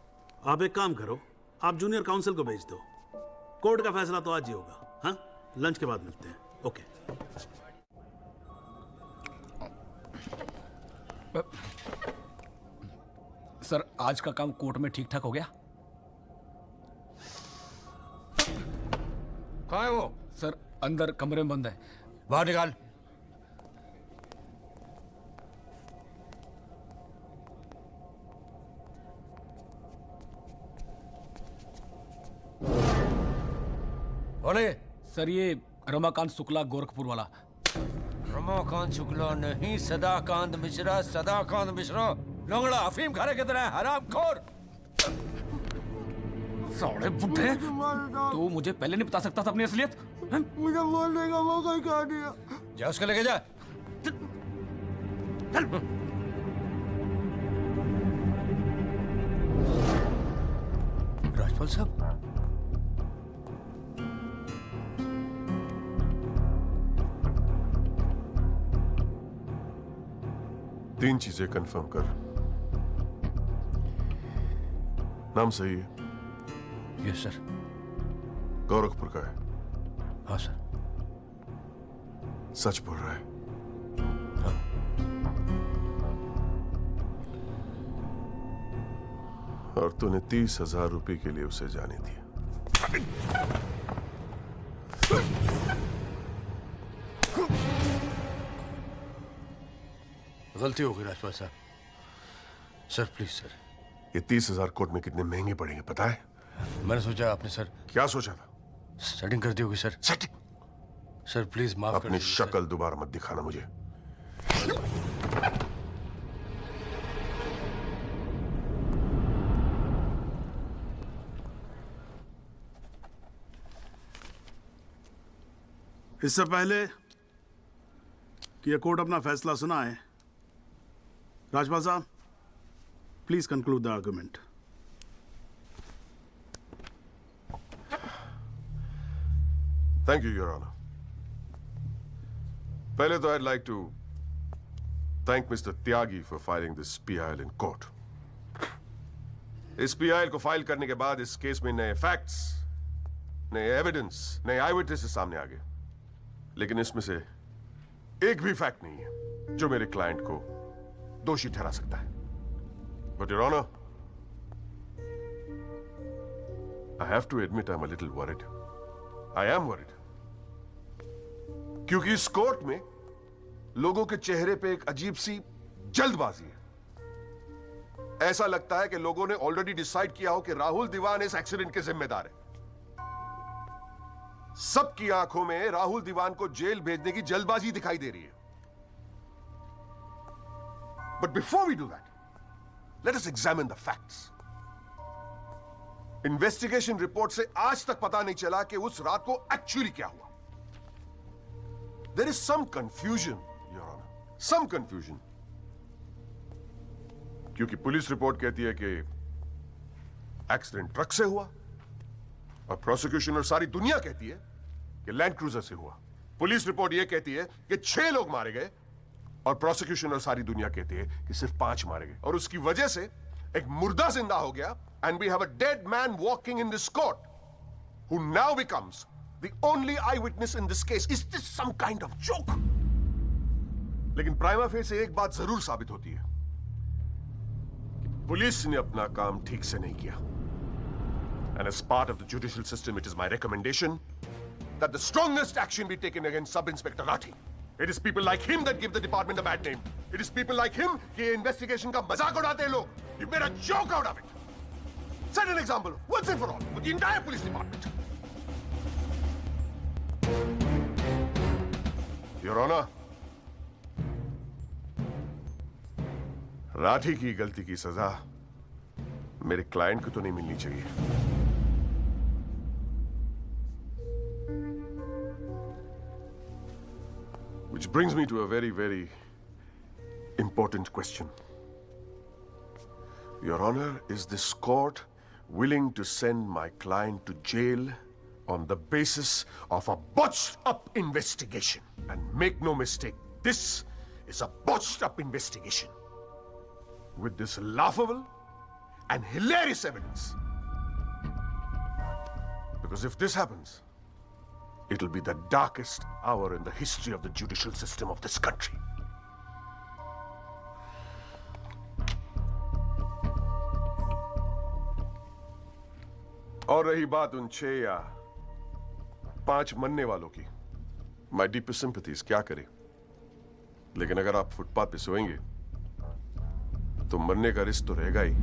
आप एक काम करो, आप जूनियर काउंसिल को भेज दो। कोर्ट का फैसला तो आज ही होगा। हाँ, लंच के बाद मिलते हैं। ओके। सर, आज का काम कोर्ट में ठीक ठाक हो गया? कहाँ है वो? सर, अंदर कमरे में बंद है। बाहर निकाल। सर, ये रमाकांत शुक्ला, गोरखपुर वाला। रमाकांत शुक्ला नहीं, सदाकांत मिश्रा। सदाकांत मिश्रा लंगड़ा अफीम खाने की तरह हरामखोर। साले बुड्ढे, तू मुझे पहले नहीं बता सकता था अपनी असलियत? मुझे बोलने का मौका क्या दिया? जा उसको लेके जा। राजपाल साहब, 3 चीजें कंफर्म कर। नाम सही है? Yes sir. गोरखपुर का है? हाँ सर। सच बोल रहा है? हाँ। और तूने 30,000 रुपए के लिए उसे जाने दिया। गलती हो गई राजपाल साहब। Sir please sir. ये 30,000 कोर्ट में कितने महंगे पड़ेंगे पता है? मैंने सोचा आपने सर। क्या सोचा था? सेटिंग कर दी होगी सर। सेटिंग? सर प्लीज माफ कर अपनी शक्ल दोबारा मत दिखाना मुझे। इससे पहले कि यह कोर्ट अपना फैसला सुनाए, राजपाल साहब please conclude the argument. Thank you, Your Honor. पहले तो I'd like to thank Mr. Tyagi for filing this PIL in court. इस PIL को फाइल करने के बाद इस केस में नए फैक्ट्स, नए एविडेंस, नए आई विटनेसेस सामने आ गए। लेकिन इसमें से एक भी फैक्ट नहीं है जो मेरे क्लाइंट को दोषी ठहरा सकता है। But Your Honor, I have to admit I'm a little worried. I am worried. क्योंकि इस कोर्ट में लोगों के चेहरे पे एक अजीब सी जल्दबाजी है। ऐसा लगता है कि लोगों ने ऑलरेडी डिसाइड किया हो कि राहुल दीवान इस एक्सीडेंट के जिम्मेदार है। सबकी आंखों में राहुल दीवान को जेल भेजने की जल्दबाजी दिखाई दे रही है। But before we do that, let us examine the facts. Investigation report से आज तक पता नहीं चला कि उस रात को एक्चुअली क्या हुआ। There is some confusion, Your Honor. Some confusion. क्योंकि पुलिस रिपोर्ट कहती है कि एक्सीडेंट ट्रक से हुआ और प्रोसिक्यूशन और सारी दुनिया कहती है कि लैंड क्रूजर से हुआ। पुलिस रिपोर्ट यह कहती है कि 6 लोग मारे गए और प्रोसिक्यूशन और सारी दुनिया कहती है कि सिर्फ 5 मारे गए। और उसकी वजह से एक मुर्दा जिंदा हो गया and we have a dead man walking in this court who now becomes the only eyewitness in this case. Is this some kind of joke? लेकिन प्राइमा फेसी एक बात जरूर साबित होती है कि पुलिस ने अपना काम ठीक से नहीं किया। And as part of the judicial system, it is my recommendation that the strongest action be taken against Sub-Inspector Rathi. It is people like him that give the department a bad name. It is people like him कि investigation का मजाक उड़ाते हैं लोग. You made a joke out of it. Set an example once and for all with the entire police department. Your Honor, Rathi की गलती की सजा मेरे क्लाइंट को तो नहीं मिलनी चाहिए। Which brings me to a very, very important question. Your Honor, is this court willing to send my client to jail on the basis of a botched-up investigation? And make no mistake, this is a botched-up investigation with this laughable and hilarious evidence. Because if this happens, it'll be the darkest hour in the history of the judicial system of this country. और रही बात उन 6 या 5 मरने वालों की, my deepest sympathies, क्या करें? लेकिन अगर आप फुटपाथ पे सोएंगे तो मरने का रिस्क तो रहेगा ही.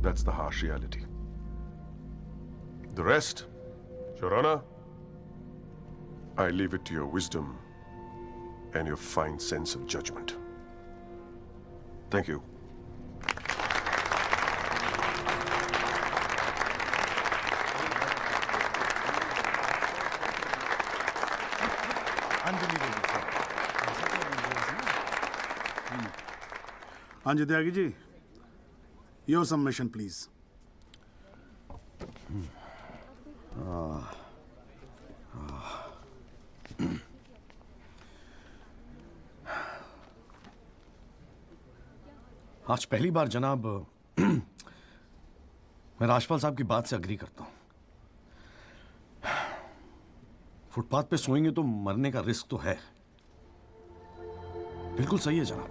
That's the harsh reality. The rest, Your Honor, I leave it to your wisdom and your fine sense of judgment. Thank you. हाँ जी Tyagi ji, your submission please. आज पहली बार जनाब मैं राजपाल साहब की बात से अग्री करता हूं। फुटपाथ पे सोएंगे तो मरने का रिस्क तो है। बिल्कुल सही है जनाब।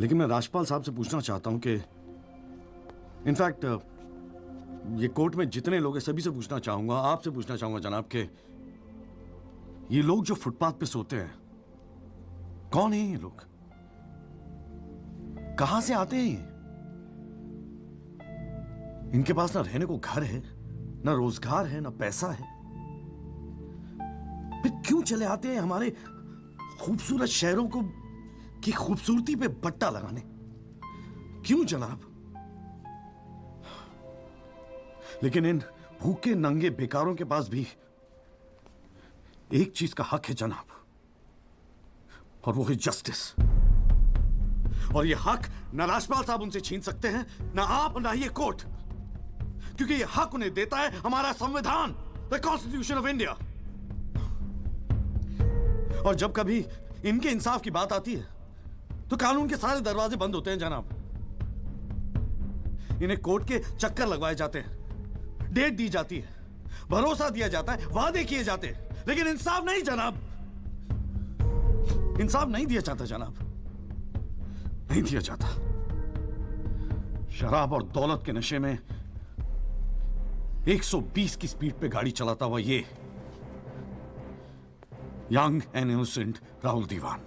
लेकिन मैं राजपाल साहब से पूछना चाहता हूं कि इनफैक्ट ये कोर्ट में जितने लोग हैं सभी से पूछना चाहूंगा, आपसे पूछना चाहूंगा जनाब कि ये लोग जो फुटपाथ पे सोते हैं कौन है ये लोग? कहां से आते हैं ये? इनके पास ना रहने को घर है, ना रोजगार है, ना पैसा है, फिर क्यों चले आते हैं हमारे खूबसूरत शहरों को की खूबसूरती पे बट्टा लगाने? क्यों जनाब? लेकिन इन भूखे नंगे बेकारों के पास भी एक चीज का हक है जनाब, और वो है जस्टिस। और ये हक ना राजपाल साहब उनसे छीन सकते हैं, ना आप, ना ये कोर्ट, क्योंकि ये हक उन्हें देता है हमारा संविधान, द कॉन्स्टिट्यूशन ऑफ इंडिया। और जब कभी इनके इंसाफ की बात आती है तो कानून के सारे दरवाजे बंद होते हैं जनाब। इन्हें कोर्ट के चक्कर लगवाए जाते हैं, डेट दी जाती है, भरोसा दिया जाता है, वादे किए जाते हैं, लेकिन इंसाफ नहीं जनाब। इंसाफ नहीं दिया जाता जनाब, नहीं दिया जाता। शराब और दौलत के नशे में 120 की स्पीड पे गाड़ी चलाता हुआ ये young and innocent Rahul Diwan,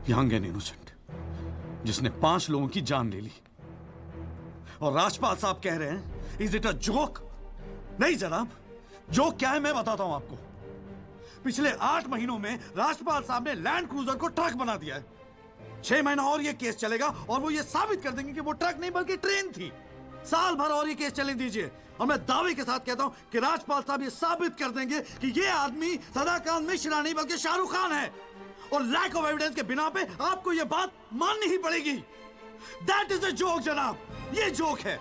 young and innocent, जिसने 5 लोगों की जान ले ली। और राजपाल साहब कह रहे हैं इज इट अ जोक? नहीं जनाब, जोक क्या है मैं बताता हूं आपको। पिछले 8 महीनों में राजपाल साहब ने लैंड क्रूजर को ट्रक बना दिया है। 6 महीना और ये केस चलेगा और वो ये साबित कर देंगे कि वो ट्रक नहीं बल्कि ट्रेन थी। साल भर और ये केस चलने दीजिए और मैं दावे के साथ कहता हूं कि राजपाल साहब ये साबित कर देंगे कि ये आदमी सदाकांत मिश्रा नहीं बल्कि शाहरुख खान है। और लैक ऑफ एविडेंस के बिना पे आपको ये बात माननी ही पड़ेगी। दैट इज अ जोक जनाब, ये जोक है।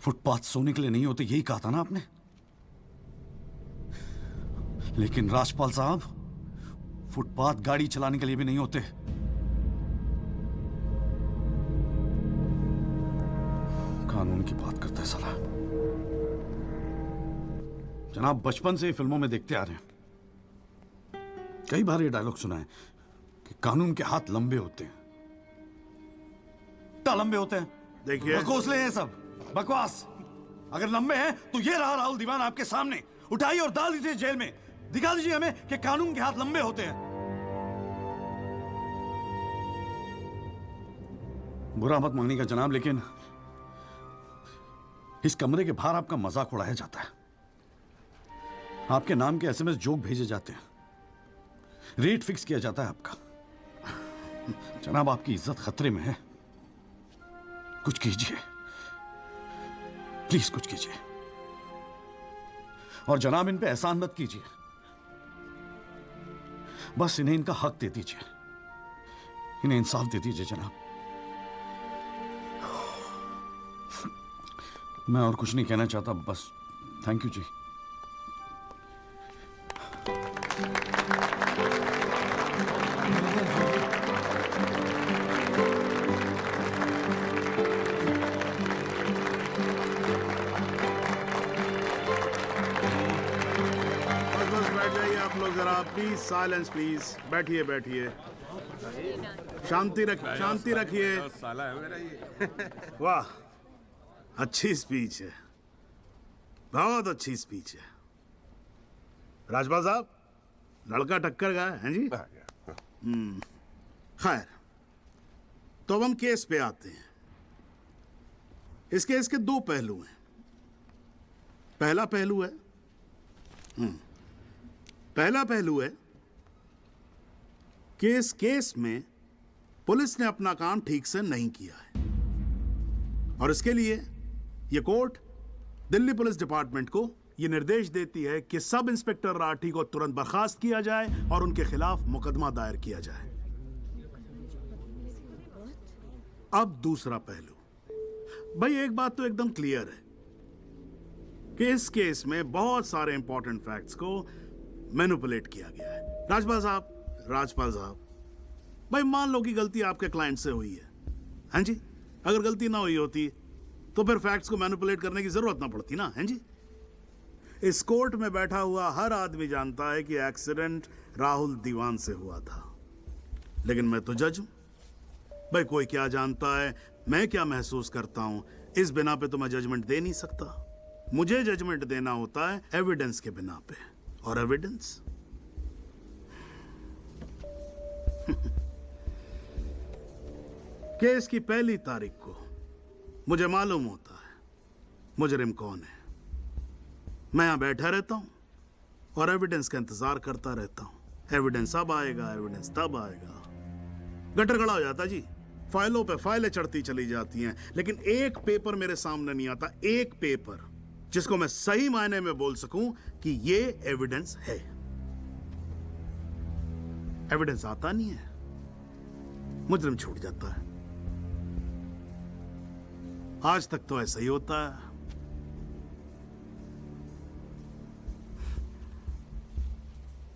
फुटपाथ सोने के लिए नहीं होते, यही कहा था ना आपने। लेकिन राजपाल साहब फुटपाथ गाड़ी चलाने के लिए भी नहीं होते। कानून की बात करता है साला। जनाब बचपन से फिल्मों में देखते आ रहे हैं, कई बार ये डायलॉग सुना है कि कानून के हाथ लंबे होते हैं। क्या लंबे होते हैं? देखिए, बकौसले हैं सब, बकवास। अगर लंबे हैं तो ये रहा राहुल दीवान आपके सामने, उठाइए और डाल दीजिए जेल में। दिखा दीजिए हमें कि कानून के हाथ लंबे होते हैं। बुरा मत मानिएगा जनाब, लेकिन इस कमरे के बाहर आपका मजाक उड़ाया जाता है। आपके नाम के एसएमएस जोक भेजे जाते हैं, रेट फिक्स किया जाता है आपका। जनाब आपकी इज्जत खतरे में है, कुछ कीजिए प्लीज, कुछ कीजिए। और जनाब इन पे एहसान मत कीजिए, बस इन्हें इनका हक दे दीजिए, इन्हें इंसाफ दे दीजिए जनाब। मैं और कुछ नहीं कहना चाहता, बस थैंक यू जी। बस बैठ जाइए आप लोग जरा, प्लीज साइलेंस प्लीज। बैठिए बैठिए, शांति रखिए। साला है मेरा ये। वाह, अच्छी स्पीच है, बहुत अच्छी स्पीच है। राजपाल साहब, लड़का टक्कर गया है जी। खैर, तो अब हम केस पे आते हैं। इस केस के 2 पहलू हैं। पहला पहलू है कि इस केस में पुलिस ने अपना काम ठीक से नहीं किया है, और इसके लिए ये कोर्ट दिल्ली पुलिस डिपार्टमेंट को ये निर्देश देती है कि सब इंस्पेक्टर राठी को तुरंत बर्खास्त किया जाए और उनके खिलाफ मुकदमा दायर किया जाए। अब दूसरा पहलू, भाई एक बात तो एकदम क्लियर है कि इस केस में बहुत सारे इंपॉर्टेंट फैक्ट्स को मैनिपुलेट किया गया है। राजपाल साहब, भाई मान लो कि गलती आपके क्लाइंट से हुई है, हाँ जी। अगर गलती ना हुई होती तो फिर फैक्ट्स को मैनिपुलेट करने की जरूरत ना पड़ती ना, हैं जी। इस कोर्ट में बैठा हुआ हर आदमी जानता है कि एक्सीडेंट राहुल दीवान से हुआ था, लेकिन मैं तो जज हूं। भाई कोई क्या जानता है, मैं क्या महसूस करता हूं, इस बिना पे तो मैं जजमेंट दे नहीं सकता। मुझे जजमेंट देना होता है एविडेंस के बिना पे, और एविडेंस केस की पहली तारीख को मुझे मालूम होता है मुजरिम कौन है। मैं यहां बैठा रहता हूं और एविडेंस का इंतजार करता रहता हूं। एविडेंस अब आएगा, एविडेंस तब आएगा। गटर खड़ा हो जाता जी, फाइलों पे फाइलें चढ़ती चली जाती हैं, लेकिन एक पेपर मेरे सामने नहीं आता, एक पेपर जिसको मैं सही मायने में बोल सकूं कि ये एविडेंस है। एविडेंस आता नहीं है, मुजरिम छूट जाता है। आज तक तो ऐसा ही होता है।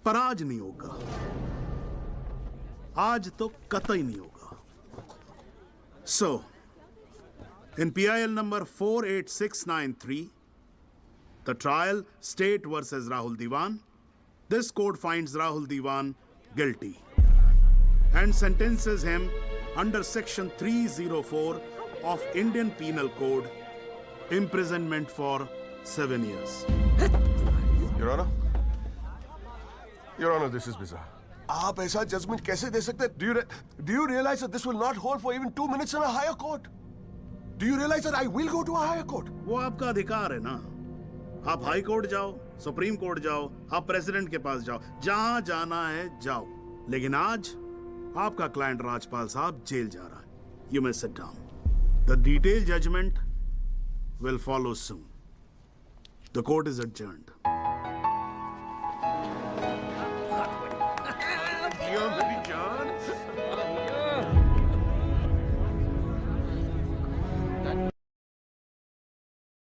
पर आज नहीं होगा, आज तो कतई नहीं होगा। So, in PIL number 48693, the trial State versus Rahul Diwan, this court finds Rahul Diwan guilty and sentences him under section 304 of Indian Penal Code, imprisonment for 7 years. Your Honor, this is bizarre. आप ऐसा judgement कैसे दे सकते हैं? Do you realize that this will not hold for even 2 minutes in a higher court? Do you realize that I will go to a higher court? वो आपका अधिकार है ना। आप हाई कोर्ट जाओ, सुप्रीम कोर्ट जाओ, आप प्रेसिडेंट के पास जाओ, जहां जाना है जाओ। लेकिन आज आपका क्लाइंट राजपाल साहब जेल जा रहा है। You may sit down. The detailed judgment will follow soon. The court is adjourned.